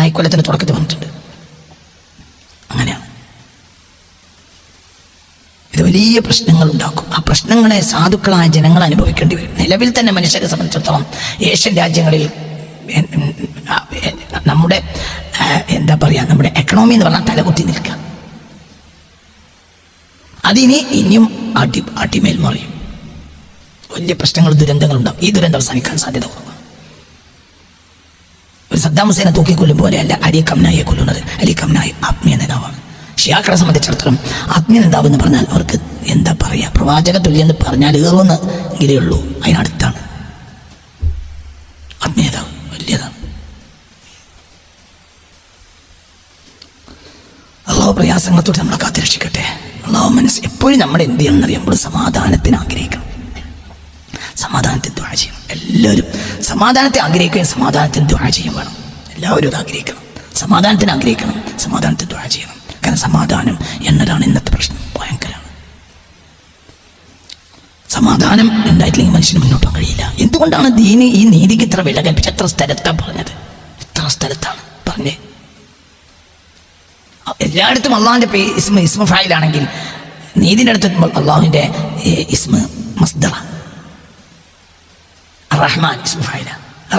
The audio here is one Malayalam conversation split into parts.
ഞാൻ ഇക്കൊല്ലത്തിൻ്റെ തുടക്കത്തിൽ പറഞ്ഞിട്ടുണ്ട്. അങ്ങനെയാണ്. ഇത് വലിയ പ്രശ്നങ്ങൾ ഉണ്ടാക്കും. ആ പ്രശ്നങ്ങളെ സാധുക്കളായ ജനങ്ങൾ അനുഭവിക്കേണ്ടി വരും. നിലവിൽ തന്നെ മനുഷ്യരെ സംബന്ധിച്ചിടത്തോളം ഏഷ്യൻ രാജ്യങ്ങളിൽ നമ്മുടെ എന്താ പറയുക, നമ്മുടെ എക്കണോമി എന്ന് പറഞ്ഞാൽ തലകുത്തി നിൽക്കുക. ഇനിയും അടിമേൽ മറിയും. വലിയ പ്രശ്നങ്ങൾ, ദുരന്തങ്ങൾ ഉണ്ടാവും. ഈ ദുരന്തം അവസാനിക്കാൻ സാധ്യത കുറവാണ്. ഒരു സദ്ദാം ഹുസൈനെ തൂക്കിക്കൊല്ലും പോലെയല്ല അലി ഖംനായിയെ കൊല്ലുന്നത്. അലി ഖംനായി ആത്മീയ നേതാവാണ്. ഷിയാക്കളെ സംബന്ധിച്ചിടത്തോളം ആത്മീയ നേതാവ് എന്ന് പറഞ്ഞാൽ അവർക്ക് എന്താ പറയുക, പ്രവാചക തുല്യം എന്ന് പറഞ്ഞാൽ ഏറുമെന്ന് എങ്കിലേ ഉള്ളൂ. അതിനടുത്താണ് ആത്മീയ നേതാവ്, വലിയതാണ്. അള്ളാഹു പ്രയാസങ്ങളത്തോട് നമ്മളെ കാത്തിരക്ഷിക്കട്ടെ. അള്ളാഹു എപ്പോഴും നമ്മുടെ എന്ത് ചെയ്യണമെന്നറിയാം, നമ്മൾ സമാധാനത്തിന് ആഗ്രഹിക്കണം, സമാധാനത്തിന് ദുആ ചെയ്യണം. എല്ലാവരും സമാധാനത്തെ ആഗ്രഹിക്കുകയും സമാധാനത്തിന് ദുആ ചെയ്യും വേണം. എല്ലാവരും അത് ആഗ്രഹിക്കണം, സമാധാനത്തിന് ആഗ്രഹിക്കണം, സമാധാനത്തിന് ദുആ ചെയ്യണം. കാരണം സമാധാനം എന്നതാണ് ഇന്നത്തെ പ്രശ്നം. ഭയങ്കരമാണ്. സമാധാനം ഉണ്ടായിട്ടില്ലെങ്കിൽ മനുഷ്യന് മുന്നോട്ട് കഴിയില്ല. എന്തുകൊണ്ടാണ് ദീന് ഈ നീതിക്ക് ഇത്ര വില കൽപ്പിച്ച്? എത്ര സ്ഥലത്താണ് പറഞ്ഞത്? എത്ര സ്ഥലത്താണ് പറഞ്ഞേ? എല്ലായിടത്തും അള്ളാഹിൻ്റെ ഇസ്മ ഫായിലാണെങ്കിൽ നീതിൻ്റെ അടുത്ത് അള്ളാഹുവിൻ്റെ ഇസ്മ മസ്ദറ. റഹ്മാൻ ഇസ്മ ഫായില,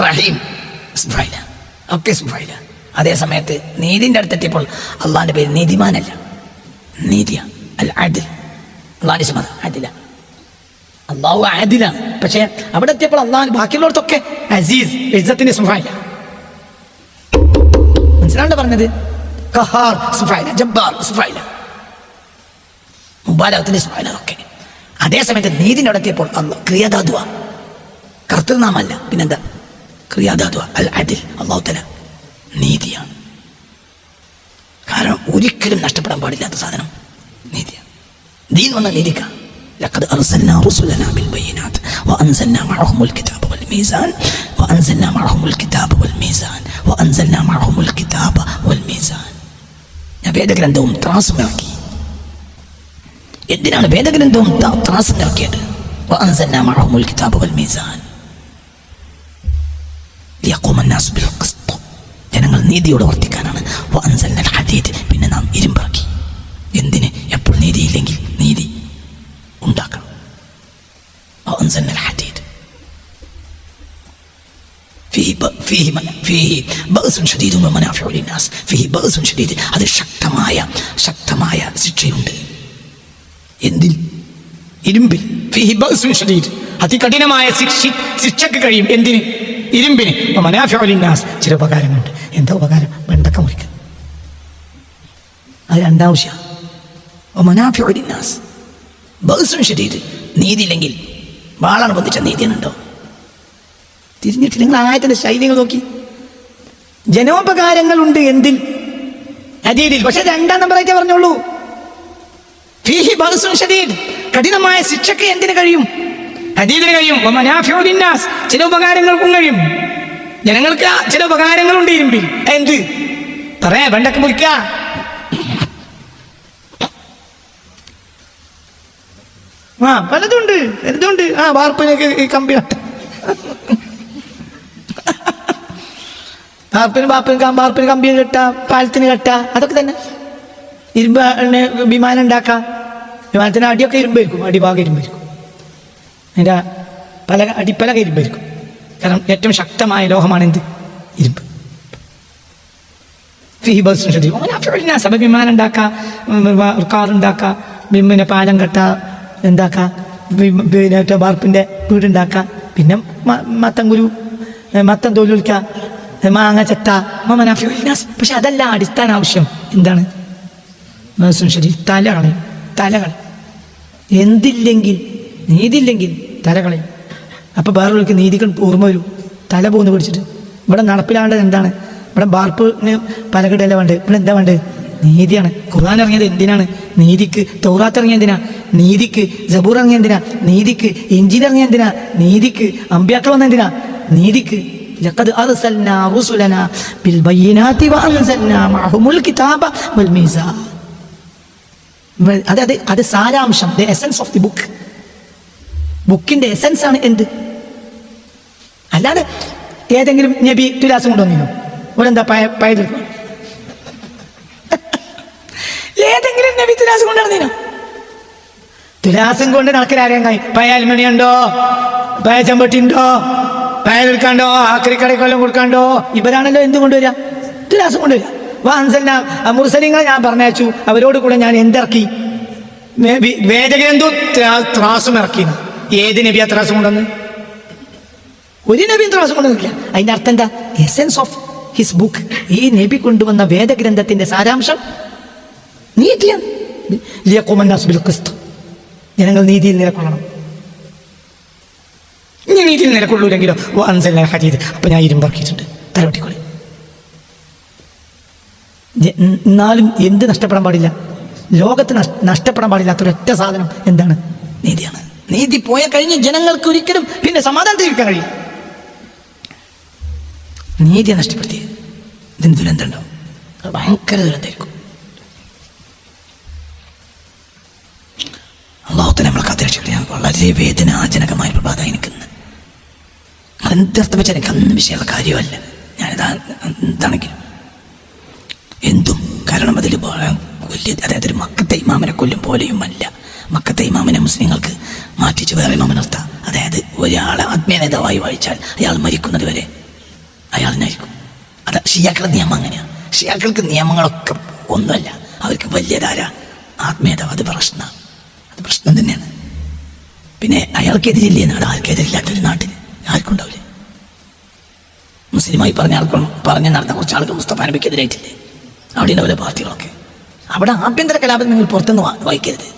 റഹീം ഇസ്മ ഫായില, ഒക്കെ ഇസ്മ ഫായില. അതേ സമയത്ത് നീതിൻ്റെ അടുത്തെത്തിയപ്പോൾ അള്ളാഹിൻ്റെ പേര് നീതിമാനല്ല, നീതിയ അൽ അദിൽ. അള്ളാഹിൻ്റെ ഇസ്മ അദില, അള്ളാഹു ആദിലാണ്. പക്ഷേ അവിടെ എത്തിയപ്പോൾ അള്ളാഹ് ബാക്കിയുള്ളവർക്കൊക്കെ അസീസ്, ഇസ്സത്തിൻ്റെ ഇസ്മ ഫായില. മനസ്സിലാണ്ട് പറഞ്ഞത്? ഖഹാർ സുഫൈല, ജബ്ബാർ സുഫൈല, മുബാരകത്തിന്റെ സുഫൈല ഒക്കെ. അതേ സമയത്ത് നീതിൻ്റെ അടക്കിയപ്പോൾ അള്ളാഹ് ക്രിയാദാദ്വ, കർത്തൃനാമല്ല, പിന്നെന്താ? ക്രിയാദാദ്വ അൽ അദിൽ. അള്ളാഹു തആല നീതിയാണ്. കാരണം ഒരിക്കലും നഷ്ടപ്പെടാൻ പാടില്ലാത്ത സാധനം നീതിയാണ്. ദീൻ വന്ന നീതിക്കാണ്. ലഖദ് അർസൽനാ റുസുലനാ ബിൽ ബയ്യിനാത്ത് വഅൻസൽനാ മഅഹുമുൽ കിതാബ വൽ മീസാൻ വഅൻസൽനാ മഅഹുമുൽ കിതാബ വൽ മീസാൻ വഅൻസൽനാ മഅഹുമുൽ കിതാബ വൽ മീസാൻ. ഞാൻ വേദഗ്രന്ഥവും ത്രാസും ഇറക്കി. എന്തിനാണ് വേദഗ്രന്ഥവും ത്രാസും ഇറക്കിയത്? വഅൻസൽനാ മഅഹുമുൽ കിതാബ വൽ മീസാൻ ലിയഖൂമ അന്നാസു ബിൽ ഖിസ്ത്. ജനങ്ങൾ നീതിയോടെ വർത്തിക്കാനാണ്. വഅൻസൽനൽ ഹദീദ്, പിന്നെ നാം ഇരുമ്പിറക്കി. എന്തിന്? എപ്പോൾ നീതിയില്ലെങ്കിൽ നീതി ഉണ്ടാക്കണം. വഅൻസൽനൽ ഹദീദ് ഫീഹി ബഅസുൻ ശദീദുൻ വമനാഫിഉ ലിന്നാസ്. ഫീഹി ബഅസുൻ ശദീദ്, അത് ശക്തമായ ശിക്ഷയുണ്ട്. എന്തിൽ? ഇരുമ്പിൽ. ഫീഹി ബഅസുൻ ശദീദ്, അതികഠിനമായ ശിക്ഷയ്ക്ക് കഴിയും. എന്തിന്? ഇരുമ്പിന്. വമനാഫിഉ ലിന്നാസ്, ചില ഉപകാരങ്ങളുണ്ട്. എന്താ ഉപകാരം? വെണ്ടക്ക മുറിക്കാൻ. അത് രണ്ടാവശ്യം. വമനാഫിഉ ലിന്നാസ് ബഅസുൻ ശദീദ്. നീതിയില്ലെങ്കിൽ വാളാണ് പൊന്തിച്ച നീതിയാണുണ്ടോ? തിരിഞ്ഞിട്ട് നിങ്ങൾ ആയത്തിന്റെ ശൈലികൾ നോക്കി. ജനോപകാരങ്ങളുണ്ട് എന്തിൽ? ഹദീദിൽ. പക്ഷെ 2-ാം നമ്പറായിട്ടേ പറഞ്ഞോളൂ. ഫീഹി ബഅസുൻ ശദീദ്, കഠിനമായ ശിക്ഷയ്ക്ക് എന്തിനു കഴിയും? ഹദീദിന് കഴിയും. വമനാഫിഉ ലിന്നാസ്, ചില ഉപകാരങ്ങൾക്കും കഴിയും. ജനങ്ങൾക്ക് ചില ഉപകാരങ്ങളുണ്ട് ഇരുമ്പിൽ. എന്ത് പറയാ? വെണ്ടക്ക മുറിക്ക. പലതുണ്ട്. എന്തുണ്ട്? വാർപ്പിനൊക്കെ കമ്പി കട്ട, വാർപ്പിന് കമ്പി കെട്ട, പാലത്തിന് കെട്ട, അതൊക്കെ തന്നെ. ഇരുമ്പ് വിമാനം ഉണ്ടാക്കാം. വിമാനത്തിന് അടിയൊക്കെ ഇരുമ്പായിരിക്കും, അടിഭാഗം ഇരുമ്പായിരിക്കും. അതിൻ്റെ അടിപ്പലക ഇരുമ്പായിരിക്കും. കാരണം ഏറ്റവും ശക്തമായ ലോഹമാണ് എന്ത്? ഇരുമ്പ്. സഭ വിമാനം ഉണ്ടാക്കാം, കാറുണ്ടാക്കാം, പിന്നെ പാലം കെട്ട, എന്താക്കാം, പിന്നെ വാർപ്പിൻ്റെ വീടുണ്ടാക്കാം, പിന്നെ മത്തം തൊഴിൽക്ക, മാങ്ങ ചെത്ത, മനാഫിഉലിന്നാസ്. പക്ഷെ അതല്ല അടിസ്ഥാന ആവശ്യം. എന്താണ്? ശരി, തലകളെ എന്തില്ലെങ്കിൽ, നീതിയില്ലെങ്കിൽ തലകളെ. അപ്പോൾ വേറൊരു നീതികൾ ഓർമ്മ വരും. തല പോകുന്ന പിടിച്ചിട്ട്. ഇവിടെ നടപ്പിലാവേണ്ടത് എന്താണ്? ഇവിടെ ബാർപ്പിന് പലകിടല്ല വേണ്ടത്. ഇവിടെ എന്താ വേണ്ടത്? നീതിയാണ്. ഖുർആൻ ഇറങ്ങിയത് എന്തിനാണ്? നീതിക്ക്. തൗറാത്ത് ഇറങ്ങിയ എന്തിനാ? നീതിക്ക്. സബൂർ ഇറങ്ങിയ എന്തിനാ? നീതിക്ക്. ഇഞ്ചീൽ ഇറങ്ങിയ എന്തിനാ? നീതിക്ക്. അമ്പിയാക്കൾ വന്ന എന്തിനാ? നീതിക്ക്. ലഖദ് അർസൽനാ റുസുലനാ ബിൽ ബയ്യിനാതി വഅൻസൽനാ മഅഹുമുൽ കിതാബ വൽ മീസാൻ. അത് സാരാംശം, the essence of the book. ബുക്കിന്റെ എസൻസ് ആണ് എന്ത്? അല്ലാതെ ഏതെങ്കിലും നബി തുലാസം കൊണ്ടുവന്നില്ലോ? ഓരെന്താ പയത് ഏതെങ്കിലും നബി തുലാസം കൊണ്ട് നടന്നീനോ? തുലാസം കൊണ്ട് നടക്കലാരെയും കായി പയ അൽമണിയുണ്ടോ, പയ ചെമ്പട്ടി ഉണ്ടോ, പയ വിൽക്കാണ്ടോ, ആക്രിക്കടയിൽ കൊല്ലം കൊടുക്കാണ്ടോ? ഇവരാണല്ലോ എന്ത് കൊണ്ടുവരിക? തുലാസം കൊണ്ടുവരിക. വാൻസല്ല മുർസലിങ്ങൾ ഞാൻ പറഞ്ഞയച്ചു, അവരോട് കൂടെ ഞാൻ എന്തിറക്കി? വേദഗ്രന്ഥവും ത്രാസും ഇറക്കി. ഏത് നബി ആ ത്രാസം കൊണ്ടുവന്ന്? ഒരു നബിയും ത്രാസം കൊണ്ടുവന്നില്ല. അതിന്റെ അർത്ഥം എന്താ? Essence of his book. ഈ നബി കൊണ്ടുവന്ന വേദഗ്രന്ഥത്തിന്റെ സാരാംശം നീതിയാണ്. ജനങ്ങൾ നീതിയിൽ നിലകൊള്ളണം. ഇനി നീതിയിൽ നിലകൊള്ളൂലെങ്കിലോ ഹദീദ്, അപ്പൊ ഞാൻ ഇരുമ്പാക്കിയിട്ടുണ്ട് തലവട്ടിക്കൊള്ളി. എന്നാലും എന്ത് നഷ്ടപ്പെടാൻ പാടില്ല? ലോകത്ത് നഷ്ടപ്പെടാൻ പാടില്ലാത്തൊരൊറ്റ സാധനം എന്താണ്? നീതിയാണ്. നീതി പോയ കഴിഞ്ഞ് ജനങ്ങൾക്ക് ഒരിക്കലും പിന്നെ സമാധാനത്തിരിക്കാൻ കഴിയും. നീതിയെ നഷ്ടപ്പെടുത്തി ഇതിന് ദുരന്തം ഉണ്ടാവും. അത് ഭയങ്കര ദുരന്തമായിരിക്കും. അള്ളാഹുത്തെ നമ്മളെ കാത്തിരക്ഷിക്കട്ടെ. ഞാൻ വളരെ വേദനാജനകമായ പ്രഭാതം എനിക്കിന്ന്. അതെന്തർത്ഥം വെച്ചാൽ എനിക്ക് അന്ന് വിഷയമുള്ള കാര്യമല്ല. ഞാനിതാ എന്താണെങ്കിലും എന്തും, കാരണം അതിൽ വലിയ, അതായത് ഒരു മക്കത്തെ ഇമാമിനെ കൊല്ലും പോലെയും അല്ല. മക്കത്തെ ഇമാമിനെ മുസ്ലിങ്ങൾക്ക് മാറ്റിച്ച് വേറെ ഇമാമിനെ നിർത്താം. അതായത് ഒരാളെ ആത്മീയ നേതാവായി വായിച്ചാൽ അയാൾ മരിക്കുന്നത് വരെ അയാൾ നയിക്കും. അത് ഷിയാക്കളുടെ നിയമം അങ്ങനെയാണ്. ഷിയാക്കൾക്ക് നിയമങ്ങളൊക്കെ ഒന്നുമല്ല, അവർക്ക് വലിയതാര ആത്മീയത. അത് പ്രശ്നം തന്നെയാണ്. പിന്നെ അയാൾക്കെതിരില്ലേ നാട്? ആർക്കെതിരില്ലാത്തൊരു നാട്ടിൽ ആർക്കും ഉണ്ടാവില്ലേ? മുസ്ലിമായി പറഞ്ഞ് നടന്ന കുറച്ച് ആളുകൾ മുസ്തഫ നബിക്കെതിരായിട്ടില്ലേ? അവിടെ ഉണ്ടാവില്ല പാർട്ടികളൊക്കെ. അവിടെ ആഭ്യന്തര കലാപം നിങ്ങൾ പുറത്തുനിന്ന് വായിക്കരുത്.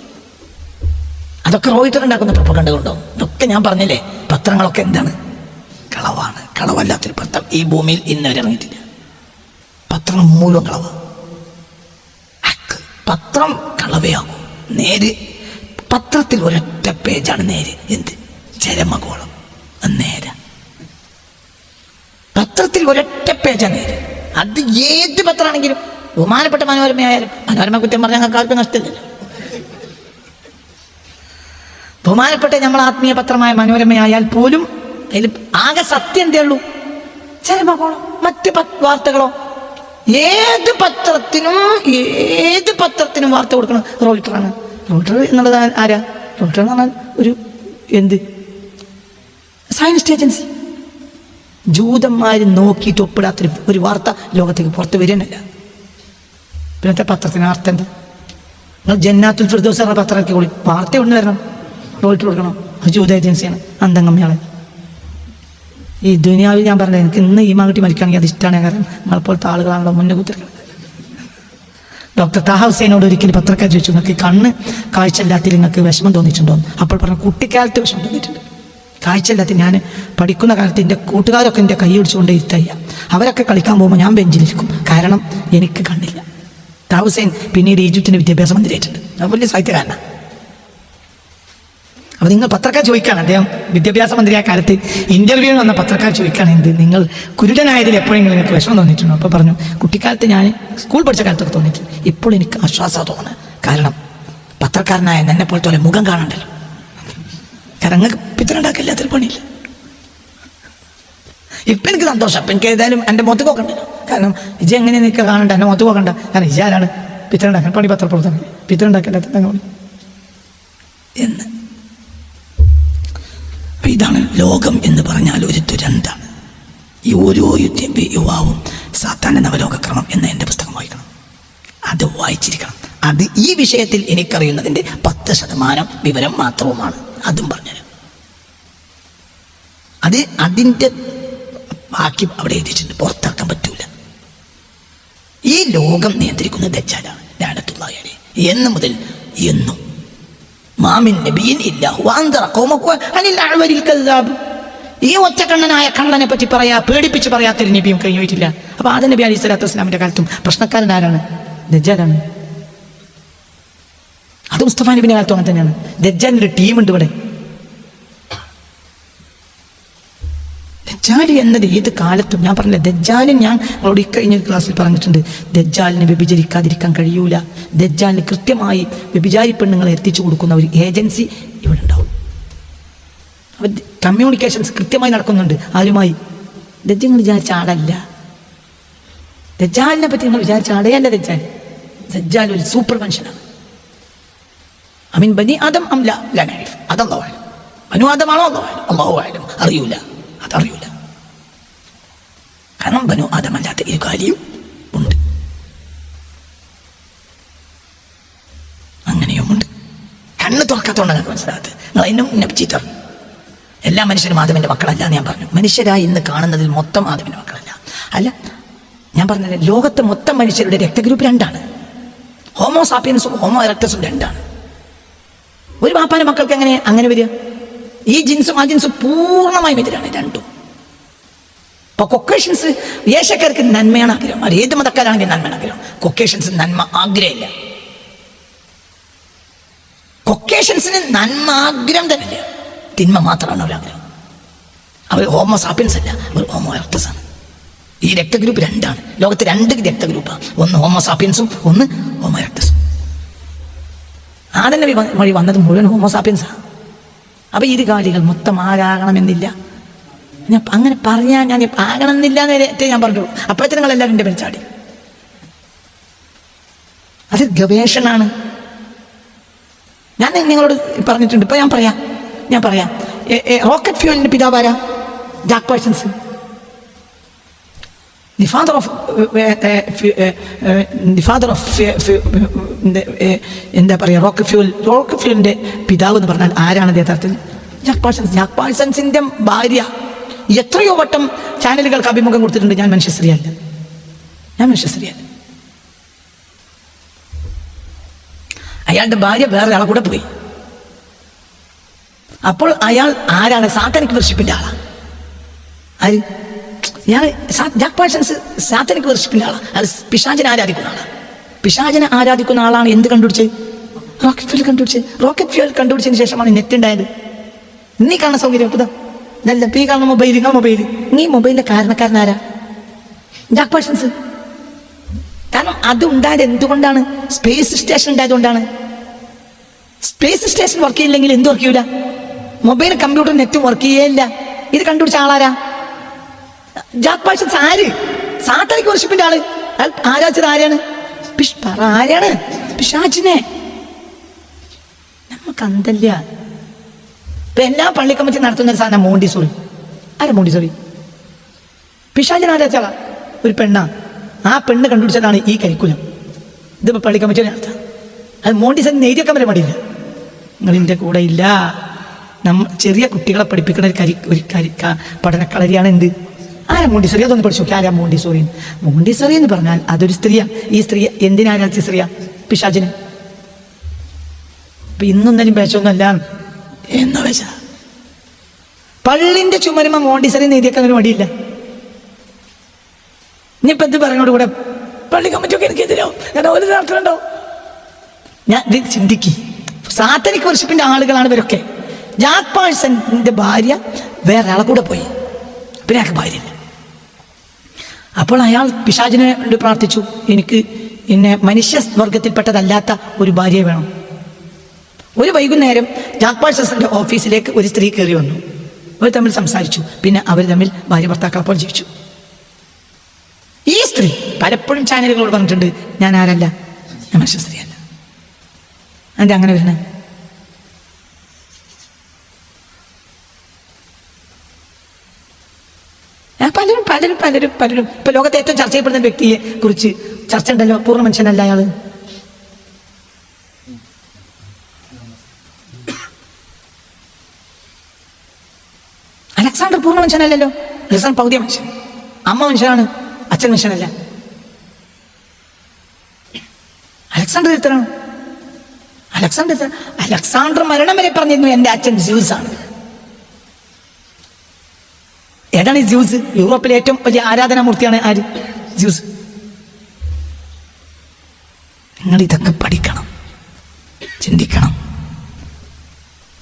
അതൊക്കെ റോയിട്ടർ ഉണ്ടാക്കുന്ന പ്രൊപ്പഗണ്ട കൊണ്ടോ? ഇതൊക്കെ ഞാൻ പറഞ്ഞില്ലേ, പത്രങ്ങളൊക്കെ എന്താണ്? കളവാണ്. കളവല്ലാത്തൊരു പത്രം ഈ ഭൂമിയിൽ ഇന്നുവരെ ഇറങ്ങിയിട്ടില്ല. പത്രം മൂലം കളവ. പത്രം കളവയാകും. നേര് പത്രത്തിൽ ഒരൊറ്റ പേജാണ് നേര്. എന്ത് ചരമകോളം നേര. പത്രത്തിൽ ഒരൊറ്റ പേജാണ് നേര്. അത് ഏത് പത്രമാണെങ്കിലും, ബഹുമാനപ്പെട്ട മനോരമയായാലും, മനോരമ കുറ്റം പറഞ്ഞാൽ ഞങ്ങൾക്ക് ആർക്കും നഷ്ടമില്ലല്ലോ. ബഹുമാനപ്പെട്ട നമ്മൾ ആത്മീയ പത്രമായ മനോരമയായാൽ പോലും അതിൽ ആകെ സത്യം എന്തേ ഉള്ളൂ? ചരമകോളം. മറ്റ് വാർത്തകളോ? ഏത് പത്രത്തിനും വാർത്ത കൊടുക്കണം റോയിട്ടറാണ്. റോയിട്ടർ എന്നുള്ളത് ആരാ? റോയിട്ടർ എന്ന് പറഞ്ഞാൽ ഒരു സയൻസ് ഏജൻസി. ജൂതന്മാർ നോക്കിയിട്ട് ഒപ്പിടാത്തൊരു ഒരു വാർത്ത ലോകത്തേക്ക് പുറത്ത് വരുന്നില്ല. പിന്നത്തെ പത്രത്തിന് അർത്ഥം എന്താ? നിങ്ങൾ ജന്നാത്തുൽ ഫിർദൗസ് എന്ന പത്രം ഇറക്കി വാർത്ത എവിടെ നിന്ന് വരണം? റോയിട്ടർ കൊടുക്കണം. അത് ജൂത ഏജൻസിയാണ്. അന്തംഗമ്യാളെ ഈ ദുനിയാവിൽ ഞാൻ പറഞ്ഞത്, എനിക്ക് ഇന്ന് ഈ മകട്ടി മരിക്കുകയാണെങ്കിൽ അത് ഇഷ്ടമാണ്. കാരണം നമ്മളെപ്പോലത്തെ ആളുകളാണല്ലോ മുന്നേ കുത്തിരിക്കുന്നത്. ഡോക്ടർ താഹ ഹുസൈനോട് ഒരിക്കലും പത്രക്കാർ ചോദിച്ചു, നിങ്ങൾക്ക് കണ്ണ് കാഴ്ചയില്ലാത്തിൽ നിങ്ങൾക്ക് വിഷമം തോന്നിയിട്ടുണ്ടോ? അപ്പോൾ പറഞ്ഞു, കുട്ടിക്കാലത്ത് വിഷമം തോന്നിയിട്ടുണ്ട്. കാഴ്ചയില്ലാത്ത ഞാൻ പഠിക്കുന്ന കാലത്ത് എൻ്റെ കൂട്ടുകാരൊക്കെ എൻ്റെ കൈ പിടിച്ചുകൊണ്ട് ഇരുത്തയ്യ. അവരൊക്കെ കളിക്കാൻ പോകുമ്പോൾ ഞാൻ ബെഞ്ചിലിരിക്കും, കാരണം എനിക്ക് കണ്ണില്ല. താഹ ഹുസൈൻ പിന്നീട് ഈജിപ്തിൻ്റെ വിദ്യാഭ്യാസ മന്ത്രിയായിട്ടുണ്ട്. അത് വലിയ സാഹിത്യകാരനാണ്. അപ്പോൾ നിങ്ങൾ പത്രക്കാർ ചോദിക്കുകയാണ്, അദ്ദേഹം വിദ്യാഭ്യാസ മന്ത്രിയായ കാലത്ത് ഇൻ്റർവ്യൂവിന് വന്ന പത്രക്കാർ ചോദിക്കുകയാണ്, എന്ത് നിങ്ങൾ കുരുടനായതിൽ എപ്പോഴെങ്കിലും നിങ്ങൾക്ക് വിഷമം തോന്നിയിട്ടുണ്ടോ? അപ്പോൾ പറഞ്ഞു, കുട്ടിക്കാലത്ത് ഞാൻ സ്കൂൾ പഠിച്ച കാലത്തൊക്കെ തോന്നിയിട്ടുണ്ട്. ഇപ്പോൾ എനിക്ക് ആശ്വാസം തോന്നുന്നത്, കാരണം പത്രക്കാരനായ എന്നെ പോലത്തെ മുഖം കാണണ്ടല്ലോ. കാരണം നിങ്ങൾക്ക് പിത്തനുണ്ടാക്കില്ലാത്തൊരു പണിയില്ല. ഇപ്പം എനിക്ക് സന്തോഷം. അപ്പം എനിക്ക് ഏതായാലും എൻ്റെ മുഖത്ത് പോക്കണ്ടല്ലോ. കാരണം ഇജ എങ്ങനെ നിൽക്കുക കാണണ്ട, എൻ്റെ മുഖത്ത് പോക്കണ്ട. കാരണം ഇജാരാണ് പിത്തനുണ്ടാക്കാൻ പണി? പത്രപ്രവർത്തനം പിത്തനുണ്ടാക്കില്ലാത്ത എന്ന്. ഇതാണ് ലോകം എന്ന് പറഞ്ഞാൽ ഒരു ദുരന്താണ്. ഈ ഓരോ യുവാവും സാത്താന്റെ നവലോകക്രമം എന്ന എൻ്റെ പുസ്തകം വായിക്കണം. അത് വായിച്ചിരിക്കണം. അത് ഈ വിഷയത്തിൽ എനിക്കറിയുന്നതിൻ്റെ 10% വിവരം മാത്രവുമാണ്. അതും പറഞ്ഞുതരാം. അത് അതിൻ്റെ ബാക്കി അവിടെ എഴുതിയിട്ടുണ്ട്, പുറത്താക്കാൻ പറ്റൂല. ഈ ലോകം നിയന്ത്രിക്കുന്നത് ദജ്ജാലാണ് ലഅനത്തുല്ലാഹി അലൈഹി. എന്ന് മുതൽ എന്നും മാമിൻ നബിയിൻ ഇല്ലാഹു വഅൻദറ ഖൗമഹു അനിൽ അഅ്വരിൽ കദ്ദാബ്. ഈ ഒറ്റക്കണ്ണനായ കള്ളനെ പറ്റി പേടിപ്പിച്ച് പറയാത്തൊരു നബിയും കഴിഞ്ഞിട്ടില്ല. അപ്പോൾ ആദം നബി അലൈഹി സ്വലാത്തു വസ്സലാമിൻ്റെ കാലത്തും പ്രശ്നക്കാരൻ ആരാണ്? ദജ്ജാലാണ്. അത് മുസ്തഫ നബിൻ്റെ കാലത്തും അങ്ങനെ തന്നെയാണ്. ദജ്ജാലിൻ്റെ ഒരു ടീമുണ്ട് ഇവിടെ. ദജ്ജാൽ എന്നത് ഏത് കാലത്തും, ഞാൻ പറഞ്ഞില്ല, ദജ്ജാലിന് ഞാൻ നിങ്ങളോട് ഇക്കഴിഞ്ഞ ക്ലാസ്സിൽ പറഞ്ഞിട്ടുണ്ട്, ദജ്ജാലിന് വ്യഭിചരിക്കാതിരിക്കാൻ കഴിയൂല. ദജ്ജാലിന് കൃത്യമായി വ്യഭിചാരി പെണ്ണുങ്ങളെ എത്തിച്ചു കൊടുക്കുന്ന ഒരു ഏജൻസി ഇവിടെ ഉണ്ടാവും. അപ്പം കമ്മ്യൂണിക്കേഷൻസ് കൃത്യമായി നടക്കുന്നുണ്ട്. ആരുമായി? ദജ്ജാൽ വിചാരിച്ച ആളല്ല. ദജ്ജാലിനെ പറ്റി നിങ്ങൾ വിചാരിച്ച അടയല്ല ദജ്ജാൽ. ദജ്ജാൽ ഒരു സൂപ്പർ മനുഷ്യനാണ്. അമീൻ ബനി ആദം അംല ലനൈഫ്, അതല്ലാഹു അലം. ബനു ആദമാണോ അല്ലാഹു അലം, അറിയൂല, അതറിയൂല. കാരണം ബനു ആദം അല്ലാത്ത ഒരു കാര്യം ഉണ്ട്, അങ്ങനെയുമുണ്ട്. കണ്ണ് തുറക്കാത്തോണ്ടാണ് മനസ്സിലാകത്ത്. നിങ്ങൾ അതിനും ചീത്തർ. എല്ലാ മനുഷ്യരും ആദമിന്റെ മക്കളല്ല എന്ന് ഞാൻ പറഞ്ഞു. മനുഷ്യരായി ഇന്ന് കാണുന്നതിൽ മൊത്തം ആദമിന്റെ മക്കളല്ല. അല്ല, ഞാൻ പറഞ്ഞത് ലോകത്തെ മൊത്തം മനുഷ്യരുടെ രക്തഗ്രൂപ്പ് രണ്ടാണ്. ഹോമോ സാപ്പിയൻസും ഹോമോ എറക്ടസും രണ്ടാണ്. ഒരു പാപ്പാന്റെ മക്കൾക്ക് അങ്ങനെ വരിക? ഈ ജിൻസും ആ ജിൻസും പൂർണ്ണമായും എതിരാണ് രണ്ടും. അപ്പൊ കൊക്കേഷ്യൻസ് ഏഷ്യക്കാർക്ക് നന്മയാണ് ആഗ്രഹം. അത് ഏത് മതക്കാരാണെങ്കിലും നന്മയാണ് ആഗ്രഹം. കൊക്കേഷ്യൻസ് നന്മ ആഗ്രഹമില്ല. കൊക്കേഷ്യൻസിന് നന്മ ആഗ്രഹം തന്നെയില്ല, തിന്മ മാത്രമാണ് ഒരാഗ്രഹം. അവർ ഹോമോ സാപ്പിയൻസ് അല്ല, അവർ ഹോമോ എറക്ടസ് ആണ്. ഈ രക്തഗ്രൂപ്പ് രണ്ടാണ്. ലോകത്ത് രണ്ട് രക്തഗ്രൂപ്പാണ്, ഒന്ന് ഹോമോ സാപ്പിയൻസും ഒന്ന് ഹോമോ എറക്ടസും. ആദം നബി വഴി വന്നത് മുഴുവൻ ഹോമോ സാപ്പിയൻസാണ്. അപ്പൊ ഇത് കാര്യങ്ങൾ മൊത്തം ആരാകണമെന്നില്ല. ഞാൻ അങ്ങനെ പറയാൻ ഞാൻ ആകണമെന്നില്ല എന്നേ ഞാൻ പറഞ്ഞുള്ളൂ. അപ്പോഴത്തെ നിങ്ങളെല്ലാവരും എൻ്റെ ചാടി. അത് ഗവേഷണമാണ്. ഞാൻ നിങ്ങളോട് പറഞ്ഞിട്ടുണ്ട്. ഇപ്പൊ ഞാൻ പറയാം റോക്കറ്റ് ഫ്യൂവലിന്റെ പിതാവാരാ? Jack Parsons. The father of എന്താ പറയുക, റോക്കറ്റ് ഫ്യൂവലിന്റെ പിതാവ് എന്ന് പറഞ്ഞാൽ ആരാണ് യഥാർത്ഥത്തിൽ? Jack Parsons. ജാക്ക് പാഴ്സൺസിന്റെ ഭാര്യ എത്രയോ വട്ടം ചാനലുകൾക്ക് അഭിമുഖം കൊടുത്തിട്ടുണ്ട്. ഞാൻ മനുഷ്യ സ്ത്രീയല്ല. അയാളുടെ ഭാര്യ വേറെ ആളെ കൂടെ പോയി. അപ്പോൾ അയാൾ ആരാണ്? സാത്താനിക് വർഷിപ്പിന്റെ ആളാണ്. ജാക്ക് പാഴ്സൺസ് സാത്താനിക് വർഷിപ്പിന്റെ ആളാണ്. അത് പിശാചിനെ ആരാധിക്കുന്ന ആളാണ്. എന്ത് കണ്ടുപിടിച്ച്? റോക്കറ്റ് ഫ്യൂവൽ കണ്ടുപിടിച്ചതിന് ശേഷമാണ് നെറ്റ് ഉണ്ടായത്. നീ കാണുന്ന സൗകര്യം നല്ല ഈ കാണുന്ന മൊബൈൽ. ഈ മൊബൈലിന്റെ കാരണക്കാരനാരാ? Jack Parsons. കാരണം അത് ഉണ്ടായത് എന്തുകൊണ്ടാണ്? സ്പേസ് സ്റ്റേഷൻ ഉണ്ടായതുകൊണ്ടാണ്. സ്പേസ് സ്റ്റേഷൻ വർക്ക് ചെയ്യില്ലെങ്കിൽ എന്ത് വർക്ക് ചെയ്യൂല? മൊബൈൽ, കമ്പ്യൂട്ടർ, നെറ്റും വർക്ക് ചെയ്യേയില്ല. ഇത് കണ്ടുപിടിച്ച ആളാരാ? Jack Parsons. ആര്? സാത്താനിക് വർഷിപ്പിന്റെ ആള്. ആരാധിച്ചത് ആരാണ്? ആരാണ്? പിശാചിനെ. നമുക്ക് അന്തല്ല. ഇപ്പൊ എല്ലാ പള്ളി കമ്മിറ്റി നടത്തുന്ന ഒരു സാധനം മോണ്ടിസോറി. ആരാ മോണ്ടിസോറി? പിശാചിനെ ആരാധിച്ചാളാ ഒരു പെണ്ണാ. ആ പെണ്ണ് കണ്ടുപിടിച്ചതാണ് ഈ കരിക്കുലം. ഇതിപ്പോ പള്ളി കമ്മിറ്റി നടത്താം. അത് മോണ്ടിസോറി നെയ്തിയൊക്കെ വരെ മടിയില്ല. നിങ്ങളിൻ്റെ കൂടെ ഇല്ല. ചെറിയ കുട്ടികളെ പഠിപ്പിക്കുന്ന ഒരു പഠനക്കളരിയാണ് എന്ത്? ആരാ മോണ്ടിസോറി? അതൊന്ന് പഠിച്ചു നോക്കി. ആരാ മോണ്ടിസോറി? മോണ്ടിസോറി എന്ന് പറഞ്ഞാൽ അതൊരു സ്ത്രീയാണ്. ഈ സ്ത്രീ എന്തിനാരാധിച്ച സ്ത്രീയാ? പിശാചിന്. ഇപ്പൊ ഇന്നൊന്നും പേശൊന്നുമല്ല എന്ന് വെച്ചാ പള്ളിന്റെ ചുമരുമ മോണ്ടിസോറി നെയ്തിയൊക്കെ അങ്ങനെ മടിയില്ല. ഇനിയിപ്പോ എന്ത് പറഞ്ഞോട് കൂടെ പള്ളി കമ്മിറ്റിയൊക്കെ എനിക്കെതിരോ ഞാൻ ഒരു നടത്തുന്നുണ്ടോ? ഞാൻ ഇത് ചിന്തിക്ക്. സാത്താനിക് വർഷിപ്പിന്റെ ആളുകളാണ് ഇവരൊക്കെ. ജാക്ക് പാഴ്സന്റെ ഭാര്യ വേറെ ആളെ കൂടെ പോയി. പിന്നെ അയാൾക്ക് ഭാര്യയില്ല. അപ്പോൾ അയാൾ പിശാചിനോട് പ്രാർത്ഥിച്ചു, എനിക്ക് മനുഷ്യ വർഗത്തിൽപ്പെട്ടതല്ലാത്ത ഒരു ഭാര്യയെ വേണം. ഒരു വൈകുന്നേരം ജാക്ക് പാഴ്സന്റെ ഓഫീസിലേക്ക് ഒരു സ്ത്രീ കയറി വന്നു. അവർ തമ്മിൽ സംസാരിച്ചു. പിന്നെ അവർ തമ്മിൽ ഭാര്യ ഭർത്താക്കളപ്പോൾ ജീവിച്ചു. ഈ സ്ത്രീ പലപ്പോഴും ചാനലുകളോട് പറഞ്ഞിട്ടുണ്ട്, ഞാൻ ആരല്ല, ഞാൻ മനുഷ്യ സ്ത്രീയല്ല. എന്താ അങ്ങനെ വരണേ? പലരും ഇപ്പൊ ലോകത്തെ ഏറ്റവും ചർച്ച ചെയ്യപ്പെടുന്ന വ്യക്തിയെ കുറിച്ച് ചർച്ച ഉണ്ടല്ലോ. പൂർണ്ണ മനുഷ്യനല്ല അയാള്. അലക്സാണ്ടർ പൂർണ്ണ മനുഷ്യനല്ലല്ലോ. അലക്സാണ്ടർ പകുതിയ മനുഷ്യൻ. അമ്മ മനുഷ്യനാണ്, അച്ഛൻ മനുഷ്യനല്ല. അലക്സാണ്ടർ എത്രയാണ്? അലക്സാണ്ടർ മരണം വരെ പറഞ്ഞിരുന്നു എൻ്റെ അച്ഛൻ സ്യൂസ് ആണ്. ഏതാണ് ഈ സ്യൂസ്? യൂറോപ്പിലെ ഏറ്റവും വലിയ ആരാധനാമൂർത്തിയാണ് ആര്? സ്യൂസ്. നിങ്ങൾ ഇതൊക്കെ പഠിക്കണം, ചിന്തിക്കണം.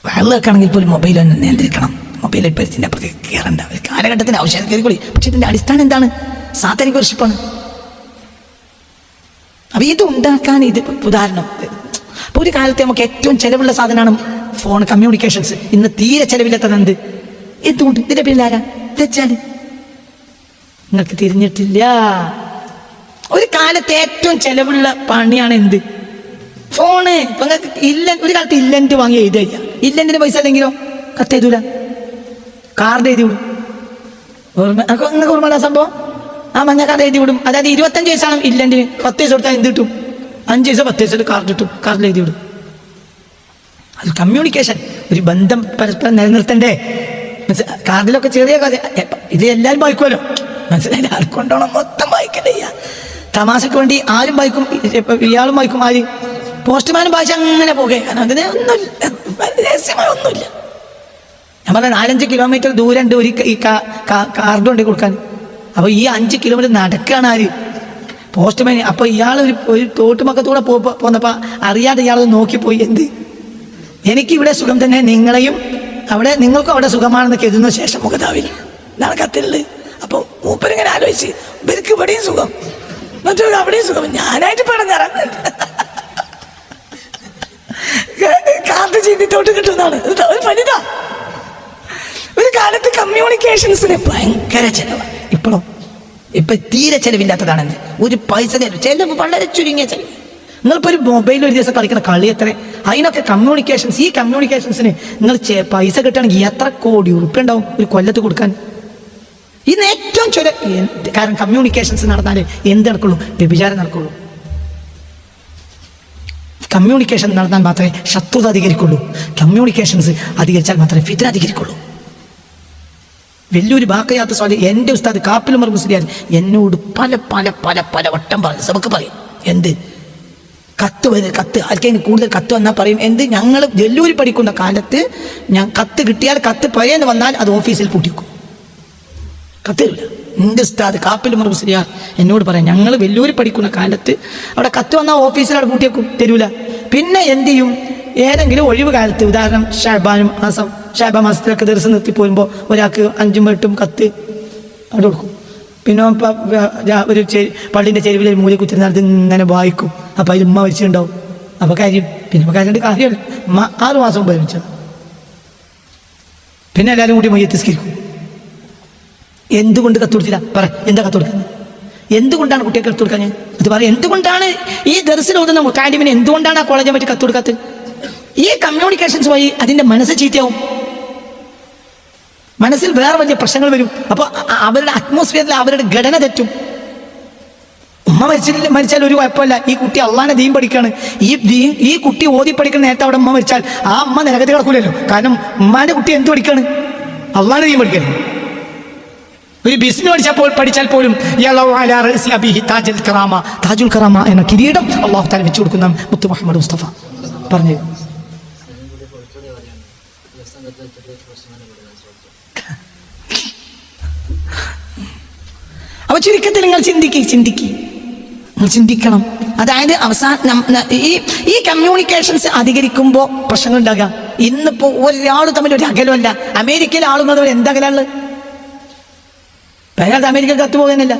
വെള്ളമൊക്കെയാണെങ്കിൽ പോലും മൊബൈൽ ഒന്ന് നിയന്ത്രിക്കണം. മൊബൈലിൽ പരിചിൻ്റെ അപ്പുറത്തേക്ക് കയറണ്ട. ഒരു കാലഘട്ടത്തിന് ആവശ്യം കയറിക്കൊള്ളി. പക്ഷെ ഇതിൻ്റെ അടിസ്ഥാനം എന്താണ്? സാത്താനിക് വർഷിപ്പാണ്. അപ്പൊ ഇത് ഉണ്ടാക്കാൻ ഇത് ഉദാഹരണം. അപ്പൊ ഒരു കാലത്ത് നമുക്ക് ഏറ്റവും ചെലവുള്ള സാധനമാണ് ഫോൺ, കമ്മ്യൂണിക്കേഷൻസ്. ഇന്ന് തീരെ ചെലവില്ലാത്തത് എന്ത്? എന്തുകൊണ്ട്? ഇതിന്റെ പിന്നിലാരാ? തെച്ചാല് നിങ്ങൾക്ക് തിരിഞ്ഞിട്ടില്ല. ഒരു കാലത്ത് ഏറ്റവും ചെലവുള്ള പണിയാണ് എന്ത്? ഫോണ്. ഇപ്പൊ ഇല്ല, ഒരു കാലത്ത് ഇല്ലന്റ് വാങ്ങി എഴുതുക. ഇല്ലന്റിന് പൈസ അല്ലെങ്കിലോ കത്തെഴുതൂല, കാർഡ് എഴുതി വിടും. നിങ്ങൾക്ക് ഓർമ്മ സംഭവം? ആ മഞ്ഞ കാർഡ് എഴുതി വിടും. അതായത് 25 വയസ്സാണ് ഇല്ലന്റിന്, 10 വയസ്സ് കൊടുത്താൽ എന്ത് കിട്ടും? 5 വയസ്സോ 10 വയസ്സിൽ കാർഡ് കിട്ടും, കാർഡിൽ എഴുതി വിടും. അത് കമ്മ്യൂണിക്കേഷൻ, ഒരു ബന്ധം പരസ്പരം നിലനിർത്തണ്ടേ? കാർഡിലൊക്കെ ചെറിയ കഥ, ഇത് എല്ലാവരും വായിക്കുമല്ലോ, മനസ്സിലായില്ല? ആർക്കൊണ്ടോണം മൊത്തം വായിക്കണ്ടേ? തമാശക്ക് വേണ്ടി ആരും വായിക്കും, ഇയാളും വായിക്കും. ആര്? പോസ്റ്റ്മാനും വായിച്ച് അങ്ങനെ പോകുക. കാരണം അതിന് ഒന്നുമില്ല, രഹസ്യമായ ഒന്നുമില്ല. ഞാൻ പറഞ്ഞ 4-5 കിലോമീറ്റർ ദൂരം ഉണ്ട് ഒരു ഈ കാർഡ് കൊണ്ട് കൊടുക്കാൻ. അപ്പോൾ ഈ 5 കിലോമീറ്റർ നടക്കുകയാണ് ആര്? പോസ്റ്റ്മാൻ. അപ്പോൾ ഇയാൾ ഒരു തോട്ടുമക്കത്തൂടെ പോന്നപ്പോൾ അറിയാതെ ഇയാൾ നോക്കിപ്പോയി, എന്ത് എനിക്കിവിടെ സുഖം തന്നെ, നിങ്ങളെയും അവിടെ, നിങ്ങൾക്കും അവിടെ സുഖമാണെന്ന് കരുതുന്ന ശേഷം മുഖതാവിൽ ഇതാണ് കത്തിലുള്ളത്. അപ്പോൾ മൂപ്പരിങ്ങനെ ആലോചിച്ച്, ഇവർക്ക് ഇവിടെയും സുഖം, മറ്റൊരു അവിടെയും സുഖം, ഞാനായിട്ട് പറഞ്ഞാറാ കാർഡ് ചെയ്തിട്ടോട്ട് കിട്ടുന്നതാണ് ഒരു ഫലിത. ഒരു കാലത്ത് കമ്മ്യൂണിക്കേഷൻസിന് ഭയങ്കര ചെലവാണ്. ഇപ്പൊ തീരെ ചെലവില്ലാത്തതാണെന്ന്. ഒരു പൈസ ചെലവ് വളരെ ചുരുങ്ങിയ ചെലവ്. നിങ്ങളിപ്പോൾ ഒരു മൊബൈലിൽ ഒരു ദിവസം കളിക്കുന്ന കളി എത്ര? അതിനൊക്കെ കമ്മ്യൂണിക്കേഷൻസ്, ഈ കമ്മ്യൂണിക്കേഷൻസിന് നിങ്ങൾ പൈസ കിട്ടുകയാണെങ്കിൽ എത്ര കോടി ഉറുപ്പ്യ ഉണ്ടാവും ഒരു കൊല്ലത്ത് കൊടുക്കാൻ? ഇന്ന് ഏറ്റവും കാരണം കമ്മ്യൂണിക്കേഷൻസ് നടന്നാലേ എന്ത് നടക്കുള്ളൂ? വ്യഭിചാരം നടക്കുള്ളൂ. കമ്മ്യൂണിക്കേഷൻ നടന്നാൽ മാത്രമേ ശത്രുത അധികരിക്കുള്ളൂ. കമ്മ്യൂണിക്കേഷൻസ് അധികരിച്ചാൽ മാത്രമേ ഫിത്ന അധികരിക്കുള്ളൂ. വലിയൊരു ബാക്കയാത്ത സ്വാലി എൻ്റെ ഉസ്താദ് കാപ്പിൽ ഉമർ മുസ്ലിയാർ എന്നോട് പല പല പല പല വട്ടം പറയും, നമുക്ക് പറയും, എന്ത് കത്ത് ആർക്കെങ്കിലും കൂടുതൽ കത്ത് വന്നാൽ പറയും, എന്ത് ഞങ്ങൾ വെല്ലൂരി പഠിക്കുന്ന കാലത്ത് ഞാൻ കത്ത് കിട്ടിയാൽ, കത്ത് പഴയെന്ന് വന്നാൽ അത് ഓഫീസിൽ പൂട്ടിക്കും, കത്ത് തരില്ല. എൻ്റെ ഉസ്താദ് കാപ്പിൽ ഉമർ മുസ്ലിയാർ എന്നോട് പറയാം, ഞങ്ങൾ വെല്ലൂരി പഠിക്കുന്ന കാലത്ത് അവിടെ കത്ത് വന്നാൽ ഓഫീസിൽ അവിടെ പൂട്ടിയേക്കും, തരൂല. പിന്നെ എന്ത് ചെയ്യും? ഏതെങ്കിലും ഒഴിവ് കാലത്ത്, ഉദാഹരണം ഷാബാൻ മാസത്തിലൊക്കെ ദിവസം നിർത്തി പോരുമ്പോൾ ഒരാൾക്ക് 5ഉം 8ഉം കത്ത് അവിടെ കൊടുക്കും. പിന്നെ ഒരു പള്ളിൻ്റെ ചെരുവിൽ മൂലി കുത്തിരുന്നത് ഇങ്ങനെ വായിക്കും. അപ്പം അതിൽ ഉമ്മ മരിച്ചിട്ടുണ്ടാവും. അപ്പോൾ കാര്യം പിന്നെ കാര്യമുണ്ട്, കാര്യമല്ല. 6 മാസം മുമ്പ് മരിച്ചത്. പിന്നെ എല്ലാവരും കൂടി മയ്യത്തിസ്കരിക്കും. എന്തുകൊണ്ട് കത്ത് കൊടുത്തില്ല? പറ, എന്താ കത്ത് കൊടുക്കുന്നത്? എന്തുകൊണ്ടാണ് കുട്ടികൾക്ക് കത്ത് കൊടുക്കാൻ? ഇത് പറയാം. എന്തുകൊണ്ടാണ് ഈ ദർസിൽ ഓതുന്ന മുത്താലിമിന് എന്തുകൊണ്ടാണ് ആ കോളേജിനെ പറ്റി കത്ത് കൊടുക്കാത്തത്? ഈ കമ്മ്യൂണിക്കേഷൻസ് വഴി അതിൻ്റെ മനസ്സ് ചീത്തയാവും, മനസ്സിൽ വേറെ വലിയ പ്രശ്നങ്ങൾ വരും. അപ്പോൾ അവരുടെ അറ്റ്മോസ്ഫിയറിൽ അവരുടെ ഘടന തെറ്റും. ഉമ്മ മരിച്ചാൽ ഒരു കുഴപ്പമില്ല, ഈ കുട്ടി അള്ളാനെ ദീൻ പഠിക്കുകയാണ്. ഈ കുട്ടി ഓതി പഠിക്കുന്ന നേരത്തെ അവിടെ ഉമ്മ മരിച്ചാൽ ആ അമ്മ നരകത്തിൽ കിടക്കൂലല്ലോ. കാരണം ഉമ്മാന്റെ കുട്ടി എന്ത് പഠിക്കുകയാണ്? അള്ളാനെ ദീൻ പഠിക്കണം. ഒരു ബിസിനസ് പഠിച്ചാൽ പോലും താജുൽ കറാമ എന്ന കിരീടം അള്ളാഹു തആല വെച്ചു കൊടുക്കുന്ന മുത്ത് മുഹമ്മദ് മുസ്തഫ പറഞ്ഞു. അപ്പൊ ചുരുക്കത്തിൽ നിങ്ങൾ ചിന്തിക്കണം. അതായത് അവസാനം ഈ കമ്മ്യൂണിക്കേഷൻസ് അധികരിക്കുമ്പോൾ പ്രശ്നങ്ങൾ ഉണ്ടാകാം. ഇന്നിപ്പോ ഒരാൾ തമ്മിൽ ഒരു അകലമല്ല. അമേരിക്കയിലെ ആളുകൾ തമ്മിൽ എന്തകലാണ്? പഴയ അമേരിക്ക കത്ത് പോകുന്നില്ല,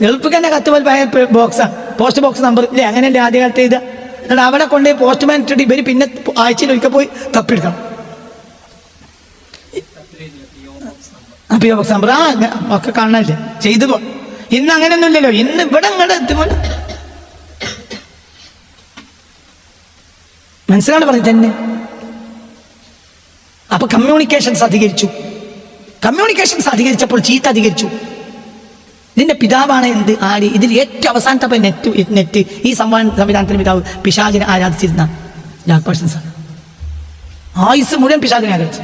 ഗൾഫ് തന്നെ കത്ത് പോലെ പഴയ ബോക്സാണ്, പോസ്റ്റ് ബോക്സ് നമ്പർ ഇല്ലേ? അങ്ങനെയല്ലേ ആദ്യ കാലത്ത് എഴുതുക. എന്നിട്ട് അവിടെ കൊണ്ട് പോസ്റ്റ്മാൻ ഇട്ടിട്ട് ഇവർ പിന്നെ ആഴ്ചയിൽ ഒരിക്കൽ പോയി തപ്പിയെടുക്കണം. പി ഒ ബോക്സ് നമ്പർ ഒക്കെ കാണാനില്ലേ? ചെയ്തു പോ. ഇന്ന് അങ്ങനെയൊന്നും ഇല്ലല്ലോ. ഇന്ന് ഇവിടെ എത്തുമ്പോൾ മനസ്സിലാണ് പറഞ്ഞത് തന്നെ. അപ്പൊ കമ്മ്യൂണിക്കേഷൻസ് അധികരിച്ചപ്പോൾ ചീത്ത അധികരിച്ചു. ഇതിന്റെ പിതാവാണ് എന്ത്? ആര്? ഇതിൽ ഏറ്റവും അവസാനത്തെ നെറ്റ് ഈ സംവിധാനത്തിന്റെ പിതാവ് പിശാചിനെ ആരാധിച്ചിരുന്ന ബ്ലാക്ക് പേഴ്സൺസ് ആണ്. ആയുസ് മുഴുവൻ പിശാചിനെ ആരാധിച്ചു.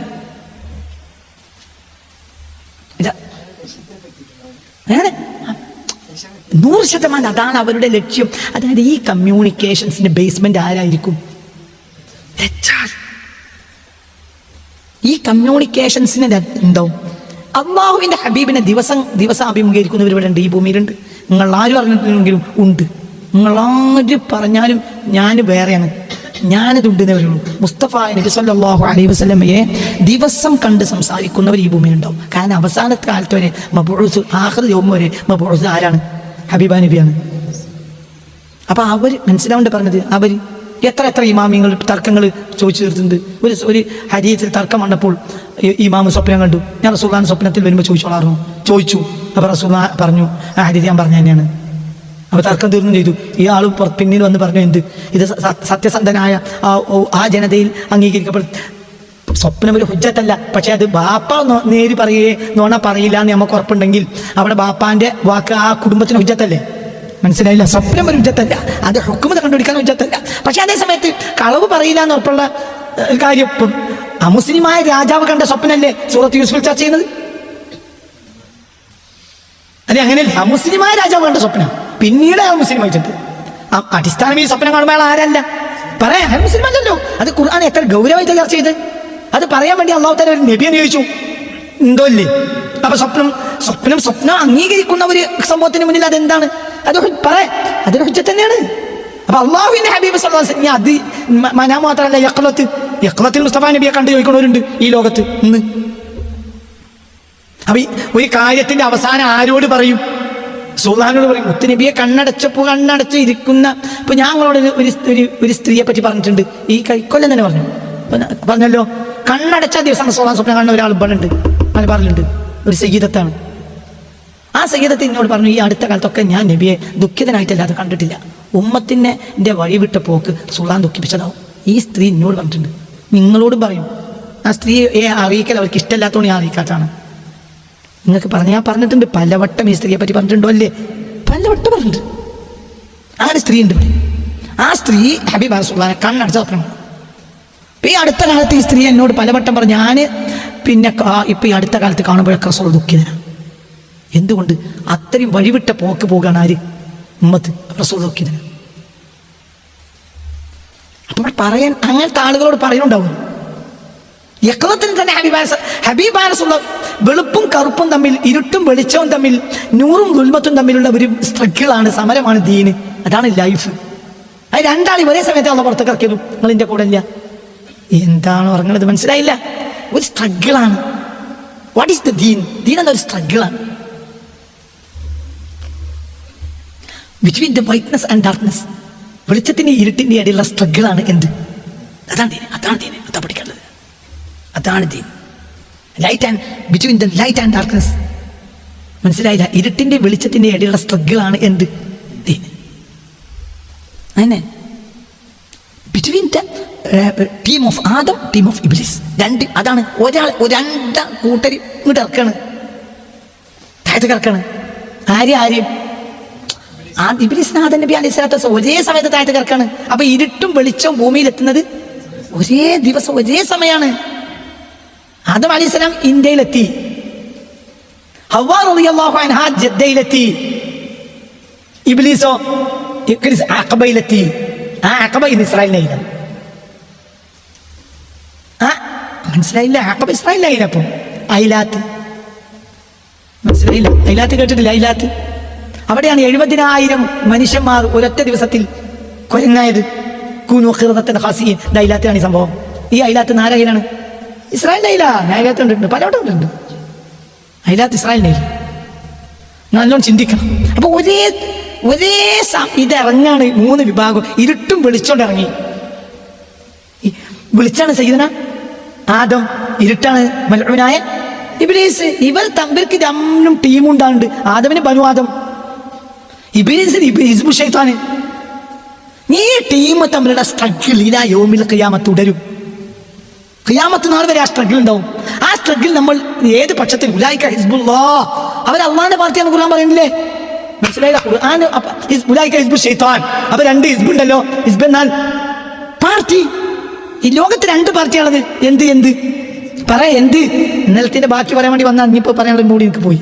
അങ്ങനെ 100% അതാണ് അവരുടെ ലക്ഷ്യം. അതായത് ഈ കമ്മ്യൂണിക്കേഷൻസിന്റെ ബേസ്മെന്റ് ആരായിരിക്കും? ഈ കമ്മ്യൂണിക്കേഷൻസിന് എന്തോ അള്ളാഹുവിന്റെ ഹബീബിനെ ദിവസം അഭിമുഖീകരിക്കുന്നവർ ഉണ്ട്, ഈ ഭൂമിയിലുണ്ട്. നിങ്ങൾ ആരും അറിഞ്ഞിട്ടുണ്ടെങ്കിലും ഉണ്ട്. നിങ്ങൾ ആര് പറഞ്ഞാലും ഞാൻ വേറെയാണ്, ഞാനതുണ്ടെന്നേ വരുള്ളൂ. മുസ്തഫ നബി സല്ലല്ലാഹു അലൈഹി വസല്ലമയെ ദിവസം കണ്ട് സംസാരിക്കുന്നവർ ഈ ഭൂമിയിലുണ്ടാവും. കാരണം അവസാനത്തെ കാലത്ത് വരെ മബ്ഊസ്, ആഖിർ യൗം വരെ മബ്ഊസ് ആരാണ്? ഹബീബ നബിയാണ്. അപ്പൊ അവർ മനസ്സിലാവേണ്ട പറഞ്ഞത്, അവർ എത്ര ഇമാമിങ്ങൾ തർക്കങ്ങൾ ചോദിച്ചു തീർത്തുണ്ട്. ഒരു ഹദീസിൽ തർക്കം വന്നപ്പോൾ ഇമാമ് സ്വപ്നം കണ്ടു. ഞാൻ റസൂലുള്ളാഹിന്റെ സ്വപ്നത്തിൽ വരുമ്പോൾ ചോദിച്ചു. അപ്പോൾ റസൂലുള്ളാഹി പറഞ്ഞു, ആ ഹദീസ് ഞാൻ പറഞ്ഞു തന്നെയാണ്. അപ്പോൾ തർക്കം തീർന്നു ചെയ്തു. ഈ ആൾ പിന്നീട് വന്ന് പറഞ്ഞു, എന്ത് ഇത് സത്യസന്ധനായ ആ ജനതയിൽ അംഗീകരിക്കപ്പെടും. സ്വപ്നം ഒരു ഹുജ്ജത്തല്ല, പക്ഷെ അത് ബാപ്പ നേര് പറയേ നോണ പറയില്ല എന്ന് നമുക്ക് ഉറപ്പുണ്ടെങ്കിൽ അവിടെ ബാപ്പാന്റെ വാക്ക് ആ കുടുംബത്തിന് ഹുജ്ജത്തല്ലേ? മനസ്സിലായില്ല? സ്വപ്നം ഒരു ഹുജ്ജത്തല്ല, അത് ഹുക്കുമത് കണ്ടുപിടിക്കാൻ ഹുജ്ജത്തല്ല. പക്ഷെ അതേ സമയത്ത് കളവ് പറയില്ല എന്ന് ഉറപ്പുള്ള കാര്യം. ഇപ്പം അമുസ്ലിമായ രാജാവ് കണ്ട സ്വപ്നല്ലേ സൂറത്ത് യൂസുഫിൽ ചർച്ച ചെയ്യുന്നത്? അല്ലെ? അങ്ങനെയല്ലേ? അമുസ്ലിമായ രാജാവ് കണ്ട സ്വപ്നം പിന്നീട് അയാൾ മുസ്ലിം ആയിട്ടുണ്ട്. അടിസ്ഥാനം ഈ സ്വപ്നം കാണുമ്പോൾ അയാൾ ആരല്ല പറയാൻ? അയാൾ മുസ്ലിം അല്ലല്ലോ. അത് ഖുർആൻ എത്ര ഗൗരവമായിട്ട് ചർച്ച ചെയ്ത് അത് പറയാൻ വേണ്ടി അള്ളാഹു തആല ഒരു നബിയെ നിയോഗിച്ചു. എന്തോ ഇല്ലേ? അപ്പൊ സ്വപ്നം അംഗീകരിക്കുന്ന ഒരു സംഭവത്തിന് മുന്നിൽ അതെന്താണ്? അത് പറയാൻ അതൊരു ഹുജ്ജത്ത് തന്നെയാണ്. അപ്പൊ അള്ളാഹുവിന്റെ ഹബീബ് സല്ലല്ലാഹു അലൈഹി വസല്ലം അത് മനാ മാത്രമല്ല, യഖ്ലത്തിൽ മുസ്തഫ നബിയെ കണ്ടു ചോദിക്കുന്നവരുണ്ട് ഈ ലോകത്ത് ഇന്ന്. അപ്പൊ ഒരു കാര്യത്തിന്റെ അവസാനം ആരോട് പറയും? സുൽത്താനോട് പറയും. മുത്തുനബിയെ കണ്ണടച്ച് ഇരിക്കുന്ന, ഇപ്പൊ ഞങ്ങളോട് ഒരു സ്ത്രീയെ പറ്റി പറഞ്ഞിട്ടുണ്ട്, ഈ കൊല്ലം തന്നെ പറഞ്ഞല്ലോ. കണ്ണടച്ച ദിവസം സുൽത്താൻ സ്വപ്നം കാണുന്ന ഒരാൾ ഇവിടുണ്ട്, മലബാറിലുണ്ട്, ഒരു സയ്യിദത്താണ്. ആ സയ്യിദത്ത് എന്നോട് പറഞ്ഞു, ഈ അടുത്ത കാലത്തൊക്കെ ഞാൻ നബിയെ ദുഃഖിതനായിട്ടല്ലാതെ കണ്ടിട്ടില്ല, ഉമ്മത്തിൻ്റെ വഴിവിട്ട പോക്ക് സുൽത്താൻ ദുഃഖിപ്പിച്ചതാവും. ഈ സ്ത്രീ എന്നോട് പറഞ്ഞിട്ടുണ്ട്. നിങ്ങളോടും പറയും. ആ സ്ത്രീയെ അറിയിക്കൽ അവർക്ക് ഇഷ്ടമല്ലാത്തതുകൊണ്ട് ഞാൻ അറിയിക്കാത്തതാണ്. നിങ്ങൾക്ക് ഞാൻ പറഞ്ഞിട്ടുണ്ട് പലവട്ടം ഈ സ്ത്രീയെ പറ്റി പറഞ്ഞിട്ടുണ്ടോ? അല്ലേ? പലവട്ടം പറഞ്ഞിട്ടുണ്ട്. അങ്ങനെ സ്ത്രീ ഉണ്ട് ഇവിടെ. ആ സ്ത്രീ ഹബീബ് റസൂലുള്ളാഹിനെ കണ്ണടച്ച സ്വപ്നം. ഈ അടുത്ത കാലത്ത് ഈ സ്ത്രീ എന്നോട് പലവട്ടം പറഞ്ഞു, ഞാൻ പിന്നെ ഇപ്പൊ ഈ അടുത്ത കാലത്ത് കാണുമ്പോഴൊക്കെ റസൂൽ ദുഃഖിതനാണ്. എന്തുകൊണ്ട്? അത്രയും വഴിവിട്ട പോക്ക് പോകാണ് ആര്? ഉമ്മത്ത്. റസൂൽ ദുഃഖിതനാണ്. അപ്പോൾ പറയാൻ അങ്ങനത്തെ ആളുകളോട് പറയുന്നുണ്ടാവും. യഖ്ലത്തിന് തന്നെ ഹബീബായ റസൂലുള്ളാഹി വെളുപ്പും കറുപ്പും തമ്മിൽ, ഇരുട്ടും വെളിച്ചവും തമ്മിൽ, നൂറും ദുൽമത്തും തമ്മിലുള്ള ഒരു സ്ട്രഗിളാണ്, സമരമാണ് ദീന്. അതാണ് ലൈഫ്. അത് രണ്ടാളി ഒരേ സമയത്ത് അള്ള പുറത്തേക്ക് ഇറക്കിയതും നിങ്ങളിൻ്റെ കൂടെ ഇല്ല. എന്താണ് പറഞ്ഞത്? മനസ്സിലായില്ല? ഒരു സ്ട്രഗിളാണ്. വാട്ട് ഈസ് ദ ദീൻ? ദീൻ എന്നൊരു സ്ട്രഗിളാണ്. Between the whiteness and darkness, വെളിച്ചത്തിൻ്റെ ഇരുട്ടിൻ്റെ ഇടയിലുള്ള സ്ട്രഗിളാണ് എന്ത്? അതാണ് ദീൻ. അതാണ് ദീൻ. അതാ പഠിക്കേണ്ടത്. അതാണ് ദീൻ. Light and between the light and darkness. മനസ്സിലായില്ല? ഇരുട്ടിൻ്റെ വെളിച്ചത്തിൻ്റെ ഇടയിലുള്ള സ്ട്രഗിളാണ് എന്ത്? ദീൻ. അങ്ങനെ between the team of Adam, team of ഇബ്ലീസ്. അതാണ് രണ്ട് കൂട്ടർ ഇങ്ങോട്ട് ഇറക്കാണ്, താഴത്തേക്ക് ഇറക്കാണ്. ആരെയും ഇബ്ലീസിന് ആദം നബി അലൈഹി സ്വലാത്തു വസ്സലാം ഒരേ സമയത്ത് താഴത്തേക്ക് ഇറക്കാണ്. അപ്പൊ ഇരുട്ടും വെളിച്ചവും ഭൂമിയിൽ എത്തുന്നത് ഒരേ ദിവസം ഒരേ സമയമാണ്. ആദം അലൈഹിസ്സലാം ഇന്ത്യയിലെത്തി, ഹവ്വാ റളിയല്ലാഹു അൻഹാ ജദ്ദയിലെത്തി, ഇബ്ലീസോ അഖബയിലെത്തി. ആ അഖബ ഇന്ന് ഇസ്രായേലിനായില്ല. മനസ്സിലായില്ല? അഖബ ഇസ്രായേലിനായില്ല. അപ്പം ഐലാത്ത് മനസ്സിലായില്ല? ഐലാത്ത് കേട്ടിട്ടില്ല? ഐലാത്ത് അവിടെയാണ് 70,000 മനുഷ്യന്മാർ ഒരൊറ്റ ദിവസത്തിൽ കൊരങ്ങായത്. ഐലാത്തിലാണ് ഈ സംഭവം. ഈ ഐലാത്ത് നാരകയിലാണ്? ഇസ്രായേലിനായില്ല. ഐലാത്ത് ഉണ്ട്, പലവട്ടം ഉണ്ട്. ഐലാത്ത് ഇസ്രായേലിനായില്ല. നല്ലോണം ചിന്തിക്കണം. അപ്പൊ ഒരേ ഇതിറങ്ങാണ് 3 വിഭാഗം. ഇരുട്ടും വെളിച്ചോണ്ട് ഇറങ്ങി. വെളിച്ചാണ് സയ്യിദന ആദം, ഇരുട്ടാണ് മൽഊനായ ഇബ്ലീസ്. ഇവർ തമ്മിൽക്ക് 2 ടീമുണ്ടാണ്ട്. ആദമിന് ബനു ആദം, ഇബ്ലീസിന് ഹിസ്ബു ശൈത്താന്. ഈ ടീം തമ്മിലുള്ള സ്ട്രഗിൾ ഇലാ യൗമിൽ ഖിയാമത്ത് തുടരും. ഖിയാമത്ത് നാൾ വരെ ആ സ്ട്രഗിൾ ഉണ്ടാവും. ആ സ്ട്രഗിൾ നമ്മൾ ഏത് പക്ഷത്തിൽ? ഉലൈക ഹിസ്ബുല്ലാഹ്, അവർ അള്ളാഹിന്റെ പാർട്ടിയാണെന്ന് ഖുർആൻ പറയുന്നില്ലേ? മനസ്സിലായില്ല? ഖുർആൻ ഉലൈക ഹിസ്ബു ശൈത്താൻ. അപ്പൊ 2 ഹിസ്ബ് ഉണ്ടല്ലോ. ഹിസ്ബ് എന്നാൽ പാർട്ടി. ഈ ലോകത്ത് 2 പാർട്ടിയാണത്. എന്ത് പറ? എന്ത്? ഇന്നലത്തിന്റെ ബാക്കി പറയാൻ വേണ്ടി വന്നാൽ ഇനിയിപ്പോ പറയാനുള്ള മൂടി എനിക്ക് പോയി.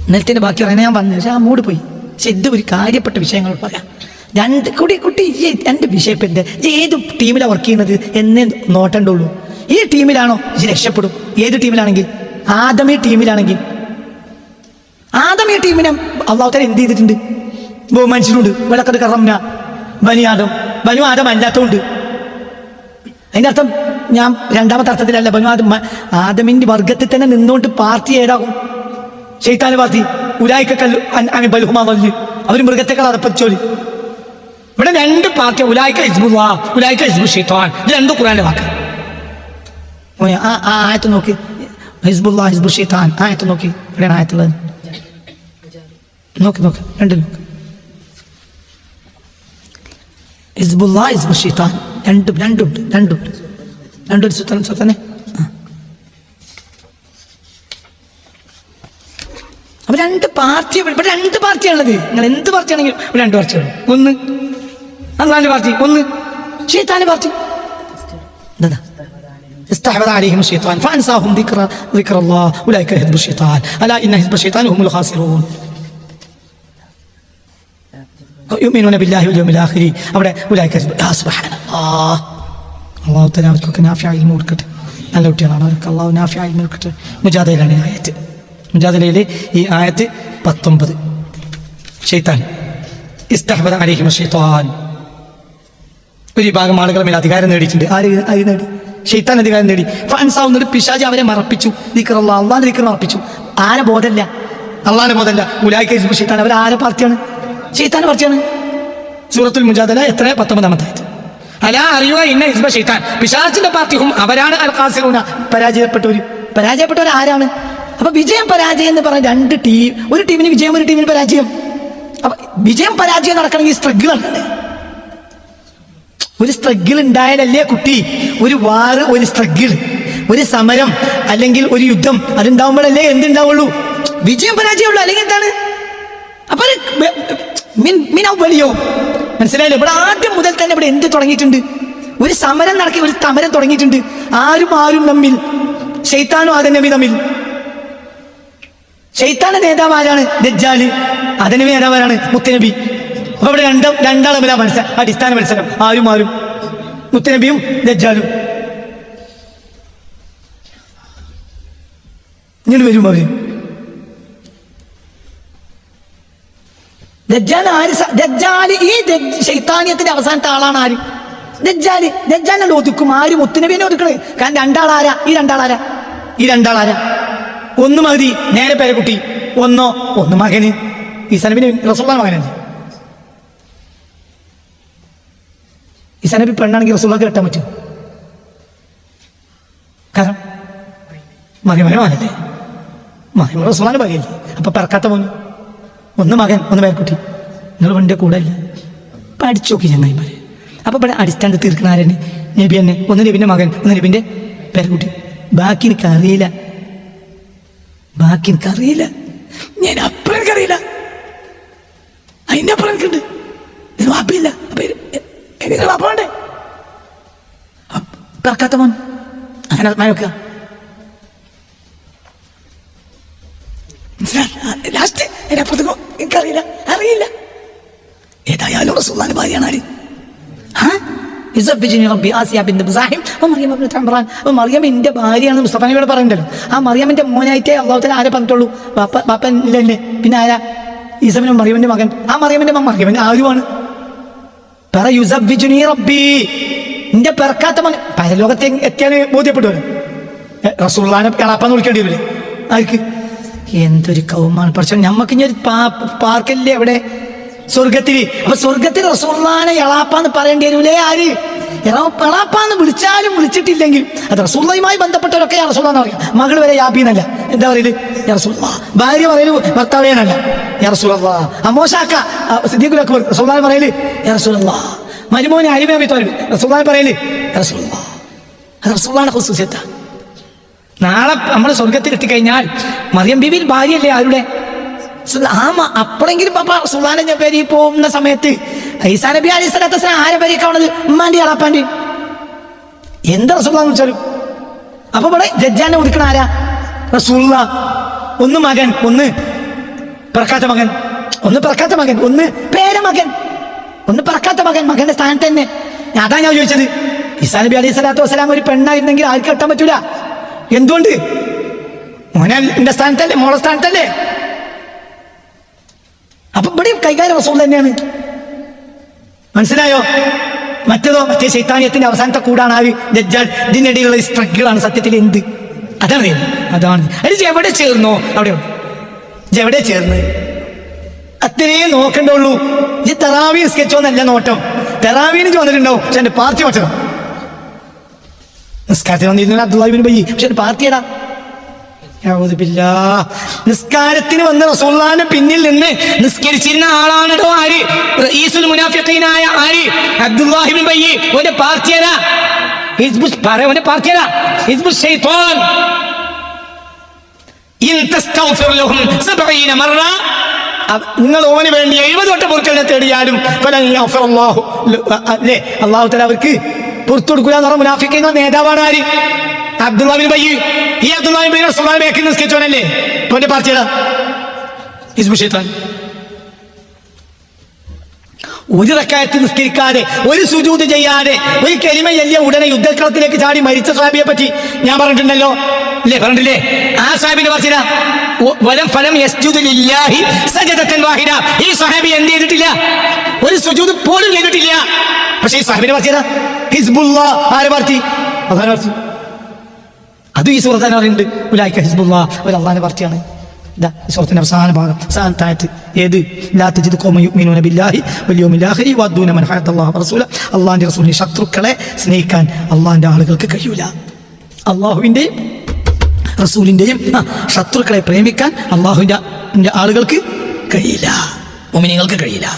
ഇന്നലത്തിന്റെ ബാക്കി പറയാൻ ഞാൻ വന്നത്, പക്ഷെ ആ മൂട് പോയി. പക്ഷെ ഇത് ഒരു കാര്യപ്പെട്ട വിഷയങ്ങൾ പറയാം. കുട്ടി എൻ്റെ വിഷയം എൻ്റെ ഏത് ടീമിലാണ് വർക്ക് ചെയ്യുന്നത് എന്നേ നോട്ടണ്ടുള്ളൂ. ഈ ടീമിലാണോ ഇത് രക്ഷപ്പെടും? ഏത് ടീമിലാണെങ്കിൽ? ആദമി ടീമിലാണെങ്കിൽ, ആദമി ടീമിനെ അള്ളാഹു തആല എന്ത് ചെയ്തിട്ടുണ്ട്? ബഹുമാനിച്ചിട്ടുണ്ട്. വലഖദ് കറംനാ ബനി ആദം അല്ലാത്തതുകൊണ്ട്. അതിൻ്റെ അർത്ഥം ഞാൻ രണ്ടാമത്തെ അർത്ഥത്തിലല്ല. ആദമിന്റെ വർഗത്തിൽ തന്നെ നിന്നുകൊണ്ട് പാർട്ടി ഏതാകും? ശൈത്താന്റെ പാർട്ടി. അവർ മൃഗത്തെക്കാൾ അതപ്പച്ചോലി. ഇവിടെ 2 പാർട്ടി. ഉലൈക ഹിസ്ബുല്ലാഹ്, ഉലൈക ഹിസ്ബു ശൈത്താൻ. ഇത് 2 ഖുർആനിലെ വാക്ക്. ആ ആയത്ത് നോക്കി. ഹിസ്ബുല്ലാഹ്, ഹിസ്ബു ശൈത്താൻ. ആയത്ത് നോക്കി. എവിടെയാണ് ആയത്തുള്ളത്? നോക്ക് രണ്ടും നോക്ക്. ഹിസ്ബുല്ലാ ഹിസ്ബു ശൈത്താൻ രണ്ടും സ്വത്തന്നെ. അപ്പൊ രണ്ട് പാർട്ടിയാണുള്ളത്. നിങ്ങൾ എന്ത് പാർട്ടിയാണെങ്കിലും രണ്ട് പാർട്ടിയാണ്. ഒന്ന് അള്ളാന്റെ പാർട്ടി, ഒന്ന് ശൈത്താന്റെ പാർട്ടി. استحوذ عليهم الشيطان فأنساهم ذكر الله أولئك حزب الشيطان ألا إن حزب الشيطان هم الخاسرون يؤمنون بالله واليوم الآخر أولئك حزب سبحان الله تعالى അവർക്കൊക്കെ നാഫിയ ഇൽമു കൊടുക്കട്ടെ. നല്ല കുട്ടികളാണ്, അവർക്ക് അള്ളാഹു നാഫിയ ഇൽമു കൊടുക്കട്ടെ. മുജാദയിലാണ് ഈ ആയത്ത്. മുജാദയിലെ ഈ ആയത്ത് 19. ശൈത്താൻ ഇസ്തഹ്വദ അലൈഹിം ശൈത്താൻ. ഒരു വിഭാഗം ആളുകളെ മേൽ അധികാരം നേടിയിട്ടുണ്ട്. ആര് നേടി? ശൈത്താൻ അധികാരം നേടി. ഫഅൻസാവുന്നത് പിശാച് അവരെ മറപ്പിച്ചു. ദിക്റുല്ലാഹ്, അള്ളാഹിന്റെ ദിക്ർ മറപ്പിച്ചു. ആരെ ബോധമല്ല? അള്ളാഹിന്റെ ബോധമല്ല. ഉലൈക ഹിസ്ബു ശൈത്താൻ. അവർ ആരെ പാർട്ടിയാണ്? ശൈത്താന്റെ പാർട്ടിയാണ്. സൂറത്തുൽ മുജാദല 19 ആയത്ത്. അലാ അറിയുക ഇന്ന ഹിസ്ബ ശൈത്താൻ, പിശാചിന്റെ പാർട്ടി ഹും അവരാണ് അൽ ഖാസിറൂന, പരാജയപ്പെട്ടവർ ആരാണ്? അപ്പൊ വിജയം പരാജയം എന്ന് പറഞ്ഞ രണ്ട് ടീം, ഒരു ടീമിന് വിജയം ഒരു ടീമിന് പരാജയം. അപ്പൊ വിജയം പരാജയം നടക്കണമെങ്കിൽ സ്ട്രഗിൾ നടക്കണ്ടേ? ഒരു സ്ട്രഗിൾ ഉണ്ടായാലല്ലേ കുട്ടി, ഒരു വാറ്, ഒരു സ്ട്രഗിൾ, ഒരു സമരം അല്ലെങ്കിൽ ഒരു യുദ്ധം അതുണ്ടാവുമ്പോഴല്ലേ എന്തുണ്ടാവുള്ളൂ? വിജയം പരാജയമുള്ളൂ. അല്ലെങ്കിൽ എന്താണ്? അപ്പൊ വലിയോ മനസ്സിലായില്ലേ? ഇവിടെ ആദ്യം മുതൽ തന്നെ ഇവിടെ എന്ത് തുടങ്ങിയിട്ടുണ്ട്? ഒരു സമരം നടക്കി, ഒരു സമരം തുടങ്ങിയിട്ടുണ്ട്. ആരും തമ്മിൽ, ശൈത്താനും ആദം നബി തമ്മിൽ. ശൈത്താന്റെ നേതാവ് ആരാണ്? ദജ്ജാല്. ആദം നബി നേതാവാരാണ്? മുത്തനബി. അപ്പൊ ഇവിടെ രണ്ടാളും മത്സരം, അടിസ്ഥാന മത്സരം. ആരും മുത്തനബിയും ദജ്ജാലും. ഇങ്ങനെ വരും അവര്. ദജ്ജാല് ഈ ശൈത്താനിയത്തിന്റെ അവസാനത്തെ ആളാണ് ആര്? ദജ്ജാലിനെ ഒതുക്കും. ആര്? മുത്തനബിനെ ഒതുക്കണേ. കാരണം രണ്ടാളാരാ? ഈ രണ്ടാളാരാ? ഒന്ന് മതി, നേരെ പേരക്കുട്ടി. ഒന്ന് മകന്. ഈസാ നബി റസൂലുള്ളാഹിന്റെ മകനല്ലേ? ഈസാ നബി പെണ്ണാണെങ്കിൽ റസൂലുള്ളാഹിക്ക് കെട്ടാൻ പറ്റും? കാരണം മകനല്ലേ, റസൂലുള്ളാഹിന്റെ മകനല്ലേ? അപ്പൊ പിറക്കാത്ത മോന്. ഒന്ന് മകൻ, ഒന്ന് പേരക്കുട്ടി. നിങ്ങൾ പെണ്ണിന്റെ കൂടെ അല്ല. പഠിച്ചു നോക്കി ചങ്ങായിമാരെ. അപ്പൊ ഇവിടെ അടിസ്ഥാനത്തിൽ തീർക്കുന്ന ആരാണ്? നബി തന്നെ. ഒന്ന് നബിന്റെ മകൻ, ഒന്ന് നബിന്റെ പേരക്കുട്ടി. ബാക്കി എനിക്കറിയില്ല. ഞാൻ അപ്പുറം എനിക്കറിയില്ല. അതിന്റെ അപ്പുറം എനിക്കുണ്ട്. ഇതിന് വാപ്പില്ല. വാപ്പണ്ടേ? പിറക്കാത്ത മോൻ അങ്ങനെ വെക്കുക. ലാസ്റ്റ് അതിനപ്പുറത്തേക്കോ എനിക്കറിയില്ല. ഏതായാലും റസൂലുള്ളാഹിന്റെ ഭാര്യയാണ് ആര്? മറിയമിന്റെ ഭാര്യയാണ് മുസ്തഫ നബിയോട് പറയണ്ടല്ലോ. ആ മറിയമിന്റെ മോനായിട്ടേ അള്ളാഹു തആല ആരെ പറഞ്ഞിട്ടുള്ളൂ? ബാപ്പൻ ഇല്ലല്ലേ? പിന്നെ ആരാ? ഈസബിനും മറിയമിന്റെ മകൻ. ആ മറിയമിന്റെ മറിയമിന്റെ ആരുമാണ്? എന്റെ പിറക്കാത്ത മകൻ. പരലോകത്തെ എത്തിയാൽ ബോധ്യപ്പെടുമല്ലോ. റസൂലുള്ളാഹിനെ എളാപ്പാന്ന് വിളിക്കേണ്ടി വരില്ലേ? ആർക്ക്? എന്തൊരു കൗമാണ്. പക്ഷെ നമ്മക്ക് ഇനി ഒരു പാർക്കല്ലേ എവിടെ? സ്വർഗത്തില്. അപ്പൊ സ്വർഗത്തിൽ റസൂലുള്ളാഹിനെ എളാപ്പാന്ന് പറയേണ്ടി വരൂലേ? ആര്? എളാപ്പാന്ന് വിളിച്ചാലും വിളിച്ചിട്ടില്ലെങ്കിൽ അത് റസൂലുള്ളാഹിയുമായി ബന്ധപ്പെട്ടവരൊക്കെ റസൂലുള്ളാഹിനെ പറയാം. മകള് വരെ യാബീന്നല്ല. എന്താ പറയല്? യാ റസൂലുള്ളാഹ്. ഭാര്യ പറയല് ഭർത്താവേനല്ല, യാ റസൂലുള്ളാഹ്. അമോശാക്ക സിദ്ദീഖുൽ അക്ബർ റസൂലുള്ളാഹി പറയല് യാ റസൂലുള്ളാഹ്. മരുമോനെ അലി ബിൻ അബീ ത്വാലിബ് റസൂലുള്ളാഹി പറയല് യാ റസൂലുള്ളാഹ്. അത് റസൂലുള്ളാഹിന്റെ ഖുസൂസിയത്താ. നാളെ നമ്മൾ സ്വർഗത്തിൽ എത്തിക്കഴിഞ്ഞാൽ മറിയം ബീവി ഭാര്യയല്ലേ ആരുടെ? അപ്പോഴെങ്കിലും പാപ്പ റസൂലുള്ളാഹിന്റെ പേരിൽ പോകുന്ന സമയത്ത് ഈസാ നബി അലൈഹി സ്വലാത്തു വസ്സലാം ആരെ പേരിക്കാവുന്നത്? ഉമ്മാന്റെ അളാപ്പാന്റെ. എന്താ റസൂലുള്ളാഹി വിളിച്ചാലും. അപ്പൊ ഇവിടെ ദജ്ജാലിനെ ഒതുക്കണ ആരാ? റസൂലുള്ളാഹ്. ഒന്ന് മകൻ, ഒന്ന് പിറക്കാത്ത മകൻ, ഒന്ന് പേരമകൻ, ഒന്ന് പിറക്കാത്ത മകൻ. മകന്റെ സ്ഥാനത്ത് തന്നെ. അതാ ഞാൻ ചോദിച്ചത്. ഈസാ നബി അലൈഹി സ്വലാത്തു വസ്സലാം ഒരു പെണ്ണായിരുന്നെങ്കിൽ ആർക്ക് കെട്ടാൻ പറ്റൂല? എന്തുകൊണ്ട്? മോനെ സ്ഥാനത്തല്ലേ, മോളെ സ്ഥാനത്തല്ലേ? അപ്പൊ ഇവിടെ കൈകാര്യം റസൂൽ തന്നെയാണ്. മനസ്സിലായോ? മറ്റേ ശൈത്താനിയത്തിന്റെ അവസാനത്തെ കൂടാണ് ആര്? ദജ്ജാൽ. ഇതിനിടയിലുള്ള സ്ട്രഗിളാണ് സത്യത്തിൽ എന്ത്? അതാണ് അത് എവിടെ ചേർന്നോ അവിടെ എവിടെ ചേർന്ന് അത്രയും നോക്കണ്ടുള്ളൂ. ഈ തെറാവി സ്കെച്ചോന്നല്ല നോട്ടം. തെറാവിന് വന്നിട്ടുണ്ടാവും, പക്ഷെ എന്റെ പാർട്ടി മാറ്റണം. നിസ്കാരത്തിൽ വന്നിരുന്ന അബ്ദുല്ലാഹി ഇബ്നു ഉബയ്യ്, പക്ഷെ എന്റെ പാർട്ടിയടാ. നിസ്കാരത്തിന് വന്ന റസൂലുള്ളാഹിന്റെ പിന്നിൽ നിന്ന് നിസ്കരിച്ചിരുന്ന ആളാണോ ആര്? റഈസുൽ മുനാഫിഖീനായ ആര്? അബ്ദുല്ലാഹി ഇബ്നു ഉബയ്യ്. ഓന്റെ പാർട്ടിയല്ല ഓന്റെ പാർട്ടിയല്ല ഹിസ്ബുശ് ശൈത്വാൻ. ഇൻ തസ്തഗ്ഫിർ ലഹും 70 മറ, നിങ്ങൾ ഓന് വേണ്ടി 70 വട്ടം പൊറുക്കലിനെ തേടിയാലും അല്ലാഹു തആല അവർക്ക് പുറത്തു കൊടുക്കില്ല എന്ന് പറഞ്ഞ മുനാഫിഖീങ്ങളുടെ നേതാവാണ് ആര്? അബ്ദുല്ലാഹി ഇബ്നു ഉബയ്യ്. ഈ അബ്ദുല്ലാഹി ഇബ്നു റസൂലുള്ളാഹിയെ ബേക്കിൽ നിസ്കരിച്ചവനല്ലേ? ഓന്റെ പാർട്ടിയല്ല ഹിസ്ബുശ് ശൈത്വാൻ. ഒരു റക്അത്ത് നിസ്കരിക്കാതെ, ഒരു സുജൂദ് ചെയ്യാതെ, ഒരു കലിമ ചൊല്ലിയ ഉടനെ യുദ്ധക്കളത്തിലേക്ക് ചാടി മരിച്ച സ്വഹാബിയെ പറ്റി ഞാൻ പറഞ്ഞിട്ടുണ്ടല്ലോ, അല്ലേ? പറഞ്ഞിട്ടില്ലേ? ആ സ്വഹാബിനെ പറഞ്ഞില്ല, ഫലം യസ്ജുദു ലില്ലാഹി സജദതൻ വാഹിദ. ഈ സ്വഹാബി എന്ത് ചെയ്തിട്ടില്ല? ഒരു സുജൂദ് പോലും ചെയ്തിട്ടില്ല. പക്ഷേ ഈ സ്വഹാബിനെ പറഞ്ഞില്ല ഹിസ്ബുല്ലാ. ആരെ പാർട്ടി? അള്ളാഹുവിന്റെ പാർട്ടി. അതും ഈ സൂറത്ത് തന്നെ പറയുന്നുണ്ട്, ഉലൈക ഹിസ്ബുല്ലാ, ഒരു അള്ളാഹുവിന്റെ പാർട്ടിയാണ്. ഇതാ സൂറത്തിന്റെ അവസാന ഭാഗം, അവസാനത്തായത് ഏത്? ലാ തജിദു ഖൗമൻ യുഅ്മിനൂന ബില്ലാഹി വൽ യൗമിൽ ആഖിരി വഅദ്ദൂന മൻ ഹദല്ലാഹു വറസൂല. അള്ളാഹിന്റെ റസൂലിന്റെ ശത്രുക്കളെ സ്നേഹിക്കാൻ അള്ളാഹിന്റെ ആളുകൾക്ക് കഴിയൂല. അള്ളാഹുവിന്റെയും റസൂലിന്റെയും ശത്രുക്കളെ പ്രേമിക്കാൻ അള്ളാഹുവിന്റെ ആളുകൾക്ക് കഴിയില്ല, മുഅ്മിനീങ്ങൾക്ക് കഴിയില്ല.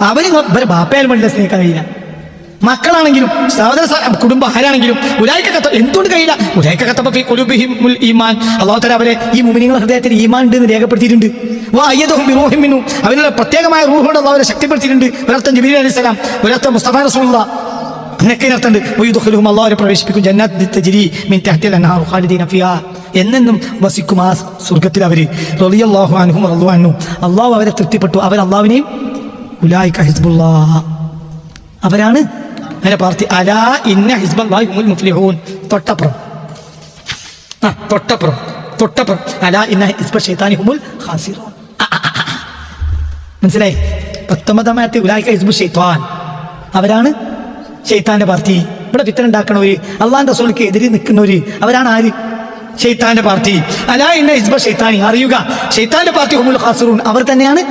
അവര് ബാപ്പയാലും വേണ്ടില്ല സ്നേഹിക്കാൻ കഴിയില്ല. മക്കളാണെങ്കിലും സഹോദര കുടുംബം ആരാണെങ്കിലും എന്തുകൊണ്ട് കഴിയില്ല? ഈമാൻ. അല്ലാഹു തആല അവരെ ഈ മുഅ്മിനീങ്ങളുടെ ഹൃദയത്തിൽ ഈമാൻ ഉണ്ട് എന്ന് രേഖപ്പെടുത്തിയിട്ടുണ്ട്. അവനുള്ള പ്രത്യേകമായ റൂഹ് കൊണ്ട് അല്ലാഹു അവരെ ശക്തിപ്പെടുത്തിയിട്ടുണ്ട്. ഒരർത്ഥം ജിബ്രീൽ അലൈഹിസ്സലാം, ഒരർത്ഥം മുസ്തഫ റസൂലുള്ളാഹ്. അങ്ങനെയൊക്കെ അർത്ഥമുണ്ട്. അല്ലാഹു അവരെ പ്രവേശിപ്പിക്കും ജന്നാത്തി തജ്രി മിൻ തഹ്തിൽ അൻഹാർ ഖാലിദീന ഫിഹാ. എന്നെന്നും വസിക്കും ആ സ്വർഗ്ഗത്തിൽ അവര്. റളിയല്ലാഹു അൻഹും റളു അൻഹു. അല്ലാഹു അവരെ തൃപ്തിപ്പെട്ടു. അവർ അല്ലാഹുവിനെയും ഉലൈക ഹിസ്ബുല്ലാഹ്, അവരാണ് അങ്ങനെ പാർട്ടി. അലാ ഇന്ന ഹിസ്ബല്ലാഹി ഹുമുൽ മുഫ്ലിഹൂൻ. തൊട്ടപ്പുറം അലാ ഇന്ന ഹിസ്ബ ശൈത്താനി ഹുമുൽ ഖാസിറൂൻ. മനസ്സിലായി? 19-ാമത്തെ ഉലൈക ഹിസ്ബു ശൈത്താൻ, അവരാണ് ശൈത്താന്റെ പാർട്ടി. ഇവിടെ ഫിത്ന ഉണ്ടാക്കണവര്, അള്ളാഹുവിന്റെ റസൂലിക്ക് എതിരെ നിൽക്കുന്നവര്, അവരാണ് ആര്? ശൈത്താന്റെ പാർട്ടി. അലാ ഇന്ന ഹിസ്ബ ശൈത്താനി, അറിയുക ശൈത്താന്റെ പാർട്ടി ഹുമുൽ ഖാസിറൂൻ, അവർ തന്നെയാണ്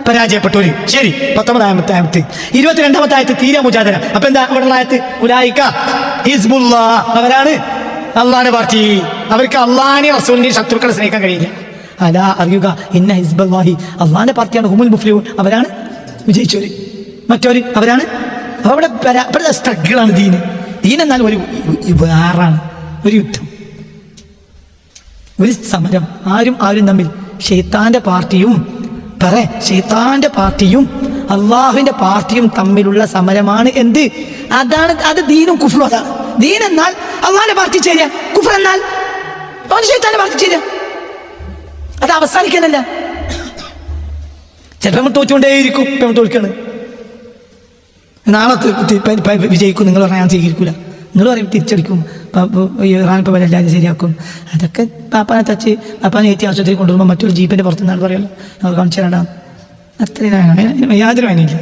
പരാജയപ്പെട്ടവര്. ശരി, 19-ാമത്തെ ആയത്ത്. 22-ാമത്തെ ആയത്ത് തീരെ മുജാദല. അപ്പൊ എന്താ ഇവിടെ ആയത്ത്? ഉലൈക ഹിസ്ബുല്ലാഹ്, അവരാണ് അള്ളാഹിന്റെ പാർട്ടി. അവർക്ക് അള്ളാഹിനെ റസൂലിന്റെ ശത്രുക്കളെ സ്നേഹിക്കാൻ കഴിയില്ല. അലാ, അറിയുക, ഇന്ന ഹിസ്ബല്ലാഹി, അള്ളാഹിന്റെ പാർട്ടിയാണ് ഹുമുൽ മുഫ്ലിഹൂൻ, അവരാണ് വിജയിച്ചവര്. മറ്റവര് അവരാണ്. അപ്പൊ ഇവിടെ സ്ട്രഗിളാണ് ദീൻ. എന്നാൽ ഒരു വേറാണ്, ഒരു യുദ്ധം, ഒരു സമരം. ആരും തമ്മിൽ ശൈത്താന്റെ പാർട്ടിയും ശൈത്താന്റെ പാർട്ടിയും അള്ളാഹുവിന്റെ പാർട്ടിയും തമ്മിലുള്ള സമരമാണ്. എന്ത്? അതാണ്. അത് ദീനും കുഫ്റും. അതാണ് ദീൻ എന്നാൽ അള്ളാഹിന്റെ പാർട്ടി ചേരുക, കുഫ്ർ എന്നാൽ ശൈത്താന്റെ പാർട്ടി ചേരുക. അത് അവസാനിക്കാനല്ല. ചിലപ്പോൾ നമ്മൾ തോറ്റുകൊണ്ടേയിരിക്കും. ഇപ്പം നമ്മൾ തോൽക്കാണ്. നാളെ വിജയിക്കും നിങ്ങൾ പറഞ്ഞാൽ ഞാൻ സ്വീകരിക്കൂല. നിങ്ങൾ പറയും തിരിച്ചടിക്കും, ഇറാൻ ഇപ്പോൾ എല്ലാവരും ശരിയാക്കും. അതൊക്കെ പാപ്പാനെ തച്ച് പാപ്പാനെ ഏറ്റി ആശുപത്രി കൊണ്ടുവരുമ്പോൾ മറ്റൊരു ജീപ്പിൻ്റെ പുറത്ത് നിന്നാണ് പറയുമല്ലോ, ഞങ്ങൾ കാണിച്ചു തരണ്ടാം. അത്രയും യാതൊരു വേനയില്ല.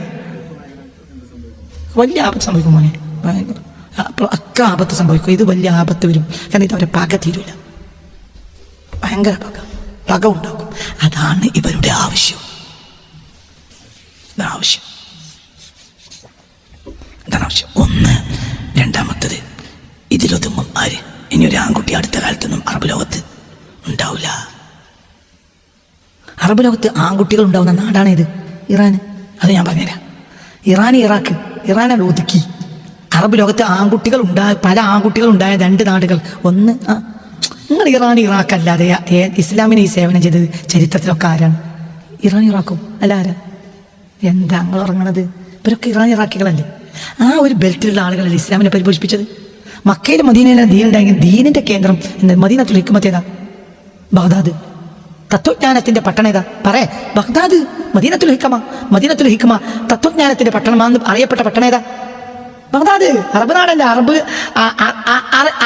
വലിയ ആപത്ത് സംഭവിക്കും മോനെ, ഭയങ്കര ഒക്കെ ആപത്ത് സംഭവിക്കും. ഇത് വലിയ ആപത്ത് വരും. കാരണം ഇത് അവരെ പക തീരൂല, ഭയങ്കര പക ഉണ്ടാക്കും. അതാണ് ഇവരുടെ ആവശ്യം. എന്താണ് ആവശ്യം? ഒന്ന്. രണ്ടാമത്തത്, ഇതിലൊതുങ്ങും ആര്? ഇനി ഒരു ആൺകുട്ടി അടുത്ത കാലത്തൊന്നും അറബ് ലോകത്ത് ഉണ്ടാവില്ല. അറബ് ലോകത്ത് ആൺകുട്ടികൾ ഉണ്ടാവുന്ന നാടാണ് ഇത്, ഇറാൻ. അത് ഞാൻ പറഞ്ഞുതരാം. ഇറാനാണ് ഒതുക്കി. അറബ് ലോകത്ത് ആൺകുട്ടികൾ പല ആൺകുട്ടികൾ ഉണ്ടായ 2 നാടുകൾ. ഒന്ന്, നിങ്ങൾ ഇറാഖ് അല്ലാതെ ഇസ്ലാമിനെ ഈ സേവനം ചെയ്തത് ചരിത്രത്തിലൊക്കെ ആരാണ്? ഇറാഖും അല്ല ആരാ? എന്താ നിങ്ങൾ ഉറങ്ങണത്? ഇവരൊക്കെ ഇറാഖികളല്ലേ? ആ ഒരു ബെൽറ്റിലുള്ള ആളുകളല്ലേ ഇസ്ലാമിനെ പരിപോഷിപ്പിച്ചത്. മക്കയിലും മദീനയിലും ദീൻ ഉണ്ടായെങ്കിൽ ദീനിന്റെ കേന്ദ്രം മദീനത്തുൽ ഹിക്മത്ത് ഏതാ? ബഗ്ദാദ്. തത്വജ്ഞാനത്തിന്റെ പട്ടണം ഏതാ? ബഗ്ദാദ്. മദീനത്തുൽ ഹിക്മ തത്വജ്ഞാനത്തിന്റെ പട്ടണമാണെന്ന് അറിയപ്പെട്ട പട്ടണം ഏതാ? ബഗ്ദാദ്. അറബ് നാടല്ല.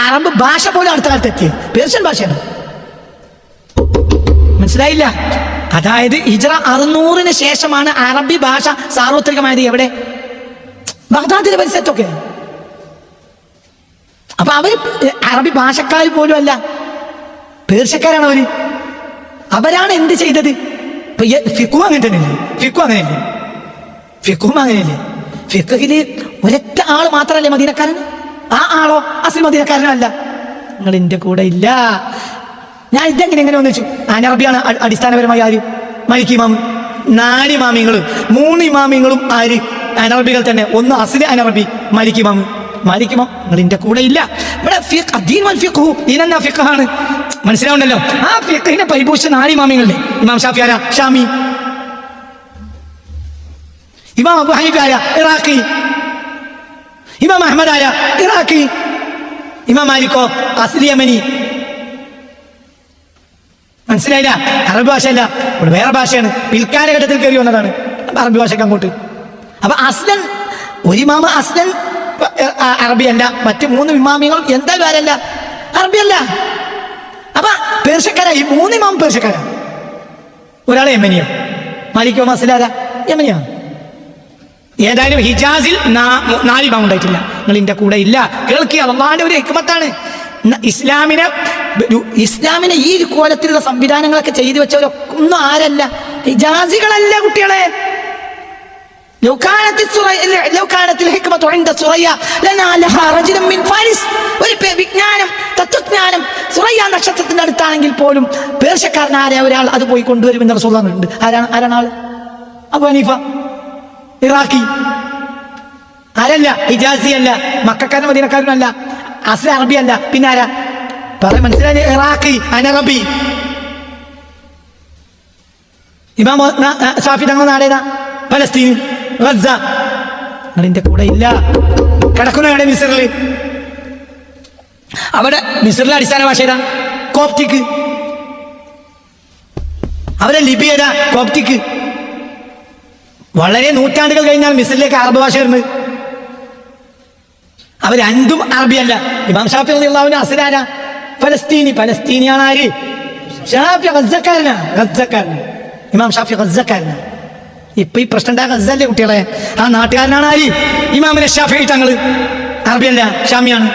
അറബ് ഭാഷ പോലും അടുത്ത കാലത്ത് എത്തിയത് പേർഷ്യൻ ഭാഷയാണ്. മനസ്സിലായില്ല? അതായത് ഹിജ്റ 600-ന് ശേഷമാണ് അറബി ഭാഷ സാർവത്രികമായത്. എവിടെ? ബഗ്ദാദിലെ പരിസരത്തൊക്കെ. അപ്പൊ അവര് അറബി ഭാഷക്കാർ പോലും അല്ല, പേർഷ്യക്കാരാണ് അവര്. അവരാണ് എന്ത് ചെയ്തത്? ഫിഖും അങ്ങനെ തന്നെയല്ലേ? ഫിഖും അങ്ങനെയല്ലേ? ഫിഖില് ഒരൊറ്റ ആൾ മാത്രമല്ലേ മദീനക്കാരൻ? ആ ആളോ അസ്ലി മദീനക്കാരനല്ല. നിങ്ങൾ എൻ്റെ കൂടെ ഇല്ല. ഞാൻ എങ്ങനെ വന്നു വെച്ചു. അനറബിയാണ് അടിസ്ഥാനപരമായി ആര്? മലിക് ഇമാം. 4 ഇമാമിങ്ങളും 3 ഇമാമിങ്ങളും ആര്? അനറബികൾ തന്നെ. ഒന്ന് അസ്ലി അനറബി, മലിക് ഇമാം. നിങ്ങൾ എൻ്റെ കൂടെ ഇല്ല. ഇവിടെ ഫിഖാണ്, മനസ്സിലാവുണ്ടല്ലോ. ആ ഫിഖിനെ പരിപോഷിച്ച 4 ഇമാമിങ്ങളില്ലേ? ഇമാം ഷാഫി ആരാ? ഷാമി. ഇമാം അബു ഹനീഫ ആരാ? ഇറാഖി. ഇമാം അഹ്മദ് ആരാ? ഇറാഖി. ഇമാം മാലിക്കോ? അസ്ലി യമനി. മനസ്സിലായില്ല? അറബി ഭാഷയല്ല, ഇവിടെ വേറെ ഭാഷയാണ്. പിൽക്കാലഘട്ടത്തിൽ കയറി വന്നതാണ് അറബി ഭാഷയ്ക്ക് അങ്ങോട്ട്. അപ്പൊ അസ്ലൻ ഒരു ഇമാമ അസ്ലൻ അറബിയല്ല, മറ്റ് 3 ഇമാമികൾ എന്തായാലും ആരല്ല? അറബിയല്ല. അപ്പൊ പേർഷ്യക്കാരാ ഈ 3 ഇമാം പേർഷ്യക്കാരാ. ഒരാളെ യമനിയ. മാലിക്കോ അസ്ലാരാ? യമനിയാണ്. ഏതായാലും ഹിജാസിൽ 4 ഇമാം ഉണ്ടായിട്ടില്ല. നിങ്ങൾ ഇതിന്റെ കൂടെ ഇല്ല. കേൾക്കുക, അള്ളാന്റെ ഒരു ഹിക്മത്താണ്. ഇസ്ലാമിനെ ഈ കോലത്തിലുള്ള സംവിധാനങ്ങളൊക്കെ ചെയ്തു വെച്ചവരൊന്നും ആരല്ല? ഹിജാസികളല്ല കുട്ടികളെ. വിജ്ഞാനം, തത്വജ്ഞാനം സുറയ്യ നക്ഷത്രത്തിന്റെ അടുത്താണെങ്കിൽ പോലും പേർഷ്യക്കാരനായ ഒരാൾ അത് പോയി കൊണ്ടുവരുമെന്ന് റസൂലുള്ളാഹി പറഞ്ഞിട്ടുണ്ട്. ആരാണ് ആള്? അബൂ ഹനീഫ. ഇറാഖി. ആരല്ല? ഹിജാസി അല്ല, മക്കക്കാരനും മദീനക്കാരനും അല്ല, അസ്ലി അറബി അല്ല. പിന്നെ ആരാ? പറയാൻ മനസ്സിലായി? ഇറാഖി, അനറബി. ഇമാം ഷാഫി തങ്ങളുടെ നാടേതാ? Palestine, Gaza. നിങ്ങളിന്റെ കൂടെ ഇല്ല. കിടക്കുന്ന അവിടെ മിസ്റിൽ. അവിടെ മിസ്റിലെ അടിസ്ഥാന ഭാഷ ഏതാ? കോപ്റ്റിക്. അവിടെ ലിപി ഏതാ? കോപ്റ്റിക്. വളരെ നൂറ്റാണ്ടുകൾ കഴിഞ്ഞാൽ മിസ്രിലേക്ക് അറബ് ഭാഷ വരുന്നത്. അവ രണ്ടും അറബിയല്ല. ഇമാം ഷാഫി റളിയല്ലാഹു അസ്ലാരാ? ഫലസ്തീനി. ഫലസ്തീനിയാണ് ആര്? ഷാഫി. ഗസക്കാരനാ. ഇമാം ഷാഫി ഗസക്കാരനാ. ഇപ്പൊ ഈ പ്രശ്നം ഉണ്ടായ ഗസല്ലേ കുട്ടികളെ? ആ നാട്ടുകാരനാണ് ആര്? ഇമാമിനെ ഷാഫി തങ്ങള്. അറബിയല്ല, ഷാമിയാണ്.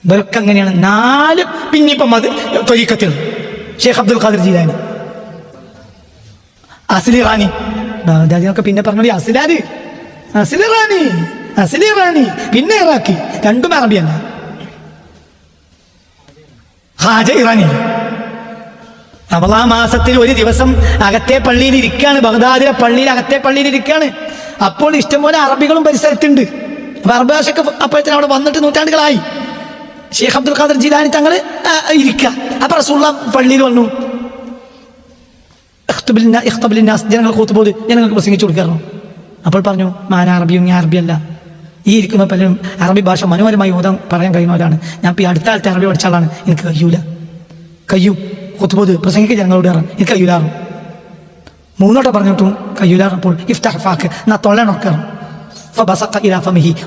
ഇവരൊക്കെ അങ്ങനെയാണ്. 4 പിന്നിപ്പം അത് ത്വരീഖത്തിൽ ഷെയ്ഖ് അബ്ദുൽ ഖാദിർ ജീലാനി, അസ്ലി റാണി. ബാഗ്ദാദിനൊക്കെ പിന്നെ പറഞ്ഞോളി. അസ്ലി റാണി, പിന്നെ ഇറാഖി. രണ്ടും അറബിയല്ല. ഖാജ ഇറാനി. റമളാൻ മാസത്തിൽ ഒരു ദിവസം അകത്തെ പള്ളിയിൽ ഇരിക്കുകയാണ്, ബഗ്ദാദിലെ പള്ളിയിൽ അകത്തെ പള്ളിയിൽ ഇരിക്കുകയാണ്. അപ്പോൾ ഇഷ്ടംപോലെ അറബികളും പരിസരത്തുണ്ട്. അപ്പൊ അറബ് ഭാഷയൊക്കെ അപ്പോഴത്തേനും അവിടെ വന്നിട്ട് നൂറ്റാണ്ടുകളായി. ഷെയ്ഖ് അബ്ദുൽ ഖാദിർ ജീലാനി തങ്ങള് ഇരിക്കുക. അപ്പൊ റസൂലുള്ളാഹി പള്ളിയിൽ വന്നു. ജനങ്ങൾക്ക് പ്രസംഗിച്ചു കൊടുക്കാറുണ്ട്. അപ്പോൾ പറഞ്ഞു, മാന അറബിയും, ഞാൻ അറബിയല്ല. ഈ ഇരിക്കുന്ന പലരും അറബി ഭാഷ മനോഹരമായി ഓതാൻ പറയാൻ കഴിയുന്നവരാണ്. ഞാൻ ഇപ്പം ഈ അടുത്ത കാലത്ത് അറബി പഠിച്ച ആളാണ്. എനിക്ക് കഴിയും ഖുത്ബോധ് പ്രസംഗിക്കുക ജനങ്ങളോട് എനിക്ക് കഴിയൂലാറും. 3 വട്ടം പറഞ്ഞിട്ടും കഴിയൂലാറപ്പോൾ ഇഫ്തഹ് ഫാക്ക് എന്നാ തൊള്ളണൊക്കാറും.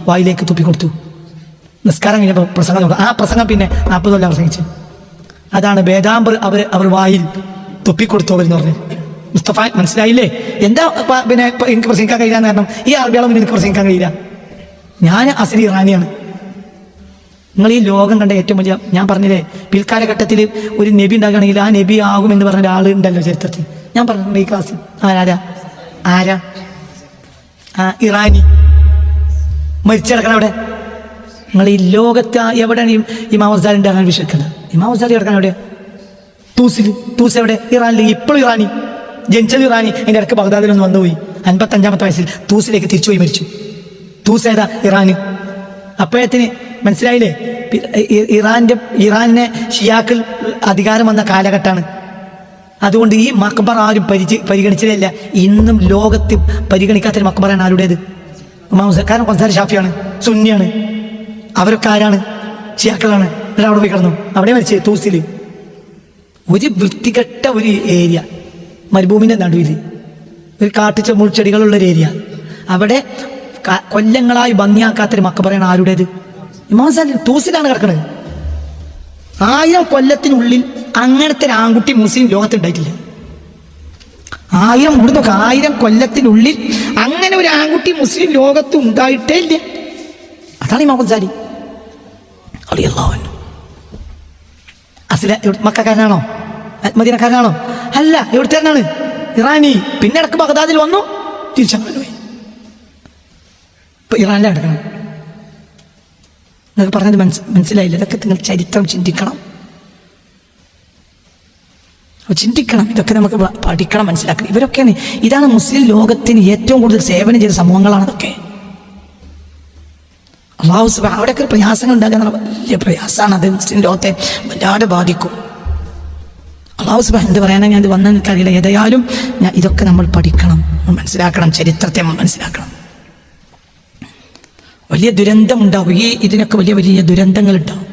വായിലേക്ക് തുപ്പിക്കൊടുത്തു. നിസ്കാരം കഴിഞ്ഞപ്പോൾ പ്രസംഗം നോക്കാം. ആ പ്രസംഗം പിന്നെ 40 കൊല്ലം പ്രസംഗിച്ചു. അതാണ് വേദാമ്പർ അവർ വായിൽ തുപ്പിക്കൊടുത്തു അവരെന്ന് പറഞ്ഞു. മുസ്തഫ മനസ്സിലായില്ലേ? എന്താ പിന്നെ എനിക്ക് പ്രസംഗിക്കാൻ കഴിയില്ലാന്ന് കാരണം ഈ അറബിയാളും എനിക്ക് പ്രസംഗിക്കാൻ കഴിയില്ല. ഞാൻ അസ്ലി ഇറാനിയാണ്. നിങ്ങൾ ഈ ലോകം കണ്ട ഏറ്റവും വലിയ, ഞാൻ പറഞ്ഞില്ലേ, പിൽക്കാലഘട്ടത്തിൽ ഒരു നബി ഉണ്ടാകുകയാണെങ്കിൽ ആ നബി ആകുമെന്ന് പറഞ്ഞ ഒരാൾ ഉണ്ടല്ലോ ചരിത്രത്തിൽ. ഞാൻ പറഞ്ഞിട്ടുണ്ട് ഈ ക്ലാസ്സിൽ. ആരാ? ഇറാനി. മരിച്ചടക്കണം അവിടെ. നിങ്ങൾ ഈ ലോകത്ത് എവിടെയാണ് ഇമാം ഗസാലിന്റെ അങ്ങനെ വിശ്വസിക്കുന്നത്? ഇമാം ഗസാലി കിടക്കാൻ എവിടെ? തൂസ് എവിടെ? ഇറാനിൽ. ഇപ്പോഴും ഇറാനി. ജനിച്ചത് ഇറാനി. അതിൻ്റെ ഇടയ്ക്ക് ബഗ്ദാദിലൊന്ന് വന്നുപോയി. 55-ാമത്തെ വയസ്സിൽ തൂസിലേക്ക് തിരിച്ചുപോയി മരിച്ചു. തൂസ് ഏതാ? ഇറാന്. അപ്പോഴത്തിന് മനസ്സിലായില്ലേ? ഇറാനെ ഷിയാക്കൾ അധികാരം വന്ന കാലഘട്ടമാണ്. അതുകൊണ്ട് ഈ മക്ബറ ആരും പരിഗണിച്ചതല്ല. ഇന്നും ലോകത്ത് പരിഗണിക്കാത്തൊരു മക്ബറാണ് ആരുടേത്? കാരണം ഗസാലി ഷാഫിയാണ്, സുന്നിയാണ്. അവരൊക്കെ ആരാണ്? ഷിയാക്കളാണ്. എന്നിട്ട് അവിടെ പോയി കിടന്നു. അവിടെ മരിച്ചു തൂസിൽ. ഒരു വൃത്തികെട്ട ഒരു ഏരിയ, മരുഭൂമിൻ്റെ നടുവിൽ ഒരു കാട്ടിച്ച മുൾച്ചെടികളുള്ളൊരു ഏരിയ. അവിടെ കൊല്ലങ്ങളായി ഭംഗിയാക്കാത്തൊരു മക്ബറയാണ് ആരുടേത്? ഇമാം ഗസാലി. തൂസിലാണ് കിടക്കുന്നത്. 1000 കൊല്ലത്തിനുള്ളിൽ അങ്ങനത്തെ ഒരു ആൺകുട്ടി മുസ്ലിം ലോകത്തുണ്ടായിട്ടില്ല. 1000 കൊല്ലത്തിനുള്ളിൽ അങ്ങനെ ഒരു ആൺകുട്ടി മുസ്ലിം ലോകത്ത് ഉണ്ടായിട്ടേ ഇല്ല. അതാണ് ഇമാം ഗസാലി. മക്കാരനാണോ? മദീനക്കാരനാണോ? അല്ല. എവിടുത്തേക്കാണ്? ഇറാനി. പിന്നെ ഇടക്ക് ബഗ്ദാദിൽ വന്നു, തിരിച്ചങ്ങനെ പോയി. ഇപ്പൊ ഇറാനിലാണ് കിടക്കണം. എന്നൊക്കെ പറഞ്ഞത് മനസ്സിലായില്ല. ഇതൊക്കെ നിങ്ങൾ ചരിത്രം ചിന്തിക്കണം, ചിന്തിക്കണം. ഇതൊക്കെ നമുക്ക് പഠിക്കണം, മനസ്സിലാക്കണം. ഇവരൊക്കെയാണ്, ഇതാണ് മുസ്ലിം ലോകത്തിന് ഏറ്റവും കൂടുതൽ സേവനം ചെയ്ത സമൂഹങ്ങളാണ് അതൊക്കെ. അള്ളാഹു സുബ്ഹാനഹു അവിടെയൊക്കെ പ്രയാസങ്ങൾ ഉണ്ടാകുന്ന വലിയ പ്രയാസമാണ്. അത് മുസ്ലിം ലോകത്തെ വല്ലാതെ ബാധിക്കും. അള്ളാഹു സുബ്ഹാനഹു എന്ത് പറയാനാണ് ഞാൻ ഇത് വന്നെന്ന് എനിക്കറിയില്ല. ഏതായാലും ഇതൊക്കെ നമ്മൾ പഠിക്കണം, മനസ്സിലാക്കണം, ചരിത്രത്തെ നമ്മൾ മനസ്സിലാക്കണം. വലിയ ദുരന്തമുണ്ടാവും, ഇതിനൊക്കെ വലിയ വലിയ ദുരന്തങ്ങൾ ഉണ്ടാവും,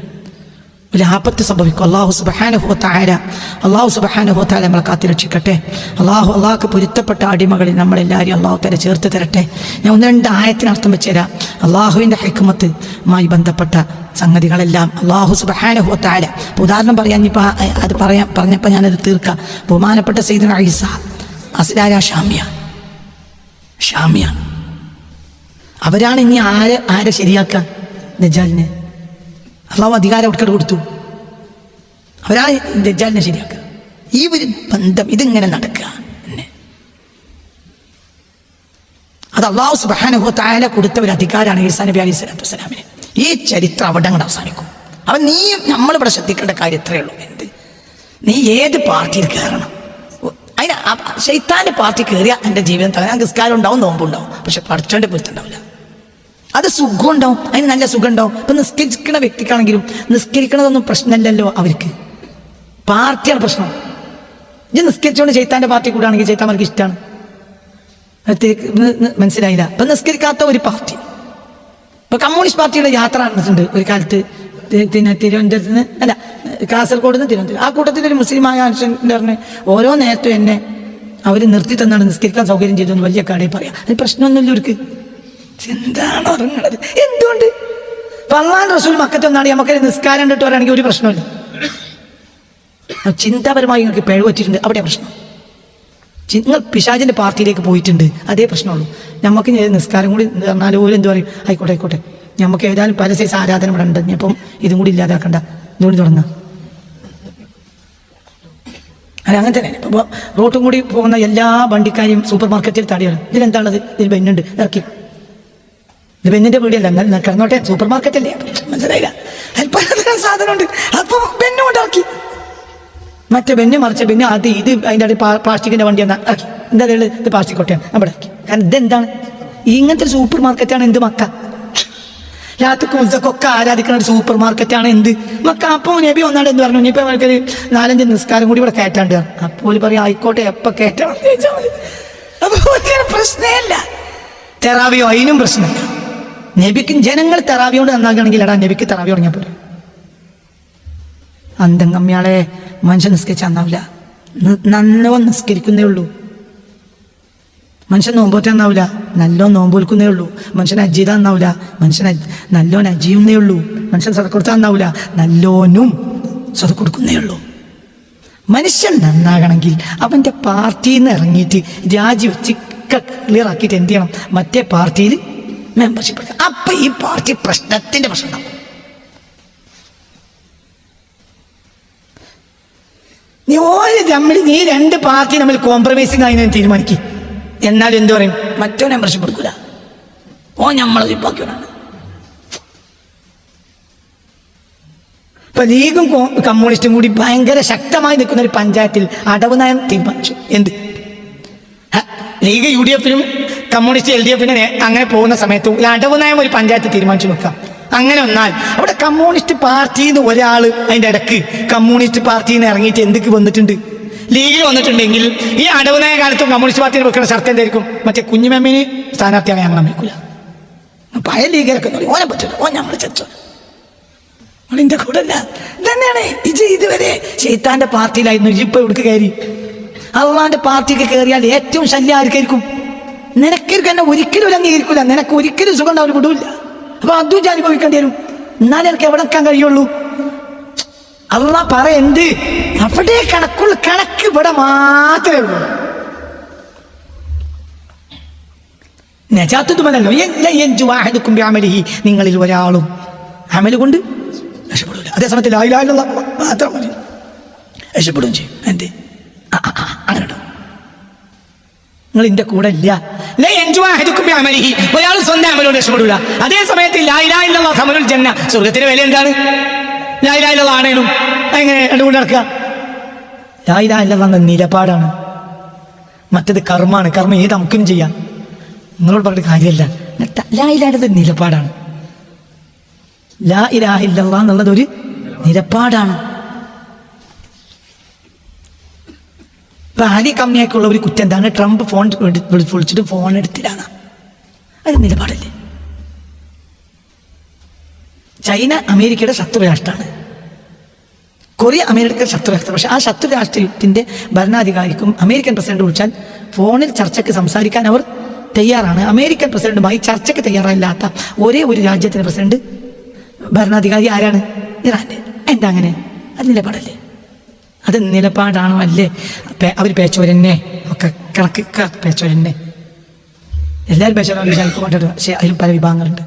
വലിയ ആപത്ത് സംഭവിക്കും. അള്ളാഹു സുബ്ഹാനഹു വ തആല നമ്മളെ കാത്തിരക്ഷിക്കട്ടെ. അള്ളാഹുക്ക് പൊരുത്തപ്പെട്ട അടിമകളിൽ നമ്മളെല്ലാവരും അള്ളാഹു തആല ചേർത്ത് തരട്ടെ. ഞാൻ 1-2 ആയത്തിന് അർത്ഥം വെച്ചുതരാം. അള്ളാഹുവിൻ്റെ ഹിക്മത്തുമായി ബന്ധപ്പെട്ട സംഗതികളെല്ലാം അള്ളാഹു സുബ്ഹാനഹു വ തആല, ഉദാഹരണം പറയാൻ ഇനിയിപ്പോൾ അത് പറഞ്ഞപ്പോൾ ഞാനത് തീർക്കാം. ബഹുമാനപ്പെട്ട സയ്യിദുന ഈസ അസ്ലാര ഷാമിയാണ്. അവരാണ് ഇനി ആരെ ശരിയാക്കുക? ദജ്ജാലിനെ. അള്ളാഹു അധികാരം അവർക്ക് കൊടുത്തു, അവരാണ് ദജ്ജാലിനെ ശരിയാക്കുക. ഈ ഒരു ബന്ധം ഇതിങ്ങനെ നടക്കുക തന്നെ, അത് അള്ളാഹു സുബ്ഹാനഹു വ തആല കൊടുത്ത ഒരു അധികാരമാണ് ഈസാ നബി അലൈഹി സ്വലാത്തു വസ്സലാമിന്. ഈ ചരിത്രം അവിടെ അങ്ങോട്ട് അവസാനിക്കും. അപ്പം നമ്മളിവിടെ ശ്രദ്ധിക്കേണ്ട കാര്യം ഇത്രയേ ഉള്ളൂ. നീ ഏത് പാർട്ടിയിൽ കയറണം? അതിന് ശൈത്താൻ്റെ പാർട്ടി കയറിയാൽ എൻ്റെ ജീവിതം തകരാൻ. നിസ്കാരം ഉണ്ടാവും, നോമ്പുണ്ടാവും, പക്ഷെ പഠിച്ചോൻ്റെ പൊരുത്തുണ്ടാവില്ല. അത് സുഖം ഉണ്ടാവും, അതിന് നല്ല സുഖം ഉണ്ടാവും. ഇപ്പം നിസ്കരിക്കുന്ന വ്യക്തിക്കാണെങ്കിലും നിസ്കരിക്കണതൊന്നും പ്രശ്നമല്ലല്ലോ അവർക്ക്, പാർട്ടിയാണ് പ്രശ്നം. ഇത് നിസ്കരിച്ചുകൊണ്ട് ചൈത്താൻ്റെ പാർട്ടി കൂടാണെങ്കിൽ ചൈത്താന്മാർക്ക് ഇഷ്ടമാണ്. മനസ്സിലായില്ല? ഇപ്പം നിസ്കരിക്കാത്ത ഒരു പാർട്ടി, ഇപ്പം കമ്മ്യൂണിസ്റ്റ് പാർട്ടിയുടെ യാത്ര നടന്നിട്ടുണ്ട് ഒരു കാലത്ത്. തിരുവനന്തപുരത്ത് നിന്ന് അല്ല, കാസർഗോഡ് നിന്ന് തിരുവനന്തപുരം. ആ കൂട്ടത്തിലൊരു മുസ്ലിമായ മനുഷ്യൻ്റെ പറഞ്ഞ് ഓരോ നേരത്തും എന്നെ അവർ നിർത്തി തന്നാണ് നിസ്കരിക്കാൻ സൗകര്യം ചെയ്തു എന്ന് വലിയ കടയിൽ പറയാം. അത് പ്രശ്നമൊന്നുമില്ല അവർക്ക്. എന്താണ് ഉറങ്ങണത്? എന്തുകൊണ്ട്? അല്ലാഹുവിന്റെ റസൂൽ മക്കത്ത് വന്നാണ് നമുക്ക് നിസ്കാരം കണ്ടിട്ട് പറയുകയാണെങ്കിൽ ഒരു പ്രശ്നമില്ല. ചിന്താപരമായി നിങ്ങൾക്ക് പിഴവ് പറ്റിയിട്ടുണ്ട്, അവിടെ പ്രശ്നം. നിങ്ങൾ പിശാചിൻ്റെ പാർട്ടിയിലേക്ക് പോയിട്ടുണ്ട്, അതേ പ്രശ്നമുള്ളൂ. നമുക്ക് നിസ്കാരം കൂടി പറഞ്ഞാൽ പോലും എന്ത് പറയും? ആയിക്കോട്ടെ, നമുക്ക് ഏതായാലും പല സൈസ് ആരാധന ഇവിടെ ഉണ്ട്, അപ്പം ഇതും കൂടി ഇല്ലാതാക്കണ്ട, ഇതുകൂടി തുടങ്ങാം. അല്ല, അങ്ങനെ തന്നെ. ഇപ്പോൾ റോട്ടും കൂടി പോകുന്ന എല്ലാ വണ്ടിക്കാരെയും സൂപ്പർ മാർക്കറ്റിൽ തടിയാണ്. ഇതിലെന്താണത്? ഇതിൽ ബെന്നുണ്ട്, ഇറക്കി. ഇത് ബെന്നിൻ്റെ വീടിയല്ല, എന്നാൽ കിടന്നോട്ടെ, സൂപ്പർ മാർക്കറ്റല്ലേ, മനസ്സിലായില്ല? പലതരം സാധനമുണ്ട്, അപ്പോൾ ബെന്നും കൊണ്ട് ഇറക്കി. മറ്റേ ബെന്ന് മറിച്ച ബെന്ന് അത് ഇത് അതിൻ്റെ അടി പ്ലാസ്റ്റിക്കിൻ്റെ വണ്ടി എന്നാ ഇറക്കി. എന്താ ഇത് പ്ലാസ്റ്റിക് കൊട്ടയാണ് അവിടെ ഇറക്കി. കാരണം ഇതെന്താണ്? ഇങ്ങനത്തെ ഒരു സൂപ്പർ മാർക്കറ്റാണ് എന്ത് മക്ക? രാത്രിക്കും ഉത്സവമൊക്കെ ആരാധിക്കുന്ന ഒരു സൂപ്പർ മാർക്കറ്റാണ് എന്ത് മക്ക. അപ്പോൾ നബി ഒന്നാണ്ട് എന്ന് പറഞ്ഞു, ഇനിയിപ്പോൾ അവർക്കൊരു 4-5 നിസ്കാരം കൂടി ഇവിടെ കയറ്റാണ്ട്. അപ്പോൾ പറയും ആയിക്കോട്ടെ, എപ്പോൾ കയറ്റണം ചോദിച്ചാൽ മതി. അപ്പോൾ പ്രശ്നമല്ല. തെറാവിയോ അതിനും പ്രശ്നമില്ല. നബിക്ക് ജനങ്ങൾ തെറാവിയോട് നന്നാക്കുകയാണെങ്കിൽ എടാ നബിക്ക് തെറാവി തുടങ്ങിയാൽ പോലും അന്തം കമ്മിയാളെ മനുഷ്യൻ നിസ്കരിച്ചാൽ നന്നാവില്ല. നല്ലോ നിസ്കരിക്കുന്നേ ഉള്ളൂ. മനുഷ്യൻ നോമ്പോറ്റാൻ നന്നാവില്ല, നല്ലോ നോമ്പോൽക്കുന്നേ ഉള്ളൂ. മനുഷ്യൻ അജീത നന്നാവില്ല, മനുഷ്യൻ നല്ലോൻ അജീവുന്നേ ഉള്ളൂ. മനുഷ്യൻ സദക്കൊടുത്താൽ നന്നാവില്ല, നല്ലോനും സദക്കൊടുക്കുന്നേ ഉള്ളൂ. മനുഷ്യൻ നന്നാകണമെങ്കിൽ അവൻ്റെ പാർട്ടിയിൽ നിന്ന് ഇറങ്ങിയിട്ട് രാജിവെച്ച് ക്ലിയർ ആക്കിയിട്ട് എന്ത് ചെയ്യണം? മറ്റേ പാർട്ടിയിൽ മെമ്പർഷിപ്പ് എടുക്കണം. അപ്പം ഈ പാർട്ടി പ്രശ്നത്തിൻ്റെ പ്രശ്നം ഉണ്ടാവും. നീ 2 പാർട്ടി നമ്മൾ കോംപ്രമൈസിങ് ആയി തീരുമാനിക്കും. എന്നാലും എന്തു പറയും? മറ്റോ മെമ്പർഷിപ്പ് എടുക്കൂല, നമ്മളത് ഇപ്പാക്കിയാണ്. ഇപ്പൊ ലീഗും കമ്മ്യൂണിസ്റ്റും കൂടി ഭയങ്കര ശക്തമായി നിൽക്കുന്ന ഒരു പഞ്ചായത്തിൽ അടവ് നയം തീരുമാനിച്ചു. എന്ത്? ലീഗ് UDF-നും കമ്മ്യൂണിസ്റ്റ് LDF-നും അങ്ങനെ പോകുന്ന സമയത്ത് അടവ് നയം ഒരു പഞ്ചായത്ത് തീരുമാനിച്ചു നോക്കാം. അങ്ങനെ വന്നാൽ അവിടെ കമ്മ്യൂണിസ്റ്റ് പാർട്ടിയിൽ നിന്ന് ഒരാൾ അതിൻ്റെ ഇടക്ക് കമ്മ്യൂണിസ്റ്റ് പാർട്ടിയിൽ നിന്ന് ഇറങ്ങിയിട്ട് എന്തൊക്കെ വന്നിട്ടുണ്ട്? ലീഗിൽ വന്നിട്ടുണ്ടെങ്കിൽ ഈ അടവ് നയ കാലത്തും കമ്മ്യൂണിസ്റ്റ് പാർട്ടിയിൽ വെക്കുന്ന ഷർത്ത് എന്തായിരിക്കും? മറ്റേ കുഞ്ഞുമെമ്മിന് സ്ഥാനാർത്ഥിയാകാൻ ഞങ്ങൾ നമ്മിക്കൂല. പഴയ ലീഗിലൊക്കെ ഓനെ പറ്റില്ല, നമ്മൾ ചർച്ചോ നിന്റെ കൂടെ അല്ല. തന്നെയാണ് ഇതുവരെ ശൈത്താന്റെ പാർട്ടിയിലായിരുന്നു. ഇപ്പൊ ഇവിടേക്ക് കയറി അള്ളാന്റെ പാർട്ടിക്ക് കയറിയാൽ ഏറ്റവും ശല്യം ആർക്കായിരിക്കും? നിനക്കായിരിക്കും. എന്നെ ഒരിക്കലും അംഗീകരിക്കില്ല, നിനക്ക് ഒരിക്കലും സുഖം ഉണ്ടാവില്ല, വിടൂല്ല. അപ്പൊ അതും അനുഭവിക്കേണ്ടി വരും. എന്നാലും എനിക്ക് എവിടെ നിൽക്കാൻ കഴിയുള്ളൂ? അള്ളാ എന്ത് അവിടെ കണക്കുള്ള കണക്ക് ഇവിടെ മാത്രമേ ഉള്ളൂ. നജാത്തുമല്ലോ നിങ്ങളിൽ ഒരാളും അമല് കൊണ്ട് രക്ഷപ്പെടില്ല. അതേസമയത്ത് ലാ ഇലാഹ ഇല്ലല്ലാഹ് മാത്രം മതി, രക്ഷപ്പെടുകയും ചെയ്യും. എന്തേ അങ്ങനെ നിങ്ങൾ എൻ്റെ കൂടെ ഇല്ല, ഒരാൾ സ്വന്തം അമലോട് രക്ഷപ്പെടൂല. അതേ സമയത്ത് ലാ ഇലാഹ ഇല്ലല്ലാഹ് സമലുൽ ജന്ന, സ്വർഗത്തിന്റെ വില എന്താണ്? ലാ ഇലാഹ ഇല്ലല്ലാഹ് ആണേനും എങ്ങനെ രണ്ടുകൊണ്ട് നടക്കുക? ലാ ഇലാഹ ഇല്ലല്ലാഹ് എന്ന നിലപാടാണ്, മറ്റത് കർമ്മാണ്. കർമ്മം ഏത് നമുക്കും ചെയ്യാം, നിങ്ങളോട് പറഞ്ഞിട്ട് കാര്യമല്ല. ലാ ഇലാഹ ഇല്ലല്ലാഹ് നിലപാടാണ്. ലാ ഇലാഹ ഇല്ലല്ലാഹ് എന്നുള്ളത് ഒരു നിലപാടാണ്. ഇപ്പൊ ആലി കമ്മിയാക്കുള്ള ഒരു കുറ്റം എന്താണ്? ട്രംപ് ഫോൺ വിളിച്ചിട്ട് ഫോൺ എടുത്തില്ലാണ്. അത് നിലപാടല്ലേ? ചൈന അമേരിക്കയുടെ ശത്രു രാഷ്ട്രമാണ്, കൊറിയ അമേരിക്കയുടെ ശത്രു രാഷ്ട്രം. പക്ഷെ ആ ശത്രു രാഷ്ട്രത്തിന്റെ ഭരണാധികാരിക്കും അമേരിക്കൻ പ്രസിഡന്റ് വിളിച്ചാൽ ഫോണിൽ ചർച്ചയ്ക്ക് സംസാരിക്കാൻ അവർ തയ്യാറാണ്. അമേരിക്കൻ പ്രസിഡന്റുമായി ചർച്ചയ്ക്ക് തയ്യാറല്ലാത്ത ഒരേ ഒരു രാജ്യത്തിന്റെ പ്രസിഡന്റ് ഭരണാധികാരി ആരാണ്? ഇറാന്റെ. എന്താ അങ്ങനെ? അത് നിലപാടല്ലേ? അത് നിലപാടാണോ? അല്ലേ? അവർ പേച്ചോരന്നെ ഒക്കെ കണക്ക് പേച്ചോരന്നെ, എല്ലാവരും പേച്ചോരാണ് വിചാരിക്കൊണ്ടിട്ട്. പക്ഷെ അതിലും പല വിഭാഗങ്ങളുണ്ട്.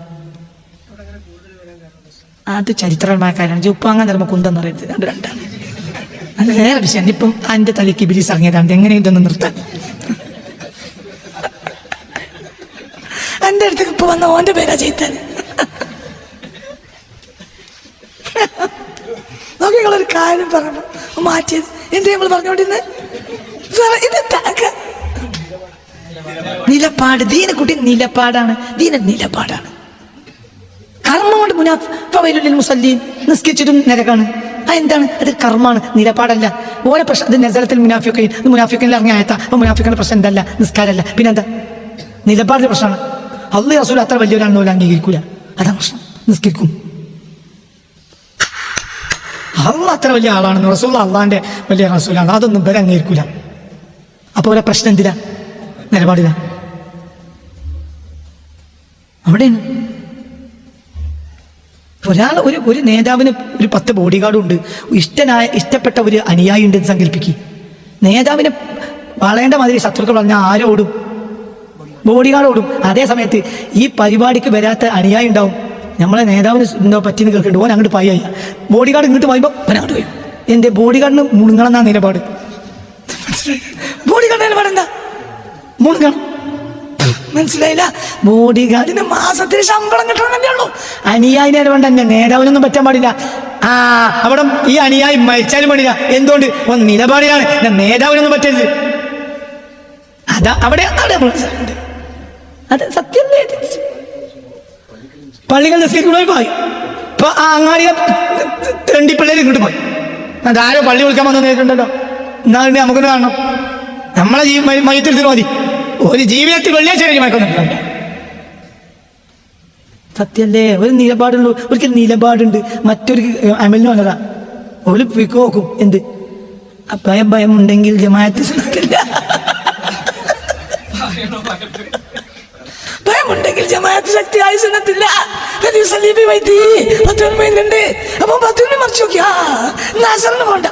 അത് ചരിത്രപരമായ കാര്യമാണ്. ഉപ്പാങ്ങാൻ തരുമ്പോൾ കുന്തെന്ന് പറയുന്നത് രണ്ടാണ്. അത് വേറെ വിഷയം. ഇപ്പം എൻ്റെ തലയ്ക്ക് ഇബിലിസ് ഇറങ്ങിയതാണ്, എങ്ങനെ ഇതൊന്ന് നിർത്താൻ. എൻ്റെ അടുത്തേക്ക് ഇപ്പൊ വന്ന ഓൻ്റെ പേരാ ചെയ്താൻ. നോക്കിങ്ങളൊരു കാര്യം പറഞ്ഞു മാറ്റിയത് എന്ത് നമ്മൾ പറഞ്ഞോണ്ടിരുന്നത്? നിലപാട് ദീന കുട്ടി നിലപാടാണ്. ദീന നിലപാടാണ്. കർമ്മ കൊണ്ട് മുസല്ലീൻ നിസ്കരിച്ചിട്ടും നിരക്കാണ്. എന്താണ്? അത് കർമ്മാണ്, നിലപാടല്ല. ഓരോ പ്രശ്നം അത് നസലത്തിൽ മുനാഫിക്കിൽ ഇറങ്ങിയ ആയത്താ. അപ്പൊ മുനാഫിക്കിന്റെ പ്രശ്നം എന്തല്ല? നിസ്കാരമല്ല, പിന്നെന്താ? നിലപാടിന്റെ പ്രശ്നമാണ്. അള്ളാഹു റസൂൽ അത്ര വലിയൊരാണെന്ന് പോലും അംഗീകരിക്കൂല. അതാണ് പ്രശ്നം. നിസ്കരിക്കും. അള്ളാഹ് അത്ര വലിയ ആളാണെന്ന്, റസൂൽ അള്ളാന്റെ വലിയ റസൂലാണ്, അതൊന്നും ഇവരെ അംഗീകരിക്കൂല. അപ്പൊ ഓരോ പ്രശ്നം എന്തിനാ? നിലപാടില്ല. അവിടെയാണ് ഒരാൾ ഒരു നേതാവിന് ഒരു 10 ബോഡി ഗാർഡും ഉണ്ട്, ഇഷ്ടപ്പെട്ട ഒരു അനുയായി ഉണ്ടെന്ന് സങ്കല്പിക്കുക. നേതാവിനെ വളയേണ്ട മാതിരി ശത്രുക്കൾ പറഞ്ഞാൽ ആരോടും? ബോഡി ഗാർഡ് ഓടും. അതേ സമയത്ത് ഈ പരിപാടിക്ക് വരാത്ത അനുയായി ഉണ്ടാവും. നമ്മളെ നേതാവിന് എന്തോ പറ്റിയെന്ന് കേൾക്കുന്നുണ്ട്, ഓൻ അങ്ങോട്ട് പായ. ബോഡി ഗാർഡ് ഇങ്ങോട്ട് പോയപ്പോൾ അവൻ അങ്ങോട്ട് പോയി. എന്റെ ബോഡി ഗാർഡിന് മുണുങ്ങണമെന്നാ നിലപാട്. ബോഡി ഗാർഡ് നിലപാട് എന്താ? മുണുങ്ങണം. മനസ്സിലായില്ല? ബോഡി ഗാർഡിന് മാസത്തിന് ശമ്പളം കിട്ടണമെന്നേ ഉള്ളൂ. അനുയായി നിലപാട് തന്നെ, നേതാവിനൊന്നും പറ്റാൻ പാടില്ല. അവിടെ ഈ അനുയായി മരിച്ചാലും പാടില്ല. എന്തുകൊണ്ട്? ഒന്ന് നിലപാടിലാണ്. നേതാവിനൊന്നും പറ്റരുത്. അതാ അവിടെ മനസ്സിലാക്കുന്നുണ്ട്. അത് സത്യം. പള്ളികൾ നിസ്കരിക്കുമ്പോൾ പോയി. ഇപ്പൊ അങ്ങാടിയെ തെണ്ടിപ്പിള്ളേർ ഇങ്ങോട്ട് പോയി. അതാരോ പള്ളി വിളിക്കാൻ വന്നു കേൾക്കുന്നുണ്ടല്ലോ. എന്നാ നമുക്കൊന്ന് കാണണം. നമ്മളെ മയത്തിരുത്തിന് മതി. ഒരു ജീവിതത്തിൽ വെള്ളിയാഴ്ച കഴിഞ്ഞ് മയക്കൊന്നുണ്ട്. സത്യല്ലേ? ഒരു നിലപാടുള്ളൂ. ഒരിക്കൽ നിലപാടുണ്ട്. മറ്റൊരു അമലിന് വന്നതാ. ഒരു പിക്ക് നോക്കും. എന്ത് ഭയം ഉണ്ടെങ്കിൽ ജമാഅത്ത് സുന്നത്തില്ല. ഭയമുണ്ടെങ്കിൽ ജമാഅത്ത് ശക്തിയായി സുന്നത്തില്ല. അപ്പൊ 10 മറിച്ച് നോക്കി. നാസറിന് പോണ്ട,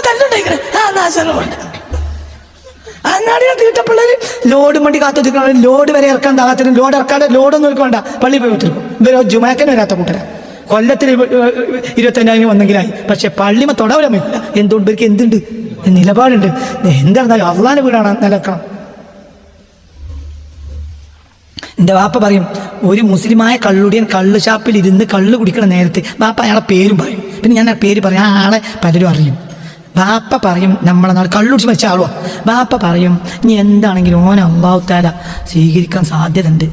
തല്ലുണ്ടായിക്കണേ. നാസറിന് പോണ്ട. അങ്ങാടിയെ തീട്ടപ്പിള്ളേര് ലോഡ് വണ്ടി കാത്തുവെച്ചിരിക്കണം. ലോഡ് വരെ ഇറക്കാൻ താകത്തിന്. ലോഡ് ഇറക്കാതെ ലോഡൊന്നും എടുക്കണ്ട, പള്ളി പോയി വെച്ചിരിക്കും. ഇവരോ ജുമാക്കന് വരാത്ത കൂട്ടര. കൊല്ലത്തിൽ 25,000 വന്നെങ്കിലായി. പക്ഷെ പള്ളിമ തൊടവരാൻ പറ്റില്ല. എന്തുകൊണ്ട്? ഇവർക്ക് എന്തുണ്ട്? നിലപാടുണ്ട്. എന്തായിരുന്നാലും അള്ളാന്റെ വീടാണ് നിലക്കണം. എൻ്റെ വാപ്പ പറയും, ഒരു മുസ്ലിമായ കള്ളുടിയൻ കള്ള് ഷാപ്പിൽ ഇരുന്ന് കള്ള് കുടിക്കണ നേരത്തെ വാപ്പ അയാളെ പേരും പറയും. പിന്നെ ഞാൻ ആ പേര് പറയും, ആ ആളെ പലരും അറിയും. വാപ്പ പറയും, നമ്മളെ നാൾ കള്ളുടിച്ച് മരിച്ച ആളോ, വാപ്പ പറയും, ഇനി എന്താണെങ്കിലും ഓൻ അല്ലാഹു തആല സ്വീകരിക്കാൻ സാധ്യത ഉണ്ട്.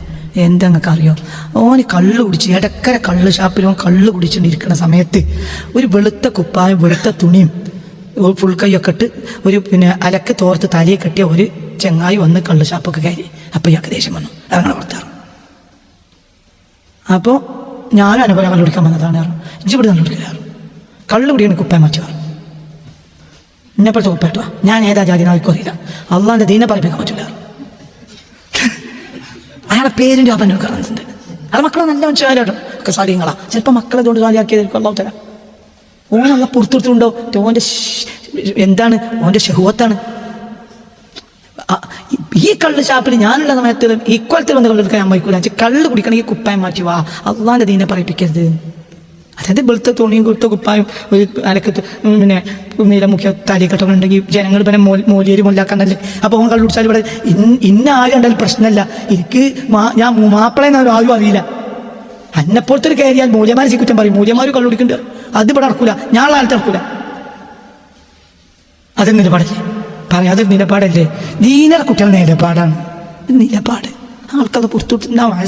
എന്തെന്നൊക്കെ അറിയോ? ഓന് കള്ള് കുടിച്ച് ഇടക്കര കള്ള് ഷാപ്പിൽ ഓൻ കള്ള് കുടിച്ചുകൊണ്ടിരിക്കുന്ന സമയത്ത് ഒരു വെളുത്ത കുപ്പായും വെളുത്ത തുണിയും ഫുൾ കൈയൊക്കെ ഇട്ട് ഒരു അലക്ക് തോർത്ത് തലയെ കെട്ടിയ ഒരു ചെങ്ങായി വന്ന് കള്ള് ഷാപ്പൊക്കെ കയറി. അപ്പം ഇയാൾക്ക് ദേഷ്യം വന്നു, അങ്ങനെ പുറത്താറും. അപ്പോൾ ഞാനും അനുഭവം കള്ളു കുടിക്കാൻ വന്നതാണ്. ഇഞ്ചി ഇവിടെ കള്ളു കുടിക്കാറ്. കള്ളു കുടിയാണ് കുപ്പായം മാറ്റുകാറ്. എന്നെപ്പോഴത്തെ കുപ്പായിട്ടുവാ. ഞാൻ ഏതാ ജാതി നാൾക്കറിയില്ല. അള്ളാന്റെ ദീനെ പഠിപ്പിക്കാൻ പറ്റില്ല. അയാളെ പേരിൻ്റെ അപ്പൻ്റെ കാണുന്നുണ്ട്. അയാളെ മക്കളെ നല്ല മനുഷ്യരാട്ടോ ഒക്കെ സാലിങ്ങളാ. ചിലപ്പോൾ മക്കളെ ഇതുകൊണ്ട് സാലിയാക്കിയതായിരിക്കും. അള്ളാഹു തആല ഓനുള്ള പുറത്തുണ്ടോ? ഓൻ്റെ എന്താണ്? ഓൻ്റെ ഷഹുവത്താണ്. ഈ കള്ള് ഷാപ്പിൽ ഞാനുള്ള സമയത്ത് ഇക്കൊലത്തിൽ വന്ന് കള്ളെടുക്കാൻ ഞാൻ വയ്ക്കൂല. കള്ള് കുടിക്കണമെങ്കിൽ കുപ്പായം മാറ്റി വാ. അള്ളാന്റെ ദീനെ പറയിപ്പിക്കരുത്. അതായത് വെളുത്ത തുണിയും കൊടുത്ത കുപ്പായും ഒരു അലക്കത്ത് പിന്നെ നീലമുഖ്യ താലിക്കെട്ടൊക്കെ ഉണ്ടെങ്കിൽ ജനങ്ങൾ പിന്നെ മൂലിയേരി മുല്ലാക്കണ്ടല്ലേ. അപ്പോൾ അവൻ കള്ളു കുടിച്ചാൽ ഇവിടെ ഇന്ന ആരും കണ്ടാൽ പ്രശ്നമല്ല. എനിക്ക് ഞാൻ മാപ്പിളയെന്ന് ആരും അറിയില്ല. അന്നെപ്പോലത്തെ ഒരു കയറിയാൽ മൂല്യമാരെ കുറ്റം പറയും. മൂല്യമാർ കള്ളു കുടിക്കുന്നുണ്ട്, അത് ഇവിടെ നടക്കൂല, ഞാൻ കാലത്ത് നടക്കൂല. അതൊരു നിലപാടല്ലേ പറയാം, അതൊരു നിലപാടല്ലേ? ദീനർ കുട്ടികൾ നിലപാടാണ്, നിലപാട്. ആൾക്കത് പുറത്തുണ്ടാവാൻ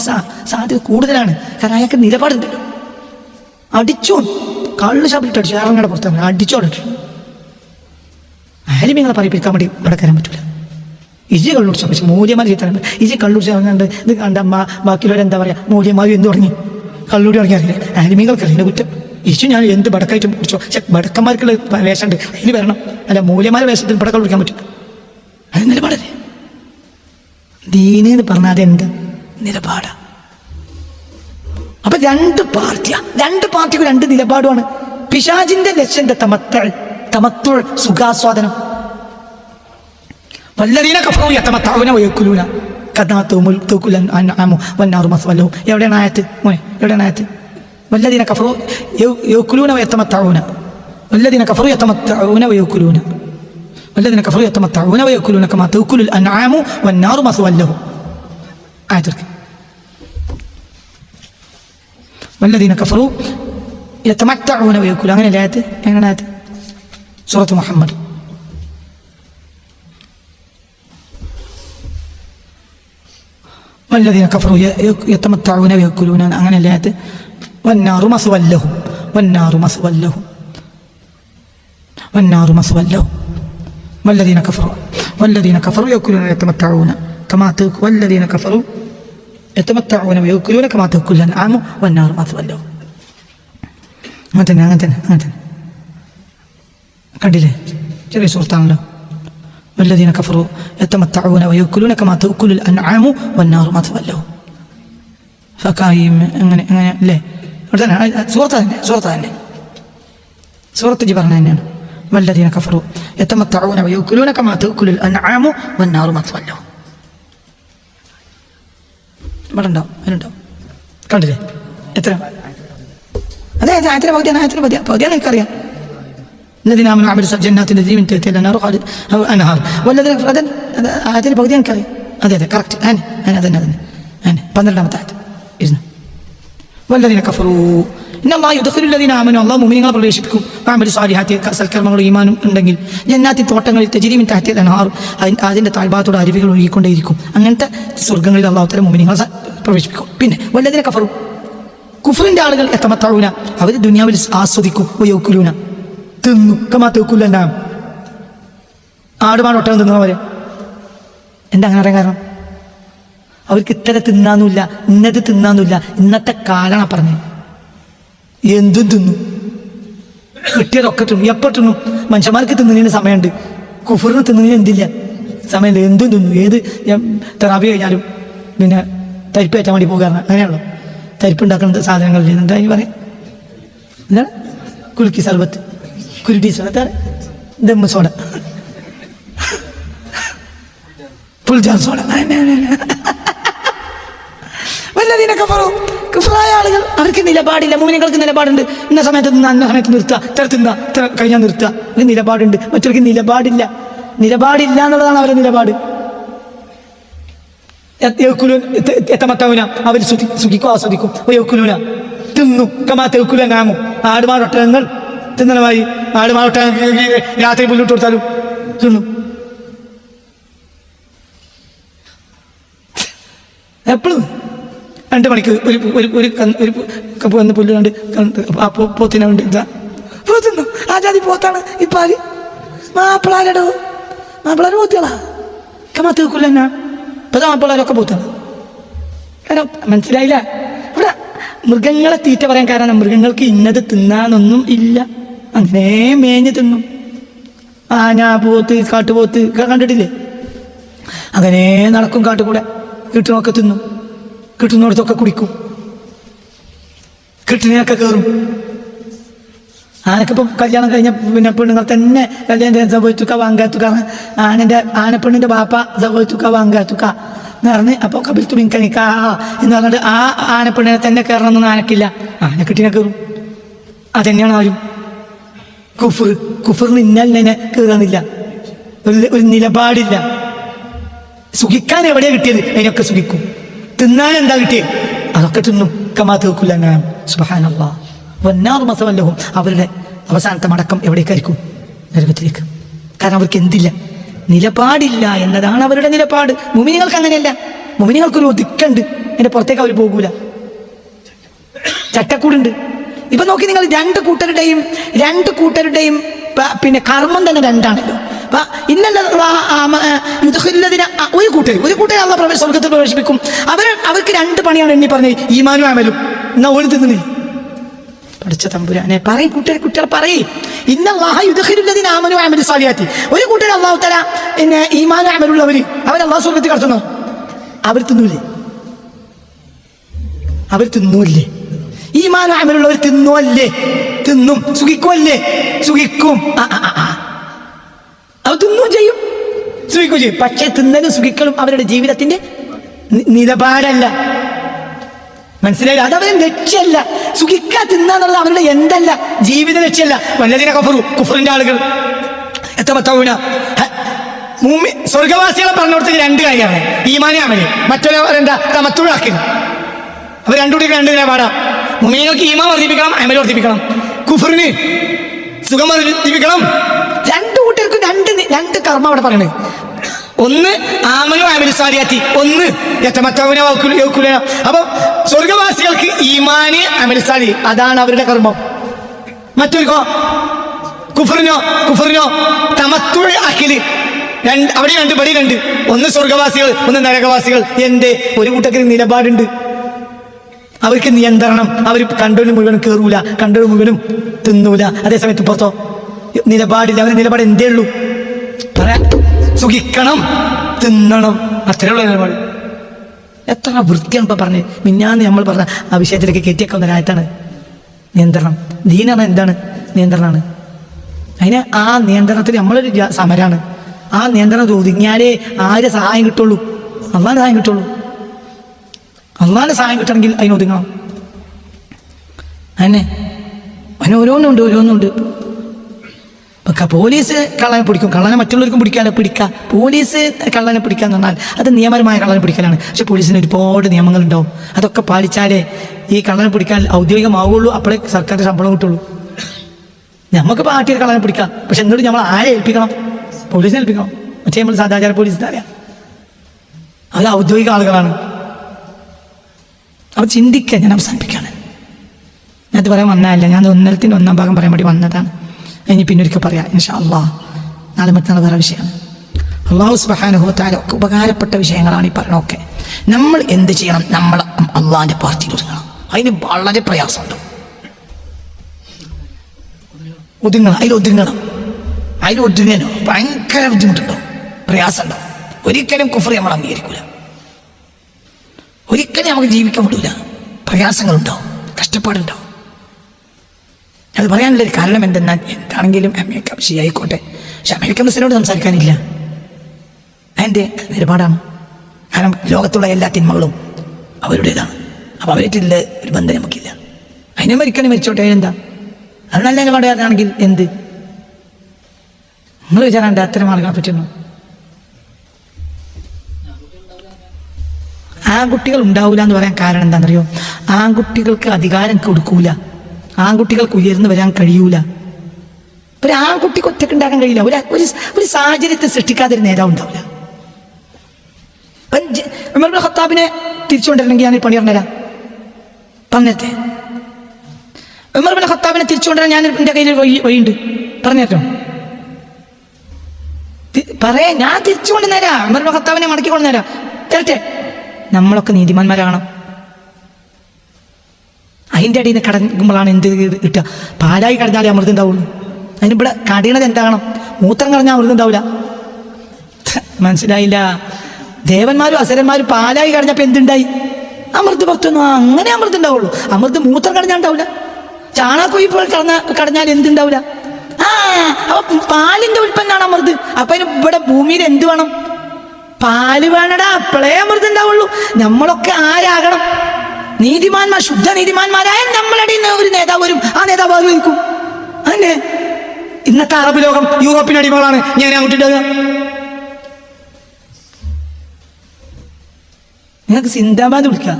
സാധ്യത കൂടുതലാണ്. കാരണം അയാൾക്ക് നിലപാടുണ്ടല്ലോ. അടിച്ചോ കള്ള് ഷാപ്പിലിട്ട് അടിച്ചു, ഇറങ്ങടെ പുറത്താണ് അടിച്ചോടിട്ടു. ആരും നിങ്ങളെ പറയിപ്പിക്കാൻ വേണ്ടി ഇവിടെ കയറാൻ പറ്റില്ല. ഇജി കള്ളുടിച്ചാൽ പക്ഷെ മൂല്യമാർ ചെയ്താൽ ഇജി കള്ളുടിച്ചാൽ കണ്ട് ഇത് കണ്ട ബാക്കിയുള്ളവരെന്താ പറയുക, മൂല്യമാർ എന്ത് തുടങ്ങി കള്ളൂടി തുടങ്ങി അറിയില്ല. ആലിമീകൾക്കറിയില്ല കുറ്റം. ഇച്ചു ഞാൻ എന്ത് ബടക്കായിട്ടും കുടിച്ചോ, പക്ഷെ ബടക്കന്മാർക്കുള്ള വേഷമുണ്ട്, അതിൽ വരണം. അല്ല മൂല്യമാരുടെ വേഷത്തിൽ ബടക്ക കുടിക്കാൻ പറ്റും. അത് നിലപാടല്ലേ? ദീന് എന്ന് പറഞ്ഞാൽ അതെന്ത് നിലപാടാ? അപ്പൊ രണ്ട് പാർട്ടിക്ക് രണ്ട് നിലപാടുമാണ്. പിശാചിന്റെ ലക്ഷ്യം തമത്തുൾ സുഖാസ്വാദനം. വല്ലദീന കഫറൂ യതമത്തഊന വയകുലൂന കദാതുമുൽ തുകുലൻ അൻഅമു വന്നാറു മസ്വലഹു. എവിടെയാണ് ആയത്ത് മോനെ? എവിടെയാണ് ആയത്ത്? വല്ലദീന കഫറൂ യകുലൂന വയതമത്തഊന വല്ലദീന കഫറൂ യതമത്തഊന വയകുലൂന വല്ലദീന കഫറൂ യതമത്തഊന വയകുലൂന കമാ തുകുലുൽ അൻഅമു വന്നാറു മസ്വലഹു. ആയത്ത് വല്ലദീന കഫറൂ യതമത്തഊന വയകുലൂന. അങ്ങനെയല്ലേ ആയത്ത്? എങ്ങനെയാണ് ആയത്ത്? സൂറത്ത് മുഹമ്മദ്. വല്ലദീന കഫറൂ യതമത്തഊന വയകുലൂന അങ്ങനെയല്ലേ ആയത്ത്? വന്നാറു മസ്വല്ലഹു വന്നാറു മസ്വല്ലഹു വന്നാറു മസ്വല്ലഹു. വല്ലദീന കഫറൂ യഅകുലൂന യതമത്തഊന കമാ വല്ലദീന കഫറൂ യതമത്തഊന വയഅകുലൂന കമാ തഅകുലു അൻആമു വന്നാറു മസ്വല്ലഹു. അങ്ങനെ തന്നെ കണ്ടില്ലേ? ചെറിയ സുഹൃത്താണല്ലോ. വല്ലദീന കഫറൂ യതമത്തഊന വയഅകുലൂന കമാ തഅകുലു അൻആമു വന്നാറു മസ്വല്ലഹു. ഫകായിം അങ്ങനെ അല്ലേ? സൂറത്ത് തന്നെ സൂറത്ത് ജി പറഞ്ഞ തന്നെയാണ്. വല്ലദീന കഫറൂ യതമത്തഊന വയഅകുലൂന കമാ തഅകുലു അൻആമു വന്നാറു മസ്വല്ലഹു. ഇവിടെ ഉണ്ടാവും, അതിനുണ്ടാവും. കണ്ടില്ലേ? എത്ര അതെ ആയത്തിലെ പകുതിയാണ് എനിക്കറിയാം. الذين آمنوا وعملوا الصالحات جنات تجري من تحتها الأنهار أنهار والذين ആയത്തിലെ പകുതി എനിക്കറിയാം. അതെ കറക്റ്റ്. അതെ 12ാമത്തെ ആയത്ത്. والذين كفروا إن الله يدخل الذين آمنوا الله മുഅ്മിനീങ്ങളെ പ്രവേശിപ്പിക്കും വഅമലു സ്വാലിഹാത്തി സൽക്കർമ്മങ്ങളും ഈമാനും ഉണ്ടെങ്കിൽ ജന്നാത്തി തോട്ടങ്ങളിൽ തജ്രി മിൻ തഹ്തിൽ അൻഹാർ അതിൻ്റെ താഴ്ഭാഗത്തോടെ അരുവികൾ ഒഴുകിക്കൊണ്ടേയിരിക്കും. അങ്ങനത്തെ സ്വർഗ്ഗങ്ങളിൽ അല്ലാഹു തആല മുഅ്മിനീങ്ങളെ പ്രവേശിപ്പിക്കും. പിന്നെ വല്ലദീന കഫറു കുഫറിന്റെ ആളുകൾ യതമത്തഊന അവർ ദുനിയാവിൽ ആസ്വദിക്കും വയഅകുലൂന തിന്നു കമാ തഅകുലു അൻആം ആടുമാട് ഒട്ടകം തിന്നുന്ന പോലെ. എന്താ അങ്ങനെ അറിയാൻ കാരണം? അവർക്ക് ഇത്ര തിന്നാന്നില്ല, ഇന്നത് തിന്നാന്നില്ല. ഇന്നത്തെ കാലാണ് പറഞ്ഞത്. എന്തും തിന്നു, കിട്ടിയതൊക്കെ തിന്നു. എപ്പോൾ തിന്നു? മനുഷ്യന്മാർക്ക് തിന്നുന്നതിന് സമയമുണ്ട്, കുഫറിന് തിന്നുന്നതിന് എന്തില്ല സമയമുണ്ട്. എന്തും തിന്നു. ഏത് തെറാപ്പി കഴിഞ്ഞാലും പിന്നെ തരിപ്പ് കയറ്റാൻ വേണ്ടി പോകാറ് അങ്ങനെയാണല്ലോ. തരിപ്പ് ഉണ്ടാക്കുന്ന സാധനങ്ങളില്ല. എന്താ ഈ പറയും? എന്താണ്? കുലുക്കി സർബത്ത്, Kurutti soda, dum soda, പുൽജാൻ soda. വല്ലദീന കഫറൂ കുഫറായ ആളുകൾ അവർക്ക് നിലപാടില്ല. മുഅ്മിനീങ്ങൾക്ക് നിലപാടുണ്ട്. ഇന്ന സമയത്ത് തിന്നാ, ഇന്ന സമയത്ത് നിർത്തുക, ഇത്ര തിന്നാ, ഇത്ര കഴിഞ്ഞാൽ നിർത്തുക. ഇത് നിലപാടുണ്ട്. മറ്റവർക്ക് നിലപാടില്ല എന്നുള്ളതാണ് അവരുടെ നിലപാട്. യതമത്തഊന അവർ സുഖിക്കും, ആസ്വദിക്കും. വയഅകുലൂന തിന്നു കമാ തഅകുലു അൻആമു ആടുമാടൊട്ടകങ്ങൾ തിന്നണമായി. ആടുമാടൊട്ടകങ്ങൾ രാത്രി പുല്ലിട്ട് കൊടുത്താലും തിന്നു. എപ്പോഴും 2 മണിക്ക് ഒരു കപ്പ് വന്ന് പുല്ല് കണ്ട് പോത്തിനെ ഉണ്ട് പോത്തുന്നു. ആ ജാതി പോത്താണ് ഇപ്പാല്. മാപ്പിളാരടോ, മാപ്പിളാര് പോത്തുകളാ. കമാത്തൂക്കുല്ല ഇപ്പത്തെ മാപ്പിളാരൊക്കെ പോത്താണ്. കാരണം മനസ്സിലായില്ല. ഇവിടെ മൃഗങ്ങളെ തീറ്റ പറയാൻ കാരണം മൃഗങ്ങൾക്ക് ഇന്നത് തിന്നാനൊന്നും ഇല്ല. അങ്ങനെ മേഞ്ഞ് തിന്നും. ആന, പോത്ത്, കാട്ടുപോത്ത് കണ്ടിട്ടില്ലേ? അങ്ങനെ നടക്കും കാട്ടുകൂടെ. കിട്ടുന്നൊക്കെ തിന്നും, കിട്ടുന്നിടത്തൊക്കെ കുടിക്കും, കിട്ടുന്നതിനൊക്കെ കയറും. ആനക്കിപ്പം കല്യാണം കഴിഞ്ഞ പിന്നെ പെണ്ണുങ്ങൾ തന്നെ കല്യാണം സഭത്തുക്ക വാങ്കാത്തുക്ക ആനപ്പെണ്ണിൻ്റെ ബാപ്പ സഭത്തുക്ക വാങ്കാത്തുക്ക എന്ന് പറഞ്ഞ് അപ്പോൾ കബിൽത്തു മിൻകനിക്ക എന്ന് പറഞ്ഞിട്ട് ആ ആനപ്പെണ്ണിനെ തന്നെ കയറണമെന്നൊന്നും ആനക്കില്ല. ആനക്കെട്ടിനെ കയറും. അതെന്നെയാണ് ആരും കുഫറിന് ഇന്നലിനെ കീറുന്നില്ല, ഒരു നിലപാടില്ല. സുഖിക്കാൻ എവിടെയാ കിട്ടിയത്? അതിനൊക്കെ സുഖിക്കും. തിന്നാൻ എന്താ കിട്ടിയത്? അതൊക്കെ തിന്നും. കമാ തീർക്കില്ല. സുബ്ഹാനല്ലാഹ്. വന്നാറു മസവല്ലഹും. അവരുടെ അവസാനത്തെ മടക്കം എവിടേക്കായിരിക്കും? നരകത്തിലേക്ക്. കാരണം അവർക്ക് എന്തില്ല? നിലപാടില്ല എന്നതാണ് അവരുടെ നിലപാട്. മുഅ്മിനീങ്ങൾക്ക് അങ്ങനെയല്ല. മുഅ്മിനീങ്ങൾക്കൊരു ഒതുക്കുണ്ട്, അതിന്റെ പുറത്തേക്ക് അവർ പോകൂല. ചട്ടക്കൂടുണ്ട്. ഇപ്പൊ നോക്കി നിങ്ങൾ, രണ്ട് കൂട്ടരുടെയും പിന്നെ കർമ്മം തന്നെ രണ്ടാണല്ലോ. ഒരു കൂട്ടരെ അള്ളാഹ് സ്വർഗ്ഗത്തിൽ പ്രവേശിപ്പിക്കും. അവർക്ക് രണ്ട് പണിയാണ് എണ്ണി പറഞ്ഞത്, ഈമാനും അമലും. എന്നാ ഓടി തിന്നുന്നില്ല. പഠിച്ച തമ്പുരാനെ പറയും, കുട്ടികളെ പറയും. ഇന്നല്ലാഹ യുദ്ഖിലുല്ലദീന ആമനു വഅമിലു സ്വാലിഹാത്തി. ഒരു കൂട്ടർ അല്ലാഹു തആല പിന്നെ ഈമാനും അമലുള്ളവർ അല്ലാഹു സ്വർഗ്ഗത്തിൽ കടത്തുന്നു. അവർ തിന്നൂല്ലേ? ഈമാനും അമലുള്ളവർ തിന്നും. സുഖിക്കും. അവർ തിന്നും ചെയ്യും, സുഖിക്കുകയും ചെയ്യും. പക്ഷെ തിന്നലും സുഖിക്കലും അവരുടെ ജീവിതത്തിന്റെ നിലപാടല്ല. മനസ്സിലായില്ല? അതവരുടെ ലക്ഷ്യമല്ല. സുഖിക്കാ തിന്നാന്നുള്ളത് അവരുടെ എന്തല്ല, ജീവിത ലക്ഷ്യമല്ല. വല്ലതിനെ കുഫറിന്റെ ആളുകൾ സ്വർഗവാസികളെ പറഞ്ഞു കൊടുത്തത് രണ്ട് കാര്യമാണ്, ഈമാനും അമലും. മറ്റുള്ളവരെന്താ? തമത്തുഴാക്കില്ല. അവർ രണ്ടുകൂടി രണ്ട് നിലപാടാ. മുഅ്മിനീങ്ങൾക്ക് ഈമാൻ വർദ്ധിപ്പിക്കണം, അമൽ വർദ്ധിപ്പിക്കണം. കുഫറിന് സുഖം വർദ്ധിപ്പിക്കണം. രണ്ടു കൂട്ടർക്കും രണ്ട് കർമ്മം അവിടെ പറയണേ. ഒന്ന് ആമനു അമലു സ്വാലിഹാത്തി, ഒന്ന് യതമത്തഊന വകുലുന. അപ്പൊ സ്വർഗവാസികൾക്ക് ഈമാന് അമലു സ്വാലിഹ്, അതാണ് അവരുടെ കർമ്മം. മറ്റൊരു കുഫറിനോ തമത്തുഅ അഖില്. അവിടെ രണ്ട്, പടി രണ്ട്. ഒന്ന് സ്വർഗവാസികൾ, ഒന്ന് നരകവാസികൾ. എന്റെ ഒരു കൂട്ടത്തിന് നിലപാടുണ്ട്, അവർക്ക് നിയന്ത്രണം. അവർ കണ്ടവന് മുഴുവനും കയറൂല, കണ്ടവന് മുഴുവനും തിന്നൂല. അതേസമയത്ത് ഇപ്പത്തോ നിലപാടില്ല. അവരുടെ നിലപാട് എന്തേ ഉള്ളൂ? പറയാ, സുഖിക്കണം, തിന്നണം, അത്രേ ഉള്ള നിലപാട്. എത്ര വൃത്തിയാണ് ഇപ്പൊ പറഞ്ഞത്. മിഞ്ഞാന്ന് നമ്മൾ പറഞ്ഞ ആ വിഷയത്തിലേക്ക് കയറ്റിയേക്കുന്ന ഒരായത്താണ് നിയന്ത്രണം. ദീനാണ് എന്താണ്? നിയന്ത്രണമാണ്. അതിന് ആ നിയന്ത്രണത്തിൽ നമ്മളൊരു സമരമാണ്. ആ നിയന്ത്രണം ഒതുങ്ങിയാലേ ആരെ സഹായം കിട്ടുള്ളൂ? അള്ളാഹിന്റെ സഹായം കിട്ടുള്ളൂ. അള്ളാഹിന്റെ സഹായം കിട്ടണമെങ്കിൽ അതിനൊതുങ്ങണം. ഓരോന്നുണ്ട്. പോലീസ് കള്ളനെ പിടിക്കും, കള്ളനെ മറ്റുള്ളവർക്കും പിടിക്കാം. പോലീസ് കള്ളനെ പിടിക്കാന്ന് പറഞ്ഞാൽ അത് നിയമപരമായ കള്ളനെ പിടിക്കലാണ്. പക്ഷെ പോലീസിന് ഒരുപാട് നിയമങ്ങളുണ്ടാവും. അതൊക്കെ പാലിച്ചാലേ ഈ കള്ളനെ പിടിക്കാൻ ഔദ്യോഗികമാവുള്ളൂ. അപ്പോഴേ സർക്കാരിന്റെ ശമ്പളം കിട്ടുള്ളൂ. നമുക്ക് പാർട്ടിയിൽ കള്ളനെ പിടിക്കാം, പക്ഷെ എന്നിട്ട് നമ്മൾ ആരെ ഏൽപ്പിക്കണം? പോലീസിനെ ഏൽപ്പിക്കണം. മറ്റേ നമ്മൾ സദാചാര പോലീസിനെ അറിയാം, അത് ഔദ്യോഗിക ആളുകളാണ്. അവർ ചിന്തിക്കാൻ ഞാൻ അവസാനിപ്പിക്കുകയാണ്. ഞാനത് പറയാൻ വന്നതല്ല, ഞാൻ ഒന്നരത്തിൻ്റെ ഒന്നാം ഭാഗം പറയാൻ വേണ്ടി വന്നതാണ്. ഇനി പിന്നൊരിക്കൽ പറയാം ഇൻഷാ അല്ലാഹ്. നാളെ മറ്റന്നാൾ വേറെ വിഷയമാണ്. അല്ലാഹു സുബ്ഹാനഹു വ തആല ഉപകാരപ്പെട്ട വിഷയങ്ങളാണ് ഈ പറഞ്ഞൊക്കെ. നമ്മൾ എന്ത് ചെയ്യണം? നമ്മൾ അള്ളാഹിന്റെ പാർട്ടിയിൽ ഒതുങ്ങണം. അതിന് വളരെ പ്രയാസമുണ്ട്. അതിലൊതുങ്ങണം. ഭയങ്കര ബുദ്ധിമുട്ടുണ്ടാവും, പ്രയാസമുണ്ടാവും. ഒരിക്കലും കുഫർ നമ്മൾ അംഗീകരിക്കൂല. ഒരിക്കലും നമുക്ക് ജീവിക്കാൻ പറ്റൂല. പ്രയാസങ്ങളുണ്ടാവും, കഷ്ടപ്പാടുണ്ടാവും. അത് പറയാനുള്ളൊരു കാരണം എന്തെന്നാൽ, എന്താണെങ്കിലും അമേരിക്ക ആയിക്കോട്ടെ, പക്ഷെ അമേരിക്കൻ മുസ്ലിനോട് സംസാരിക്കാനില്ല. അതിൻ്റെ നിലപാടാണ്. കാരണം ലോകത്തുള്ള എല്ലാ തിന്മകളും അവരുടേതാണ്. അപ്പം അവരായിട്ടുള്ള ഒരു ബന്ധം നമുക്കില്ല. അതിനെ മരിച്ചോട്ടെ, എന്താ അത് നല്ല നിലപാടാണെങ്കിൽ എന്ത്? നിങ്ങൾ വിചാരാണ്ട് അത്തരം ആളുകളെ പറ്റുന്നു. ആൺകുട്ടികൾ ഉണ്ടാവില്ല എന്ന് പറയാൻ കാരണം എന്താണെന്നറിയോ? ആൺകുട്ടികൾക്ക് അധികാരം കൊടുക്കൂല, ആൺകുട്ടികൾക്ക് ഉയർന്നു വരാൻ കഴിയൂല. ഒരു ആൺകുട്ടിക്ക് ഒറ്റയ്ക്ക് ഉണ്ടാക്കാൻ കഴിയില്ല. ഒരു സാഹചര്യത്തെ സൃഷ്ടിക്കാതെ ഒരു നേതാവ് ഉണ്ടാവില്ല. ഉമർ ഇബ്നു ഖത്താബിനെ തിരിച്ചുകൊണ്ടിരണമെങ്കിൽ ഞാൻ പണി പറഞ്ഞുതരാം. പറഞ്ഞേരട്ടെ? ഉമർ ഇബ്നു ഖത്താബിനെ തിരിച്ചുകൊണ്ടുവരാൻ ഞാൻ എൻ്റെ കയ്യിൽ വഴിയുണ്ട്, പറഞ്ഞേറ്റോ? ഞാൻ തിരിച്ചുകൊണ്ട് നേരാ. ഉമർ ഇബ്നു ഖത്താബിനെ മടക്കി കൊണ്ടുനേരാ. കേട്ടെ, നമ്മളൊക്കെ നീതിമാന്മാരാകണം. അതിൻ്റെ അടിയിൽ നിന്ന് കടക്കുമ്പോഴാണ് എന്ത് കിട്ടുക? പാലായി കടഞ്ഞാലേ അമൃത് ഉണ്ടാവുള്ളൂ. അതിന് ഇവിടെ കടയണത് എന്താകണം? മൂത്രം കടഞ്ഞാൽ അമൃത് ഉണ്ടാവില്ല. മനസ്സിലായില്ല? ദേവന്മാരും അസുരന്മാരും പാലായി കടഞ്ഞപ്പോൾ എന്തുണ്ടായി? അമൃത് പുറത്തൊന്നും. അങ്ങനെ അമൃത് ഉണ്ടാവുള്ളൂ. അമൃത് മൂത്രം കടഞ്ഞാൽ ഉണ്ടാവില്ല. ചാണകക്കൊയ്പ്പോൾ കടഞ്ഞാൽ എന്തുണ്ടാവില്ല. അപ്പൊ പാലിന്റെ ഉൽപ്പന്നമാണ് അമൃത്. അപ്പൊ അതിന് ഇവിടെ ഭൂമിയിൽ എന്ത് വേണം? പാല് വേണടാ, അപ്പോഴേ അമൃത് ഉണ്ടാവുള്ളൂ. നമ്മളൊക്കെ ആരാകണം? നീതിമാന്മാർ, ശുദ്ധ നീതിമാന്മാരായ നമ്മളുടെ ഒരു നേതാവ് വരും, ആ നേതാവ് ആയിരിക്കും. അങ്ങനെ ഇന്നത്തെ അറബ് ലോകം യൂറോപ്പിന് അടിമകളാണ്. ഞാൻ അങ്ങോട്ടുണ്ടാകുക. നിങ്ങൾക്ക് സിന്ദാബാദ് വിളിക്കാം.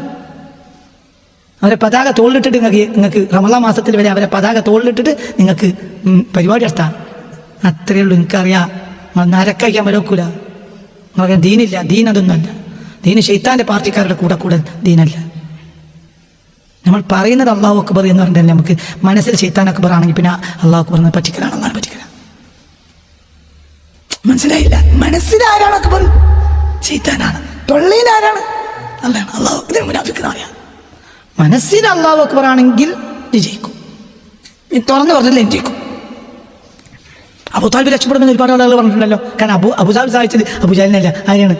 അവരെ പതാക തോളിലിട്ടിട്ട് നിങ്ങൾക്ക് റമളാൻ മാസത്തിൽ വരെ അവരെ പതാക തോളിലിട്ടിട്ട് നിങ്ങൾക്ക് പരിപാടി നടത്താം. അത്രയേ ഉള്ളൂ. എനിക്കറിയാം നരക്കഴിക്കാൻ വരക്കൂല. പറയാൻ ദീനില്ല, ദീൻ അതൊന്നുമല്ല. ദീന് ശൈത്താന്റെ പാർട്ടിക്കാരുടെ കൂടെ ദീനല്ല. നമ്മൾ പറയുന്നത് അള്ളാഹു അക്ബർ എന്ന് പറഞ്ഞാൽ നമുക്ക് മനസ്സിൽ ശൈത്താൻ അക്ബർ ആണെങ്കിൽ പിന്നെ അള്ളാഹു അക്ബർ എന്ന് പറ്റിക്കലാണെന്നാണ് പറ്റിക്കല. മനസ്സിലായില്ല? മനസ്സിലാരാണ് അക്ബർ? ശൈത്താനാണ്. തൊള്ളയിൽ ആരാണ്? അല്ലാണ്. അള്ളാഹു ഇതിന് മുനാഫിക്കുന്ന അറിയാം. മനസ്സിൽ അള്ളാഹു അക്ബർ ആണെങ്കിൽ ജയിക്കും. തുറന്ന് പറഞ്ഞില്ല ജയിക്കും. അബൂതാലിബ് രക്ഷപ്പെടുമെന്ന് ഒരുപാട് ആളുകൾ പറഞ്ഞിട്ടുണ്ടല്ലോ. കാരണം അബൂതാലിബ് സഹായിച്ചത് അബൂജാലിനല്ല, ആരെയാണ്?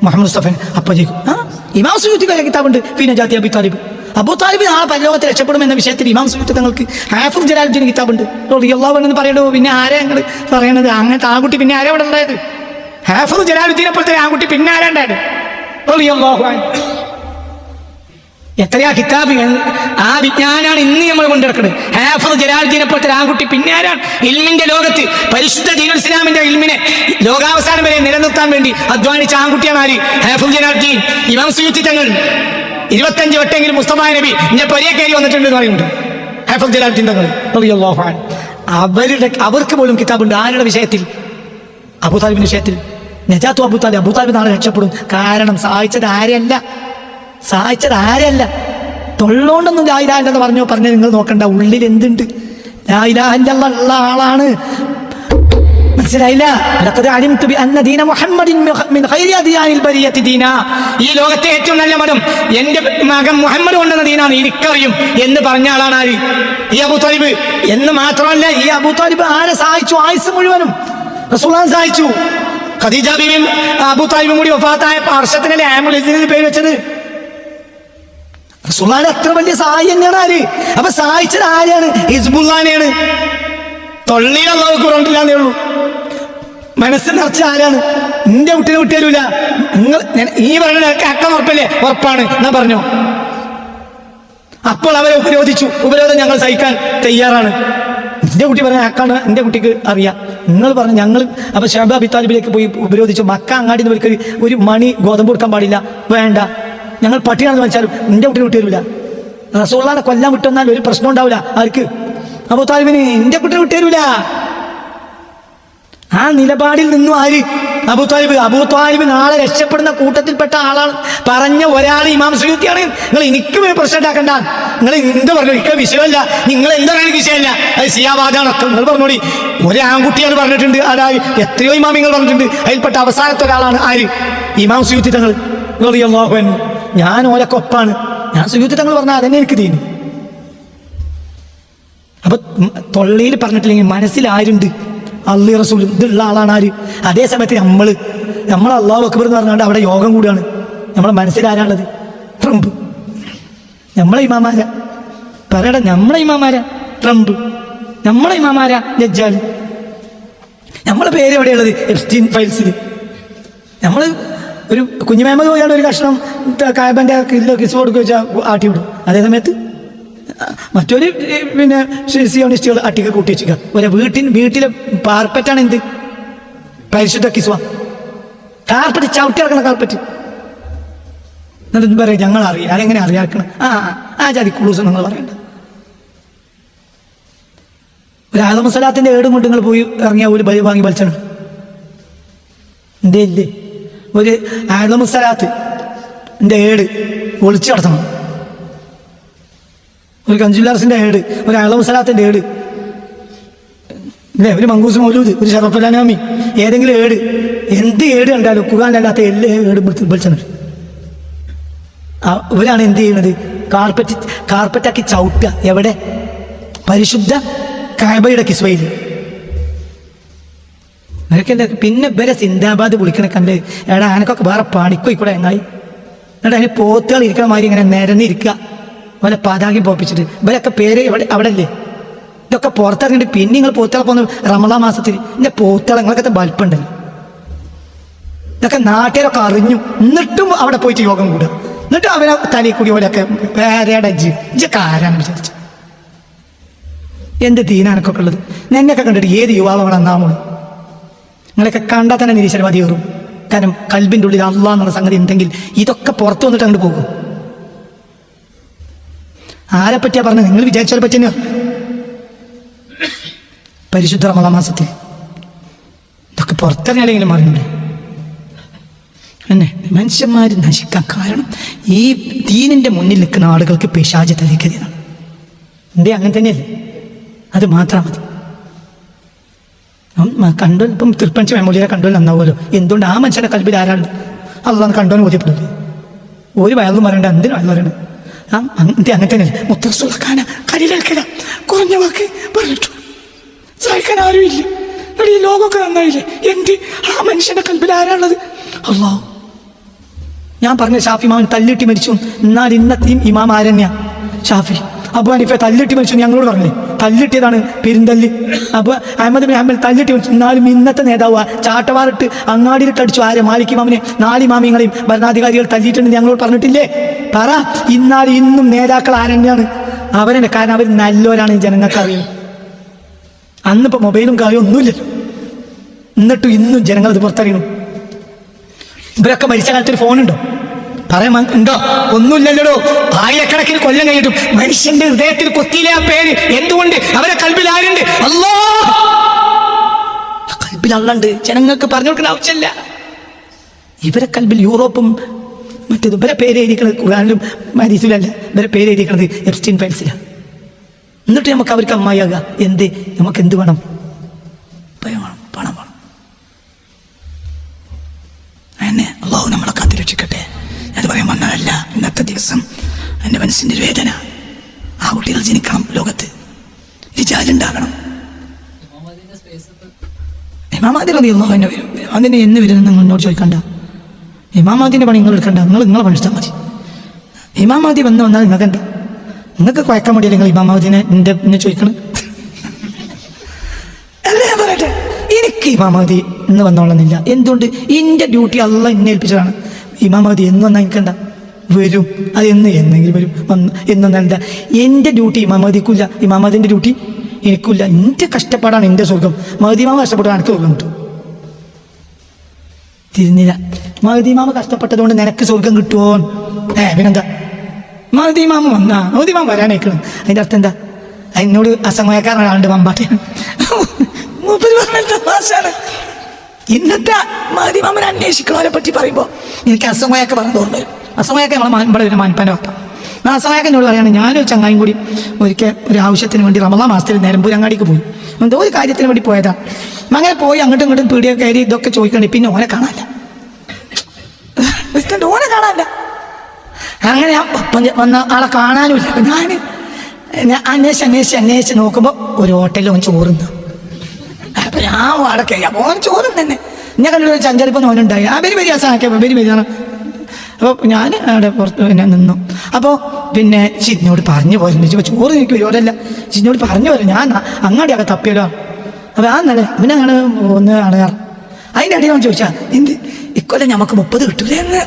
മുഹമ്മദ് മുസ്തഫൻ. അപ്പം ജയിക്കും. ഇമാം സുയൂത്തി വരെ കിതാബുണ്ട് ഫീന ജാതി അബി താലിബ്. അബൂതാലിബ് നാളെ പരലോകത്ത് രക്ഷപ്പെടുമെന്ന വിഷയത്തിൽ ഇമാം സുയൂത്തി തങ്ങൾക്ക് ഹാഫിദ് ജലാലുദ്ദീൻ കിതാബുണ്ട്. റളിയല്ലാഹു അൻഹു എന്ന് പറയണോ, പിന്നെ ആരാ ഞങ്ങൾ പറയണത്? അങ്ങനത്തെ ആൺകുട്ടി പിന്നെ ആരാ ഇവിടെ ഉണ്ടായത്? ഹാഫിദ് ജലാലുദ്ദീനെ പോലത്തെ ആൺകുട്ടി പിന്നെ ആരാ ഉണ്ടായത്? റളിയല്ലാഹു അൻഹു. എത്രയാ കിതാബ്! ആ വിജ്ഞാനാണ് ഇന്ന് നമ്മൾ കൊണ്ടിടക്കുന്നത്. ഹാഫിദ് ജലാലുദ്ദീനെ പോലത്തെ ആൺകുട്ടി പിന്നെ ആരാണ്? ഇൽമിന്റെ ലോകത്ത് പരിശുദ്ധ ദീനുൽ ഇസ്ലാമിന്റെ ഇൽമിനെ ലോകാവസാനം വരെ നിലനിർത്താൻ വേണ്ടി അധ്വാനിച്ച ആൺകുട്ടിയാണ് ആര്? ഹാഫിദ് ജലാലുദ്ദീൻ. ഇമാം സുയൂത്തി തങ്ങൾ 25 വട്ടെങ്കിലും മുസ്തഫ നബി എന്റെ പൊരയെ കയറി വന്നിട്ടുണ്ട് എന്ന് പറയുന്നുണ്ട്. ഹാഫിദ് ജലാലുദ്ദീൻ തങ്ങൾ റളിയല്ലാഹു അൻഹു. അവർക്ക് പോലും കിതാബുണ്ട്. ആരുടെ വിഷയത്തിൽ? അബൂതാലിബിന്റെ വിഷയത്തിൽ. നജാത്തു അബൂതാലിബ്. അബൂതാലിബ് നാളെ രക്ഷപ്പെടും. കാരണം സഹായിച്ചത് ആരല്ല. തൊള്ളോണ്ടൊന്നും ലാ ഇലാഹ ഇല്ലല്ലാഹ് പറഞ്ഞത് നിങ്ങൾ നോക്കണ്ട. ഉള്ളിൽ എന്തുണ്ട്? ലാ ഇലാഹ ഇല്ലല്ലാഹ് ഉള്ള ആളാണ്. മനസ്സിലായില്ല? ഈ ലോകത്തെ ഏറ്റവും നല്ല മതം എന്റെ മകൻ മുഹമ്മദ് കൊണ്ടുവന്ന ദീനാണ്, എനിക്കറിയും എന്ന് പറഞ്ഞ ആളാണ് ആര്? ഈ അബൂതാലിബ്. എന്ന് മാത്രമല്ല, ഈ അബൂതാലിബ് ആരെ സഹായിച്ചു? ആയുസ് മുഴുവനും റസൂലുള്ളാഹിനെ സഹായിച്ചു. ഖദീജ ബീവിയും അബൂതാലിബും കൂടി വഫാത്തായ വർഷത്തിനല്ലേ ആംബുലൻസിന് പേര് വെച്ചത്? റസൂലുള്ളാഹിന്റെ അത്ര വലിയ സഹായം തന്നെയാണ് ആര്? അപ്പൊ സഹായിച്ചത് ആരെയാണ്? ഹിസ്ബുള്ളാഹിനെയാണ്. തൊള്ളിയിൽ അല്ലാഹു പറഞ്ഞില്ലാന്നേ ഉള്ളൂ. മനസ്സിൽ നിറച്ച ആരാണ്? നിന്റെ കുട്ടിനെ വിട്ടുതരൂല. നിങ്ങൾ ഈ പറഞ്ഞ അക്കം ഉറപ്പല്ലേ? ഉറപ്പാണ് എന്നാ പറഞ്ഞോ. അപ്പോൾ അവരെ ഉപരോധം ഞങ്ങൾ സഹിക്കാൻ തയ്യാറാണ്. എന്റെ കുട്ടി പറഞ്ഞ അക്കാണ്, എന്റെ കുട്ടിക്ക് അറിയാം. നിങ്ങൾ പറഞ്ഞു ഞങ്ങൾ. അപ്പൊ ഷഅബ് അബി താലിബിലേക്ക് പോയി ഉപരോധിച്ചു. മക്ക അങ്ങാടി ഒരു മണി ഗോതമ്പ് കൊടുക്കാൻ പാടില്ല, വേണ്ട. ഞങ്ങൾ പട്ടിയാണെന്ന് വെച്ചാലും നിന്റെ കുട്ടിനെ വിട്ടുതരൂല. റസൂലുള്ളാഹിനെ കൊല്ലാൻ വിട്ടുവന്നാൽ ഒരു പ്രശ്നം ഉണ്ടാവില്ല. ആർക്ക്? അബൂ താലിബിന്. എന്റെ കുട്ടിനെ വിട്ടുതരൂല. ആ നിലപാടിൽ നിന്നും ആര്? അബൂതാലിബ് നാളെ രക്ഷപ്പെടുന്ന കൂട്ടത്തിൽപ്പെട്ട ആളാണ്. പറഞ്ഞ ഒരാൾ ഇമാം സുയൂത്തിയാണ്. നിങ്ങൾ എനിക്ക് പ്രശ്നം ഉണ്ടാക്കണ്ട. നിങ്ങൾ എന്ത് പറഞ്ഞു? എനിക്ക് വിഷയമല്ല. നിങ്ങൾ എന്താ പറയുക? വിഷയമല്ല. അത് സിയാവാദാണ്. നിങ്ങൾ പറഞ്ഞോടി. ഒരാൺകുട്ടിയാണ് പറഞ്ഞിട്ടുണ്ട്. അതായത് എത്രയോ ഇമാമിങ്ങൾ പറഞ്ഞിട്ടുണ്ട്. അതിൽപ്പെട്ട അവസാനത്തെ ഒരാളാണ് ആര്? ഇമാം സുയൂത്തി തങ്ങൾ റളിയല്ലാഹു അൻഹു. ഞാൻ ഓലക്കൊപ്പാണ്. ഞാൻ സുയൂത്തി തങ്ങൾ പറഞ്ഞാൽ അതന്നെ എനിക്ക് തീരും. അപ്പൊ തൊള്ളയിൽ പറഞ്ഞിട്ടില്ലെങ്കിൽ മനസ്സിൽ ആരുണ്ട്? അള്ളി റസൂൽ. ഇതുള്ള ആളാണ് ആര്? അതേ സമയത്ത് നമ്മൾ അല്ലാഹു അക്ബർ എന്ന് പറഞ്ഞാൽ അവിടെ യോഗം കൂടിയാണ്. നമ്മളെ മനസ്സിലാരാണുള്ളത്? ട്രംപ്. നമ്മളെ ഇമാമാരാ പറയട്ടെ. നമ്മളെ ഇമാമാരാ ട്രംപ്. നമ്മളെ ഇമാമാരാ ദജ്ജാൽ. നമ്മളെ പേര് എവിടെയുള്ളത്? എപ്സ്റ്റീൻ ഫയൽസിൽ. നമ്മൾ ഒരു കുഞ്ഞുമേമ പോയാണ് ഒരു കഷ്ണം കായബന്റെ കിസ് കൊടുക്കുക വെച്ചാൽ ആട്ടി വിടും. അതേ സമയത്ത് മറ്റൊരു പിന്നെ സിയോണിസ്റ്റുകൾ അട്ടിക്ക് കൂട്ടി വെച്ചിരിക്കുക. ഒരു വീട്ടിലെ പാർപ്പറ്റാണ് എന്ത്? പരിശുദ്ധ കിസ്വ. കാർപ്പറ്റ് ചവിട്ടി ഇറക്കണം. കാർപ്പറ്റ് എന്നിട്ട് പറയാം ഞങ്ങൾ അറിയാം. അതെങ്ങനെ അറിയാക്കണം? ആ ജാതി കുളൂസ് നിങ്ങൾ പറയണ്ട. ഒരു ആദമസലാത്തിന്റെ ഏടും കൊണ്ട് നിങ്ങൾ പോയി ഇറങ്ങിയ ഒരു ബലി വാങ്ങി വലിച്ചാണ് എന്തേ ഇല്ലേ? ഒരു ആദമസലാത്തിന്റെ ഏട് ഒളിച്ചു നടത്തണം. ഒരു കഞ്ചുല്ലാർസിന്റെ ഏട്, ഒരു അളമുസലാത്തിന്റെ ഏട്, അല്ലേ? ഒരു മങ്കൂസ് മൗലൂദ്, ഒരു ഷറഫുലാനാമി, ഏതെങ്കിലും ഏട്, എന്ത് ഏട് കണ്ടാലും ഖുർആനിലല്ലാത്ത എല്ലാ ഏടും വിളിച്ചത്. ഇവരാണ് എന്ത് ചെയ്യുന്നത്? കാർപ്പറ്റാക്കി ചവിട്ടുക. എവിടെ? പരിശുദ്ധ കഅബയുടെ കിസ്വയിൽ. ഇവരൊക്കെ പിന്നെ ഇവരെ സിന്ദാബാദ് വിളിക്കണ കണ്ട് എടാ അനക്കൊക്കെ വേറെ പണിക്കോയിക്കൂടെ എങ്ങായി? എന്നിട്ട് അതിന് പോത്തുകൾ ഇരിക്കണ മാതിരി ഇങ്ങനെ നിരന്നിരിക്കുക. വല്ല പതാകയും പോപ്പിച്ചിട്ട്. ഇവരൊക്കെ പേര് അവിടെ അല്ലേ? ഇതൊക്കെ പുറത്തിറങ്ങിയിട്ട് പിന്നെ നിങ്ങൾ പോത്തുകളെ പോകുന്ന റമളാൻ മാസത്തിൽ എൻ്റെ പോത്തുകൾ നിങ്ങൾക്കത്തെ ബൽപ്പുണ്ടല്ലോ. ഇതൊക്കെ നാട്ടുകാരൊക്കെ അറിഞ്ഞു. എന്നിട്ടും അവിടെ പോയിട്ട് യോഗം കൂടുക. എന്നിട്ട് അവനെ തലയിൽ കൂടി ഓലൊക്കെ വേറെടജ് ഇജൊക്കെ ആരാണ് വിചാരിച്ചു? എന്ത് തീനാനൊക്കെ ഉള്ളത്? നിന്നെയൊക്കെ കണ്ടിട്ട് ഏത് യുവാവാണ് നന്നാമോ? നിങ്ങളൊക്കെ കണ്ടാൽ തന്നെ നിരീശ്വരവാദി കയറും. കാരണം കൽബിൻ്റെ ഉള്ളിൽ അള്ളാഹ് എന്നുള്ള സംഗതി ഉണ്ടെങ്കിൽ ഇതൊക്കെ പുറത്തു വന്നിട്ട് അങ്ങോട്ട് പോകും. ആരെ പറ്റിയാ പറഞ്ഞത്? നിങ്ങൾ വിചാരിച്ചവരെ പറ്റി തന്നെയാണ്. പരിശുദ്ധ റമളാൻ മാസത്തിൽ ഇതൊക്കെ പുറത്തിറങ്ങിയാലെങ്കിലും മാറുന്നുണ്ട്. എന്നെ മനുഷ്യന്മാർ നശിക്കാൻ കാരണം ഈ ദീനിന്റെ മുന്നിൽ നിൽക്കുന്ന ആളുകൾക്ക് പിശാച് തലക്കറിയാണ്. എന്തേ അങ്ങനെ തന്നെയല്ലേ? അത് മാത്രം മതി. കണ്ടു ഇപ്പം തൃപ്പഞ്ച് മെമ്മോലിയെ കണ്ടുവൽ നന്നാവുമല്ലോ. എന്തുകൊണ്ട് ആ മനുഷ്യന്റെ കൽബിൽ ആരാണ്? അള്ളാന്ന് കണ്ടോന്ന് ബോധ്യപ്പെടില്ലേ? ഒരു വയറും പറയണ്ട, എന്തിനും വയറ് പറയണ്ട. അങ്ങനെ തന്നെയല്ലേ? മുത്തറസുഖാന കരിലേൽക്കല കുറഞ്ഞ വാക്ക് പറഞ്ഞിട്ടു സഹിക്കാൻ ആരുമില്ല. ഈ ലോകമൊക്കെ നന്നായില്ലേ? എന്ത് ആ മനുഷ്യന്റെ കൽബിൽ ആരാണുള്ളത്? അള്ളാഹു. ഞാൻ പറഞ്ഞ ഷാഫി ഇമാമൻ തല്ലിട്ടി മരിച്ചു. എന്നാൽ ഇന്നത്തെയും ഇമാം ആരണ്യ ഷാഫി. അബു ഹനീഫ തല്ലിട്ടി മരിച്ചു. ഞങ്ങളോട് പറഞ്ഞില്ലേ തല്ലിട്ടിയതാണ് പെരുന്തല്ല്. അപ്പൊ അഹമ്മദ് ബിൻ ഹംബൽ തല്ലിട്ടി മരിച്ചു. എന്നാലും ഇന്നത്തെ നേതാവ് ചാട്ടവാറിട്ട് അങ്ങാടിയിലിട്ട് അടിച്ചു. ആരെ? മാലിക് ഇമാമിനെ 4 ഇമാമിങ്ങളെയും ഭരണാധികാരികൾ തല്ലിയിട്ടുണ്ട്. ഞങ്ങളോട് പറഞ്ഞിട്ടില്ലേ? പറ. ഇന്നും നേതാക്കൾ ആരണ്യാണ്? അവരെന്നെ. കാരണം അവർ നല്ലവരാണ്, ജനങ്ങൾക്ക് അറിയും. അന്നിപ്പോ മൊബൈലും കാര്യവും ഒന്നുമില്ലല്ലോ. എന്നിട്ടും ഇന്നും ജനങ്ങൾ അത് പുറത്തറിയണം. ഇവരൊക്കെ മരിച്ച കാലത്ത് ഒരു ഫോണുണ്ടോ? പറയാൻ ഉണ്ടോ? ഒന്നുമില്ലല്ലോ. ആയിരക്കണക്കിന് കൊല്ലം കഴിഞ്ഞിട്ടും മനുഷ്യന്റെ ഹൃദയത്തിൽ കൊത്തിയില്ലേ ആ പേര്? എന്തുകൊണ്ട്? അവരെ കൽബിൽ ആരുണ്ട്? അല്ലാഹ്. കൽബിൽ അള്ളാണ്ട്. ജനങ്ങൾക്ക് പറഞ്ഞു കൊടുക്കേണ്ട ആവശ്യമില്ല. ഇവരെ കൽബിൽ യൂറോപ്പും മറ്റേത് ഇവരെ പേര് എഴുതിക്കുന്നത് ഖുർആനിലും ഹദീസിലല്ല. ഇവരെ പേര് എഴുതിക്കുന്നത് എപ്സ്റ്റീൻ ഫയൽസിലാണ്. എന്നിട്ട് നമുക്ക് അവർക്ക് അമ്മായിയാകുക. എന്ത്? നമുക്ക് എന്ത് വേണം? ഭയം വേണം, പണം വേണം. എന്നെ അള്ളാഹു നമ്മളെ കാത്തിരക്ഷിക്കട്ടെ. അത് പറയാൻ വന്നതല്ല. ഇന്നത്തെ ദിവസം എൻ്റെ മനസ്സിൻ്റെ വേദന. ആ കുട്ടികൾ ജനിക്കണം ലോകത്ത്, വിചാലുണ്ടാകണം. ഇമാമാദി റളിയല്ലാഹു അൻഹു വരും. അതിന് എന്ന് വരും നിങ്ങളോട് ചോദിക്കണ്ട. ഇമാമാദിൻ്റെ പണി നിങ്ങൾ എടുക്കണ്ട. നിങ്ങളെ പണിഷ്ടാൽ മതി. ഇമാമാദി വന്നാൽ നിങ്ങൾക്ക് എന്താ? നിങ്ങൾക്ക് കുഴക്കാൻ മടിയില്ല. നിങ്ങൾ ഇമാമാദിനെ എന്നെ ചോദിക്കണം. അല്ലേ ഞാൻ പറയട്ടെ, എനിക്ക് ഇമാമാദി ഇന്ന് വന്നോളുന്നില്ല. എന്തുകൊണ്ട്? എൻ്റെ ഡ്യൂട്ടി അള്ളാഹ് എന്നെ ഏൽപ്പിച്ചതാണ്. ഇമാമാദി എന്ന് വന്നാൽ എനിക്കെന്താ? വരും. അത് എന്നെങ്കിലും വരും. എന്നല്ല എൻ്റെ ഡ്യൂട്ടി ഇമാമാദിക്കില്ല, ഇമാമാദിൻ്റെ ഡ്യൂട്ടി എനിക്കില്ല. എൻ്റെ കഷ്ടപ്പാടാണ് എൻ്റെ സ്വർഗം. മഹദിമാമ കഷ്ടപ്പെട്ടാൽ എനിക്ക് സ്വർഗം കിട്ടും. തിരിഞ്ഞില്ല. മഹദിമാമ കഷ്ടപ്പെട്ടത് കൊണ്ട് നിനക്ക് സ്വർഗം കിട്ടുമോ? പിന്നെന്താ? മഹദിമാമ വന്നാ മഹദിമാമ വരാനേക്കണം. അതിൻ്റെ അർത്ഥം എന്താ? എന്നോട് അസമയക്കാരൻ ആളുടെ മമ്പാട്ടിയാണ്. ഇന്നത്തെ മഹദിമാമനെ അന്വേഷിക്കണവരെ പറ്റി പറയുമ്പോൾ എനിക്ക് അസമയൊക്കെ പറഞ്ഞു തോന്നുന്നു. അസമയൊക്കെ നമ്മളെ ഇവിടെ ഒരു മാനിപ്പാൻ്റെ വാർത്ത. ആ അസമയൊക്കെ എന്നോട് പറയുകയാണ്, ഞാനൊരു ചങ്ങായും കൂടി ഒരിക്കൽ ഒരു ആവശ്യത്തിന് വേണ്ടി റമളാൻ മാസത്തിൽ നിലമ്പൂർ അങ്ങാടിക്ക് പോയി. എന്തോ ഒരു കാര്യത്തിന് വേണ്ടി പോയതാ. അങ്ങനെ പോയി അങ്ങോട്ടും ഇങ്ങോട്ടും പീടിയൊക്കെ കയറി ഇതൊക്കെ ചോദിക്കണ്ടേ. പിന്നെ ഓനെ കാണാനില്ല. ഓനെ കാണാനില്ല. അങ്ങനെ വന്ന ആളെ കാണാനുമില്ല. ഞാൻ അന്വേഷിച്ച് നോക്കുമ്പോൾ ഒരു ഹോട്ടലിൽ ഓൻ ചോറുന്നു. അപ്പൊ ഞാൻ അവിടെ കയറി. അപ്പോൾ ഓൻ ചോറും തന്നെ. ഞാൻ കണ്ടു ചഞ്ചരിപ്പം ഓനുണ്ടായി. അവര് വരികയാസാക്കിയപ്പോൾ അവര് വരികയാണ്. അപ്പോൾ ഞാൻ അവിടെ പുറത്ത് പിന്നെ നിന്നു. അപ്പോൾ പിന്നെ ചിന്നോട് പറഞ്ഞു പോയിരുന്നു. ചോറ് എനിക്ക് വരുമല്ല. ചിന്നോട് പറഞ്ഞു പോലും ഞാൻ അങ്ങാടിയൊക്കെ തപ്പിയല്ലോ. അപ്പോൾ ആ നല്ല പിന്നെ അങ്ങനെ ഒന്ന് അടയാറ്. അതിൻ്റെ അടിയിൽ ഞാൻ ചോദിച്ചാൽ എന്ത് ഇക്കൊല്ലം നമുക്ക് 30 കിട്ടൂലേ എന്ന്.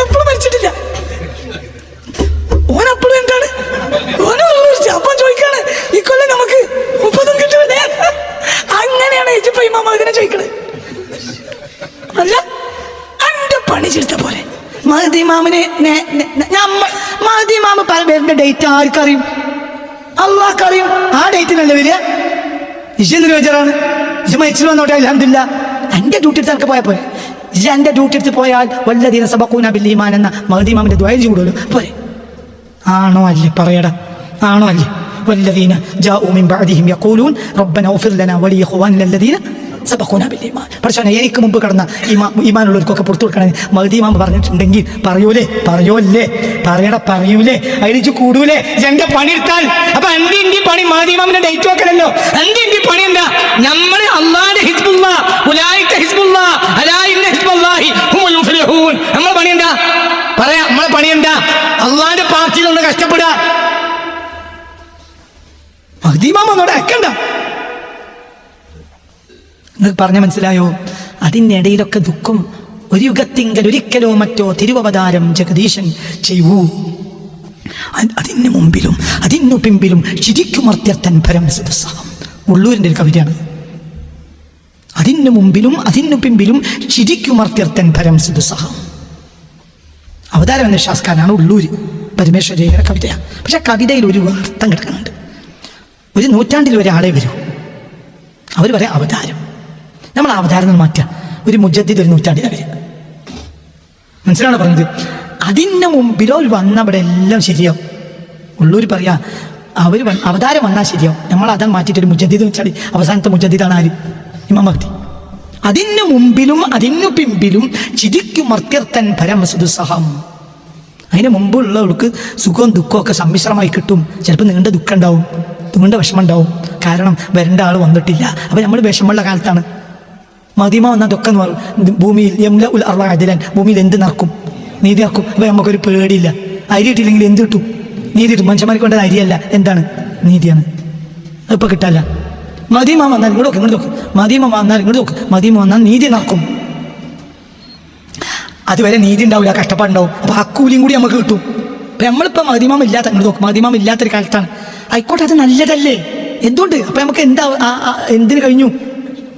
എപ്പോഴും മരിച്ചിട്ടില്ല. ഓനപ്പോഴും എന്താണ് അപ്പം ചോദിക്കാണ് ഇക്കൊല്ലം നമുക്ക് 30 കിട്ടൂലേ? അങ്ങനെയാണ് ഇപ്പൊ ഇമാമതിനെ ചോദിക്കണത്. അല്ല എന്റെ പണി ചെയ്ത പോലെ മഹദിമാമിനെ മഹദിമാമ വരുന്ന ഡേറ്റ് ആർക്കറിയും? അള്ളാഹ്ക്കറിയും. ആ ഡേറ്റിനല്ലേ വരിക? ഇഷെന്തിന് വെച്ചാണ് മരിച്ചു വന്നോട്ടെ. അൽഹംദുലില്ലാ. എന്റെ ഡ്യൂട്ടി എടുത്ത് എനിക്ക് പോയാൽ പോരെ. എന്റെ ഡ്യൂട്ടി എടുത്ത് പോയാൽ വല്ലദീന സബഖൂന ബിൽ ഈമാൻ എന്ന മഹദിമാമിന്റെ ദുആ ചൂടുമല്ലോ പോരെ. ആണോ അല്ലേ? പറയടാ, ആണോ അല്ലേ? വല്ലദീന ജാഉ മിൻ ബഅദിഹിം യഖൂലൂൻ റബ്ബനാ ഇഗ്ഫിർ ലനാ വലിഇഖ്വാനിന അല്ലദീന സബഖൂന ബിൽ ഈമാൻ. പക്ഷേ എനിക്ക് മുമ്പ് കടന്ന ഈമാനുള്ളവർക്കൊക്കെ പുറത്തു കൊടുക്കണേ മഹദിമാമ പറഞ്ഞിട്ടുണ്ടെങ്കിൽ പറയൂലേ? പറയൂലേ? അതിലേക്ക് കൂടൂലേ? എന്റെ പണിയെടുത്താൽ അപ്പൊ എന്റെ പണി മഹദിമാമിന്റെ ഡേറ്റ് വെക്കണല്ലോ. എന്റെ പണി എന്താ? നമ്മൾ അല്ലാഹുവിന്റെ ഹിസ്ബുല്ലാ ഉലൈക ഹിസ്ബുല്ലാ അലാ ഇന്ന ഹിസ്ബല്ലാഹി ഹുമുൽ മുഫ്ലിഹൂൻ. നമ്മളെ പണി എന്താ? പറയാ, നമ്മളെ പണി എന്താ? അള്ളാഹിന്റെ പാർട്ടിയിൽ ഒന്ന് കഷ്ടപ്പെടുക. മഹദിമാമ ഒന്നോടെ അയക്കണ്ട. നിങ്ങൾക്ക് പറഞ്ഞ മനസ്സിലായോ? അതിനിടയിലൊക്കെ ദുഃഖം. ഒരു യുഗത്തിങ്കൽ ഒരിക്കലോ മറ്റോ തിരുവവതാരം ജഗദീശൻ ചെയ്യൂ. അതിന് മുമ്പിലും അതിനു പിമ്പിലും ചിരിക്കുമർത്യർത്ഥൻ പരം സുദുസ്സഹം. ഉള്ളൂരിൻ്റെ ഒരു കവിതയാണ്. അതിന് മുമ്പിലും അതിനു പിമ്പിലും ചിരിക്കുമർത്യർത്ഥൻ പരം സുദുസ്സഹം. അവതാരം എന്ന ശാസ്ത്രക്കാരനാണ് ഉള്ളൂര്. പരമേശ്വരയുടെ കവിതയാണ്. പക്ഷെ കവിതയിൽ ഒരു അർത്ഥം കിടക്കുന്നുണ്ട്. ഒരു നൂറ്റാണ്ടിൽ ഒരാളെ വരൂ, അവർ പറയാം അവതാരം. നമ്മൾ അവതാരം മാറ്റുക. ഒരു മുജദ്ദിദ് ഒരു നൂറ്റാണ്ടിലാണ് വരിക. മനസ്സിലാണോ പറഞ്ഞത്? അതിന് മുമ്പിലോ വന്നവിടെ എല്ലാം ശരിയാവും. ഉള്ളൂർ പറയാ അവർ അവതാരം വന്നാൽ ശരിയാവും. നമ്മൾ അതാണ് മാറ്റിയിട്ട് ഒരു മുജദ്ദിദ് വെച്ചാൽ അവസാനത്തെ മുജദ്ദിദാണ് ആര്? ഇമാം മഹ്ദി. അതിന് മുമ്പിലും അതിനു പിമ്പിലും ചിരിക്കും മർത്യർത്ഥൻ പരമസുദുസ്സഹം. അതിന് മുമ്പുള്ളവർക്ക് സുഖവും ദുഃഖവും ഒക്കെ സമ്മിശ്രമായി കിട്ടും. ചിലപ്പോൾ നീണ്ട ദുഃഖം ഉണ്ടാവും, നീണ്ട വിഷമം ഉണ്ടാവും. കാരണം വരേണ്ട ആൾ വന്നിട്ടില്ല. അപ്പം നമ്മൾ വിഷമമുള്ള കാലത്താണ്. മദീമ വന്നാൽ ദുഃഖം എന്ന് പറയും. ഭൂമിയിൽ ഭൂമിയിൽ എന്ത് നടക്കും? നീതി നടക്കും. അപ്പം നമുക്കൊരു പേടിയില്ല. അരി കിട്ടിയില്ലെങ്കിൽ എന്ത് കിട്ടും? നീതി കിട്ടും. മനുഷ്യന്മാർക്ക് വേണ്ടത് അരിയല്ല, എന്താണ്? നീതിയാണ്. അതിപ്പോൾ കിട്ടാല്ല. മദീമ വന്നാൽ ഇങ്ങോട്ട് നോക്കും. മദീമ വന്നാൽ ഇങ്ങോട്ട് നോക്കും. മദീമ വന്നാൽ നീതി നടക്കും. അതുവരെ നീതി ഉണ്ടാവില്ല, കഷ്ടപ്പാടുണ്ടാവും. അപ്പോൾ ആ കൂലിയും കൂടി നമുക്ക് കിട്ടും. അപ്പം നമ്മളിപ്പോൾ മദീമ ഇല്ലാത്ത ഇങ്ങോട്ട് നോക്കും. മദീമ ഇല്ലാത്തൊരു കാലത്താണ്. ആയിക്കോട്ടെ, അത് നല്ലതല്ലേ? എന്തുകൊണ്ട്? അപ്പം നമുക്ക് എന്താ എന്തിന് കഴിഞ്ഞു?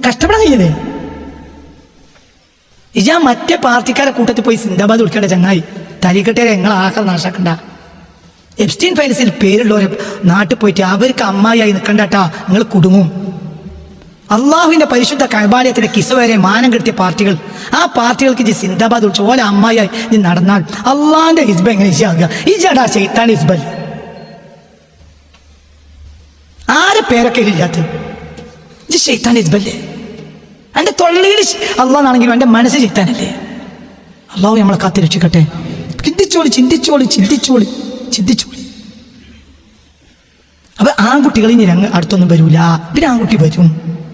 കഷ്ടപ്പെടാൻ കഴിയല്ലേ? ഇജാ മറ്റേ പാർട്ടിക്കാരെ കൂട്ടത്തിൽ പോയി സിന്ദാബാദ് വിളിക്കേണ്ട ചങ്ങായി. തരികെട്ടേരെ ഞങ്ങൾ ആക്കം നാശാക്കണ്ട. എപ്സ്റ്റീൻ ഫയൽസിൽ പേരുള്ളവരെ നാട്ടിൽ പോയിട്ട് അവർക്ക് അമ്മായിയായി നിൽക്കണ്ടാട്ടാ, നിങ്ങൾ കുടുങ്ങും. അള്ളാഹുവിൻ്റെ പരിശുദ്ധ കഅബാലയത്തിലെ കിസ വരെ മാനം കെടുത്തിയ പാർട്ടികൾ, ആ പാർട്ടികൾക്ക് ഇജ് സിന്ദാബാദ് വിളിച്ച് ഓല അമ്മായിയായി ഇനി നടന്നാൽ അള്ളാഹിൻ്റെ ഹിസ്ബ എങ്ങനെ ഇജാകുക? ഇജാടാ ശൈത്താൻ ഹിസ്ബൽ. ആരെ പേരൊക്കെ ഇല്ലാത്തത്? ഇജ് ശൈത്താൻ ഹിസ്ബല്ലേ? എൻ്റെ തൊള്ളയിൽ അള്ളാഹാണെങ്കിലും എൻ്റെ മനസ്സ് ചെയ്താനല്ലേ? അള്ളാഹു നമ്മളെ കാത്ത് രക്ഷിക്കട്ടെ. ചിന്തിച്ചോളി. അപ്പൊ ആൺകുട്ടികൾ ഇനി അടുത്തൊന്നും വരൂല. പിന്നെ ആൺകുട്ടി വരും.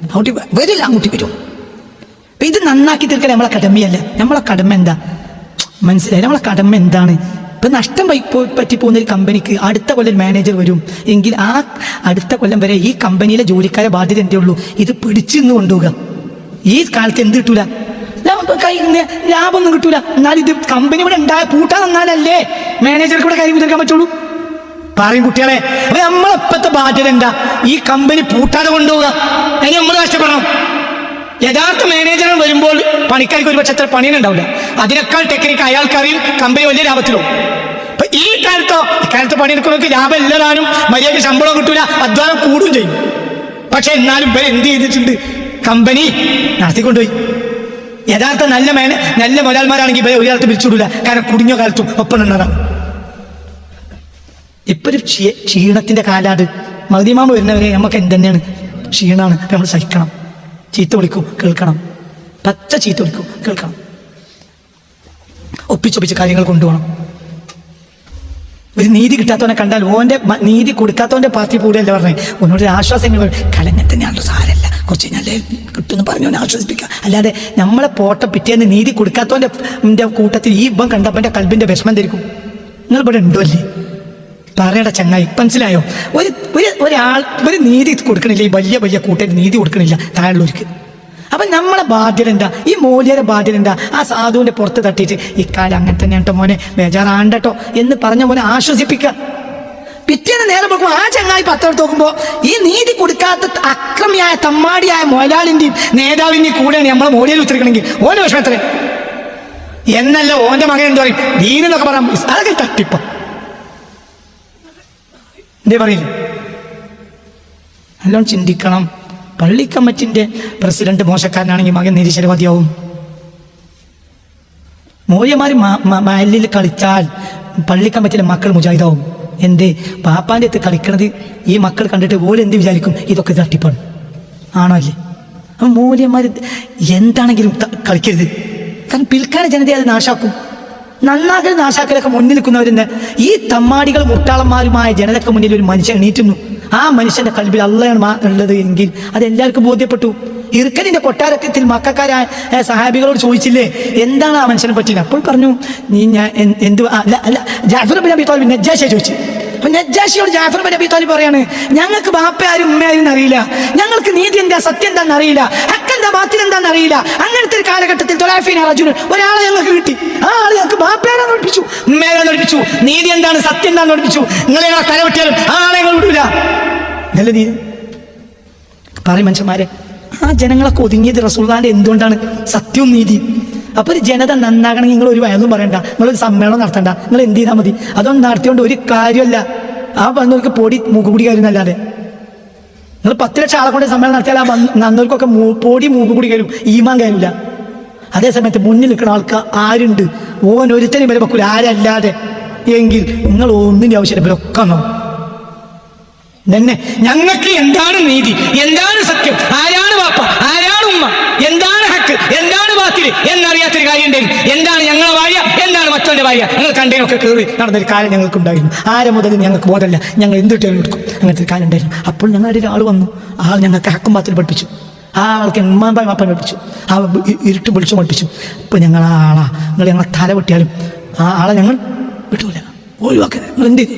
ആൺകുട്ടി വരും. അപ്പൊ ഇത് നന്നാക്കി തീർക്കാൻ നമ്മളെ കടമയല്ല. നമ്മളെ കടമ എന്താ മനസ്സിലായി? നമ്മളെ കടമ എന്താണ്? ഇപ്പം നഷ്ടം പറ്റി പോകുന്ന ഒരു കമ്പനിക്ക് അടുത്ത കൊല്ലം മാനേജർ വരും എങ്കിൽ ആ അടുത്ത കൊല്ലം വരെ ഈ കമ്പനിയിലെ ജോലിക്കാരെ ബാധ്യത എന്തേ ഉള്ളൂ? ഇത് പിടിച്ചു നിന്ന് കൊണ്ടുപോകുക. ഈ കാലത്ത് എന്ത് കിട്ടൂല? ലാഭമൊന്നും കിട്ടൂല. എന്നാലും ഇത് കമ്പനി ഇവിടെ പൂട്ടാൻ തന്നാലല്ലേ മാനേജർക്ക് ഇവിടെ കാര്യം തീർക്കാൻ പറ്റുള്ളൂ. പറയും കുട്ടികളെ. അപ്പൊ നമ്മളെപ്പോഴത്തെ ബാധ്യത എന്താ? ഈ കമ്പനി പൂട്ടാതെ കൊണ്ടുപോവുക. അതിന് നമ്മൾ കഷ്ടപ്പെടണം. യഥാർത്ഥ മാനേജർ വരുമ്പോൾ പണിക്കാർക്ക് ഒരുപക്ഷെ അത്ര പണിയുണ്ടാവില്ല. അതിനേക്കാൾ ടെക്നിക്ക് അയാൾക്കറിയും. കമ്പനി വലിയ ലാഭത്തിലോ. അപ്പൊ ഈ കാലത്ത് പണിയെടുക്കുന്നവർക്ക് ലാഭം എല്ലാവരും മര്യാദയ്ക്ക് ശമ്പളം കിട്ടൂല, അധ്വാനം കൂടുകയും ചെയ്യും. പക്ഷെ എന്നാലും ഇവർ എന്ത് ചെയ്തിട്ടുണ്ട്? കമ്പനി നടത്തിക്കൊണ്ടുപോയി. യഥാർത്ഥ നല്ല മുതലാളിമാരാണെങ്കിൽ ഇവരെ ഒരാൾക്ക് പിരിച്ചുവിടില്ല. കാരണം കുടുങ്ങിയ കാലത്തും ഒപ്പം നിന്നതാണ്. ഇപ്പൊ ഒരു ക്ഷീണത്തിന്റെ കാലാണ്. മദീമാമ വരുന്നവരെ നമുക്ക് എന്തെന്നെയാണ്? ക്ഷീണമാണ്. നമ്മൾ സഹിക്കണം. ചീത്ത വിളിക്കും, കേൾക്കണം. പച്ച ചീത്ത വിളിക്കും, കേൾക്കണം. ഒപ്പിച്ചൊപ്പിച്ച് കാര്യങ്ങൾ കൊണ്ടുപോകണം. ഒരു നീതി കിട്ടാത്തവനെ കണ്ടാൽ ഓൻ്റെ നീതി കൊടുക്കാത്തവൻ്റെ പാർട്ടി കൂടെയല്ല പറഞ്ഞേ. ഒന്നോട് ആശ്വാസങ്ങൾ കലങ്ങ തന്നെയാണല്ലോ, സാരല്ല, കുറച്ച് കഴിഞ്ഞാലേ കിട്ടുമെന്ന് പറഞ്ഞവനെ ആശ്വസിപ്പിക്കുക. അല്ലാതെ നമ്മളെ പോട്ട പിറ്റേന്ന് നീതി കൊടുക്കാത്തവൻ്റെ കൂട്ടത്തിൽ ഈ ഇപ്പം കണ്ടപ്പൻ്റെ കൽബിൻ്റെ വിഷമം ധരിക്കും. നിങ്ങൾ ഇവിടെ ഉണ്ടോ അല്ലേ? പറയട ചങ്ങായി, മനസ്സിലായോ? ഒരാൾ ഒരു നീതി കൊടുക്കണില്ല. ഈ വലിയ കൂട്ടത്തിൽ നീതി കൊടുക്കണില്ല താഴെയുള്ളവർക്ക്. അപ്പം നമ്മളെ ബാധ്യത എന്താ? ഈ മൂല്യയുടെ ബാധ്യത എന്താ? ആ സാധുവിൻ്റെ പുറത്ത് തട്ടിയിട്ട് ഇക്കാലം അങ്ങനെ തന്നെ കേട്ടോ മോനെ, ബേജാറാണ്ടട്ടോ എന്ന് പറഞ്ഞ പോലെ ആശ്വസിപ്പിക്കുക. പിറ്റേന്ന് നേരം നോക്കുമ്പോൾ ആ ചങ്ങായി പത്തെടുത്ത് നോക്കുമ്പോൾ ഈ നീതി കൊടുക്കാത്ത അക്രമിയായ തമ്മാടിയായ മൊലാളിൻ്റെയും നേതാവിൻ്റെയും കൂടെയാണ് നമ്മളെ മോലിയിൽ ഉത്തരിക്കണമെങ്കിൽ ഓൻ്റെ വിഷമം എത്ര എന്നല്ല. ഓൻ്റെ മകൻ എന്താ പറയും? ദീനെന്നൊക്കെ പറയാം. അതൊക്കെ തട്ടിപ്പ എന്തേ പറയില്ല. നല്ലോണം ചിന്തിക്കണം. പള്ളി കമ്മിറ്റിൻ്റെ പ്രസിഡന്റ് മോശക്കാരനാണെങ്കിൽ മകൻ നിരീശ്വരവാദിയാവും. മൂല്യമാർ മഹല്ലിൽ കളിച്ചാൽ പള്ളി കമ്മിറ്റിയിലെ മക്കൾ മുജാഹിദാവും. എന്തേ? പാപ്പാൻ്റെ അടുത്ത് കളിക്കണത് ഈ മക്കൾ കണ്ടിട്ട് ഓല് എന്ത് വിചാരിക്കും? ഇതൊക്കെ തട്ടിപ്പാണ്. ആണോ അല്ലേ? അപ്പം മൂല്യന്മാർ എന്താണെങ്കിലും കളിക്കരുത്. കാരണം പിൽക്കാല ജനതയെ അത് നാശാക്കും. നന്നാകൽ നാശാക്കലൊക്കെ മുന്നിൽ നിൽക്കുന്നവരെന്ന് ഈ തമ്മാടികൾ മുട്ടാളന്മാരുമായ ജനതയ്ക്ക് മുന്നിൽ ഒരു മനുഷ്യൻ എണീറ്റുന്നു. ആ മനുഷ്യന്റെ കൽബിൽ അള്ളയാണ് ഉള്ളത് എങ്കിൽ അതെല്ലാവർക്കും ബോധ്യപ്പെട്ടു. ഇറുക്കലിന്റെ കൊട്ടാരത്തിൽ മക്കാരായ സഹാബികളോട് ചോദിച്ചില്ലേ എന്താണ് ആ മനുഷ്യനെ പറ്റിയത്? അപ്പോൾ പറഞ്ഞു, നീ ഞാൻ എന്ത് അല്ല ജാഫർ ബിൻ അബി ത്വാലിബ് നജ്ജാശിയെ ചോദിച്ചു. അപ്പൊ നജ്ജാശിയോട് ജാഫർ ബിൻ അബി ത്വാലിബ് പറയാണ്, ഞങ്ങൾക്ക് ബാപ്പ ആരും ഉമ്മ ആരും അറിയില്ല, ഞങ്ങൾക്ക് നീതി എന്താ സത്യം എന്താണെന്ന് അറിയില്ല, ഹക്ക് എന്താ എന്താ ബാത്തിൽ എന്താണെന്ന് അറിയില്ല. അങ്ങനത്തെ ഒരു കാലഘട്ടത്തിൽ ഒരാളെ ഞങ്ങൾക്ക് കിട്ടി. ആ ആള് ഞങ്ങൾക്ക് ബാപ്പേനെ പഠിപ്പിച്ചു, ഉമ്മേനെ പഠിപ്പിച്ചു, നീതി എന്താണ്, സത്യം എന്താണെന്ന് പഠിപ്പിച്ചു. നിങ്ങളെ ഞങ്ങളെ തലവെട്ടിയാലും ആ ആളെ ഞങ്ങൾ വിടൂല. നല്ല നീതി പറയും മനുഷ്യന്മാരെ. ആ ജനങ്ങളൊക്കെ ഒതുങ്ങിയത് റസൂലുള്ളാഹിന്റെ എന്തുകൊണ്ടാണ്? സത്യവും നീതിയും. അപ്പൊ ഒരു ജനത നന്നാകണമെങ്കിൽ നിങ്ങൾ ഒരു വയലും പറയണ്ട, നിങ്ങളൊരു സമ്മേളനം നടത്തണ്ട, നിങ്ങൾ എന്ത് ചെയ്താൽ മതി. അതൊന്നും നടത്തിയോണ്ട് ഒരു കാര്യമല്ല. ആ വന്നവർക്ക് പൊടി മൂക്കുകൂടി കയറുന്നല്ലാതെ. നിങ്ങൾ 10 ലക്ഷം ആളെ കൊണ്ട് സമ്മേളനം നടത്തിയാൽ ആ വന്നവർക്കൊക്കെ പൊടി മൂക്കുകൂടി കയറും, ഈമാൻ കയറില്ല. അതേസമയത്ത് മുന്നിൽ നിൽക്കുന്ന ആൾക്ക് ആരുണ്ട്? ഓൻ ഒരുത്തനും വരെ വെക്കൂല, ആരല്ലാതെ. എങ്കിൽ നിങ്ങൾ ഒന്നിൻ്റെ ആവശ്യമില്ല, ഇവരൊക്കെ നോ തന്നെ. ഞങ്ങൾക്ക് എന്താണ് നീതി, എന്താണ് സത്യം, ആരാണ് വാപ്പ, ആരാണ് ഉമ്മ, എന്താണ് ഹക്ക്, എന്താണ് ബാത്തില് എന്നറിയാത്തൊരു കാര്യം ഉണ്ടെങ്കിൽ എന്താണ് ഞങ്ങളെ ഭാര്യ, എന്താണ് മറ്റവന്റെ ഭാര്യ, ഞങ്ങൾ കണ്ടേനൊക്കെ കയറി നടന്നൊരു കാലം ഞങ്ങൾക്കുണ്ടായിരുന്നു. ആരെ മുതൽ ഞങ്ങൾക്ക് ബോധമല്ല, ഞങ്ങൾ എന്തിട്ടാലും എടുക്കും. അങ്ങനത്തെ ഒരു കാലം ഉണ്ടായിരുന്നു. അപ്പോൾ ഞങ്ങളുടെ ഒരാൾ വന്നു, ആൾ ഞങ്ങൾക്ക് ഹക്കും ബാത്തിൽ പഠിപ്പിച്ചു. ആ ആൾക്ക് ഉമ്മാൻ വാപ്പൻ പഠിപ്പിച്ചു, ആ ഇരുട്ടും വിളിച്ചു പഠിപ്പിച്ചു. ഇപ്പം ഞങ്ങൾ ആ ആളാ, നിങ്ങൾ ഞങ്ങളെ തല വെട്ടിയാലും ആ ആളെ ഞങ്ങൾ വിട്ടൂല, ഒഴിവാക്കാൻ. നിങ്ങൾ എന്ത് ചെയ്തു?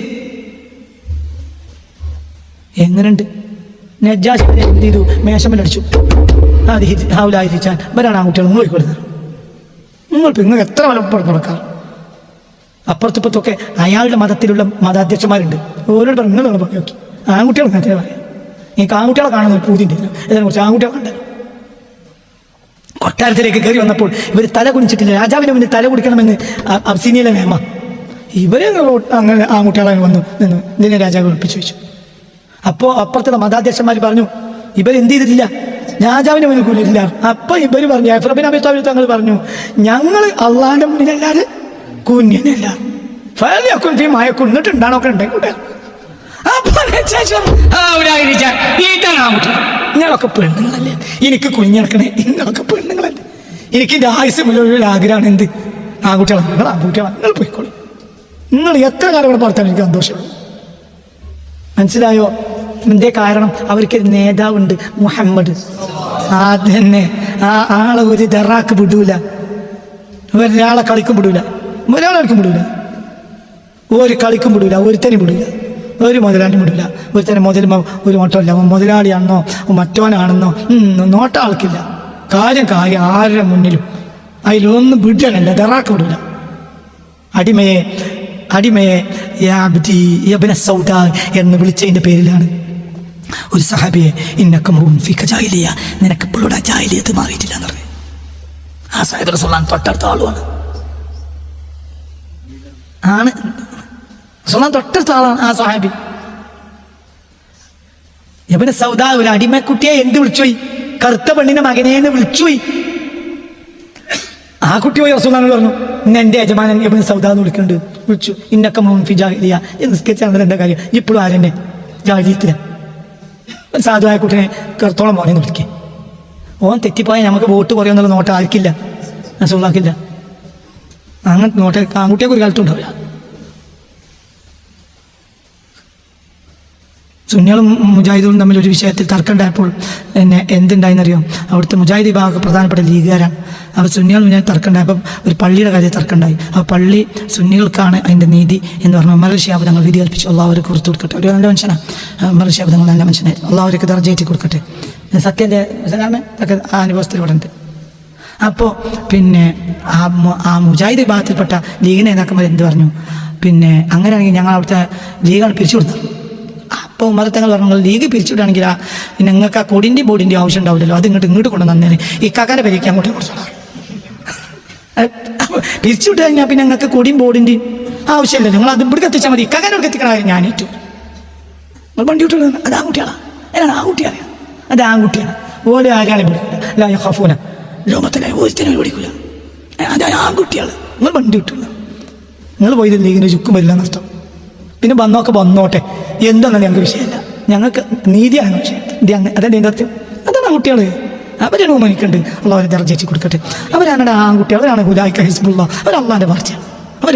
എങ്ങനെയുണ്ട്? നജ്ജാശി എന്ത് ചെയ്തു? മേശമ്മലടിച്ചു. ഹാവുലായിരിച്ചാൽ വരാണ് ആൺകുട്ടികൾ നിങ്ങൾ കൊടുക്കുന്നത്. നിങ്ങൾക്ക് എത്ര വലപ്പുറത്ത് നടക്കാം. അപ്പുറത്തിപ്പുറത്തൊക്കെ അയാളുടെ മതത്തിലുള്ള മതാധ്യക്ഷന്മാരുണ്ട്. ഓരോട് പറഞ്ഞു നിങ്ങൾ നോക്കി നോക്കി ആൺകുട്ടികൾ നേരത്തെ പറയാം. എനിക്ക് ആൺകുട്ടികളെ കാണുന്ന ഒരു പൂതിൻ്റെ ഇതിനെ കുറിച്ച് ആൺകുട്ടികളെ കണ്ടത്. കൊട്ടാരത്തിലേക്ക് കയറി വന്നപ്പോൾ ഇവർ തല കുനിച്ചിട്ടില്ല. രാജാവിന് മുന്നിൽ തല കുടിക്കണമെന്ന് അബ്സീനിയയിലെ നിയമ. ഇവരെ അങ്ങനെ ആൺകുട്ടികളെ വന്നു നിന്ന് ഇതിനെ രാജാവ് ഒളിപ്പിച്ചു വെച്ചു. അപ്പോൾ അപ്പുറത്തുള്ള മതാധ്യക്ഷന്മാർ പറഞ്ഞു ഇവരെന്ത് ചെയ്തിട്ടില്ല, രാജാവിന്റെ മുന്നിൽ കൂടിയിട്ടില്ല. അപ്പൊ ഇവര് പറഞ്ഞു, ജഅഫർ ബിൻ അബീ ത്വാലിബ് തങ്ങൾ പറഞ്ഞു, ഞങ്ങൾ അള്ളാഹിന്റെ മുന്നിലല്ലാതെ കൂന്യനല്ല. എന്നിട്ടുണ്ടാണൊക്കെ ഉണ്ടായിക്കൂട്ടെ. നിങ്ങളൊക്കെ പെണ്ണുങ്ങളല്ലേ, എനിക്ക് കുഞ്ഞിറക്കണേ, നിങ്ങളൊക്കെ പെണ്ണുങ്ങളല്ലേ, എനിക്ക് എൻ്റെ ആയുസ് മുഴുവൻ ആഗ്രഹമാണ് എന്ത്, ആൺകുട്ടികളാണ്. നിങ്ങൾ ആൺകുട്ടികളാണ്, നിങ്ങൾ പോയിക്കോളൂ. നിങ്ങൾ എത്ര കാലം കൂടെ പുറത്താണ് എനിക്ക് സന്തോഷമുള്ളൂ. മനസ്സിലായോ? എന്തേ കാരണം? അവർക്ക് നേതാവുണ്ട്, മുഹമ്മദ്. അതന്നെ, ആ ആളെ ഒരു ദറാക്ക് വിടൂല, ഒരാളെ കളിക്കും വിടൂല, ഒരാളെടുക്കും വിടൂല, ഒരു കളിക്കും വിടൂല, ഒരുത്തനും വിടൂല, ഒരു മുതലാളിയും വിടൂല. ഒരുത്തനെ ഒരു നോട്ടമില്ല, മുതലാളിയാണെന്നോ മറ്റോനാണെന്നോ നോട്ട ആൾക്കില്ല. കാര്യം ആരുടെ മുന്നിലും അതിലൊന്നും വിടാനല്ല, ദറാക്ക് വിടൂല. അടിമയെ എന്ന് വിളിച്ചതിൻ്റെ പേരിലാണ് ഒരു സഹാബിയെ നിനക്കിപ്പോഴും ആ ജാഹിലിയത്ത് മാറിയിട്ടില്ല എന്ന് പറഞ്ഞു. ആ സാഹിബ് റസൂലുള്ളാഹി തൊട്ടടുത്ത ആളുമാണ്, തൊട്ടടുത്ത ആളാണ് ആ സഹാബി. ഇബ്നു സൗദ ഒരു അടിമക്കുട്ടിയെ എന്ത് വിളിച്ചുപോയി? കറുത്ത പെണ്ണിന്റെ മകനെന്ന് വിളിച്ചുപോയി. ആ കുട്ടി പോയി റസൂലുള്ളാഹിനോട് പറഞ്ഞു, എന്റെ യജമാനൻ ഇബ്നു സൗദ എന്ന് വിളിക്കുന്നുണ്ട്, വിളിച്ചു. ഇന്നക്ക ഫി ജാഹിലിയ, നിസ്കരിച്ചാൽ എന്താ കാര്യം, ഇപ്പോഴും ആരെന്നെ ജാഹിലിയത്തില. ഒരു സാധുവായ കുട്ടിനെ കറുത്തോളം മോനെന്ന് വിളിക്കേ. ഓൻ തെറ്റിപ്പോയാൽ നമുക്ക് വോട്ട് കുറയുന്നുള്ള നോട്ട് ആർക്കില്ല, റസൂലുള്ളാഹിക്കില്ല. അങ്ങനത്തെ നോട്ട് ആൺകുട്ടിയൊക്കെ ഒരു കാലത്തും ഉണ്ടാവില്ല. സുന്നികളും മുജാഹിദുകളും തമ്മിൽ ഒരു വിഷയത്തിൽ തർക്കമുണ്ടായപ്പോൾ എന്നെ എന്തുണ്ടായെന്നറിയോ? അവിടുത്തെ മുജാഹിദ് വിഭാഗം പ്രധാനപ്പെട്ട ലീഗുകാരാണ്. അപ്പോൾ സുന്നികൾ മുജാഹിദ് തർക്കമുണ്ടായപ്പോൾ ഒരു പള്ളിയുടെ കാര്യം തർക്കമുണ്ടായി. ആ പള്ളി സുന്നികൾക്കാണ് അതിൻ്റെ നീതി എന്ന് പറഞ്ഞു ഉമർ ശിഹാബ് തങ്ങൾ വിധി കൽപ്പിച്ചു. അള്ളാഹു അവർക്ക് കൊടുത്തു കൊടുക്കട്ടെ. ഒരു നല്ല മനുഷ്യനാണ് ഉമർ ശിഹാബ് തങ്ങൾ, നല്ല മനുഷ്യനായിരുന്നു. അള്ളാഹു അവർക്ക് ദർജയേറ്റി കൊടുക്കട്ടെ. സത്യൻ്റെ ഒക്കെ ആ അനുഭവത്തിൽ ഇവിടെ ഉണ്ട്. അപ്പോൾ പിന്നെ ആ മുജാഹിദ് വിഭാഗത്തിൽപ്പെട്ട ലീഗിനെ നേതാക്കന്മാർ എന്ത് പറഞ്ഞു, പിന്നെ അങ്ങനെയാണെങ്കിൽ ഞങ്ങൾ അവിടുത്തെ ലീഗാണ് പിരിച്ചു കൊടുത്തത്. അപ്പോൾ ഉമർ തങ്ങൾ പറഞ്ഞു, ലീഗ് പിരിച്ചുവിടുകയാണെങ്കിൽ നിങ്ങൾക്ക് ആ കൊടിൻ്റെയും ബോർഡിൻ്റെയും ആവശ്യം ഉണ്ടാവില്ലല്ലോ, അത് ഇങ്ങോട്ട് കൊണ്ടു തന്നേനെ, ഈ കാക്കാൻ്റെ പരിക്ക് അങ്ങോട്ട് കുറച്ചോളാം. പിരിച്ചുവിട്ട് കഴിഞ്ഞാൽ പിന്നെ ഞങ്ങൾക്ക് കൊടിയും ബോർഡിൻ്റെയും ആവശ്യമില്ലല്ലോ, നിങ്ങൾ അത് ഇവിടെ എത്തിച്ചാൽ മതി. ഇക്കാക്കാനോട് എത്തിക്കണ കാര്യം ഞാൻ ഏറ്റു. നിങ്ങൾ വണ്ടി വിട്ടു, അത് ആൺകുട്ടികളാണ്. ഏതാണ് ആൺകുട്ടിയാണ്? അത് ആൺകുട്ടിയാണ്. ഓരോ ആരാളെ പിടിക്കില്ല, ഹഫൂന ലോകത്തിലെ ഒരുത്തനെ പിടിക്കില്ല, അത് ആൺകുട്ടിയാണ്. നിങ്ങൾ വണ്ടി വിട്ടുള്ള, നിങ്ങൾ പോയത് ലീഗിൻ്റെ ചുക്കും വരില്ല എന്നർത്ഥം. പിന്നെ വന്നോട്ടെ, എന്താണെന്ന് ഞങ്ങൾക്ക് വിഷയമല്ല, ഞങ്ങൾക്ക് നീതിയാണ് വിഷയം. അതല്ലേ എൻ്റെ അർത്ഥം. അതാണ് ആൺകുട്ടികൾ. അവരാണ് ഉമ്മനിക്കുണ്ട്, അള്ളാഹു ദർജ കൊടുക്കട്ടെ. അവരാണ് ആൺകുട്ടികൾ, അവരാണ് ഹുദായിക ഹിസ്ബുല്ലാഹ്, അവർ അള്ളാഹിൻ്റെ പാർട്ടിയാണ്. അവർ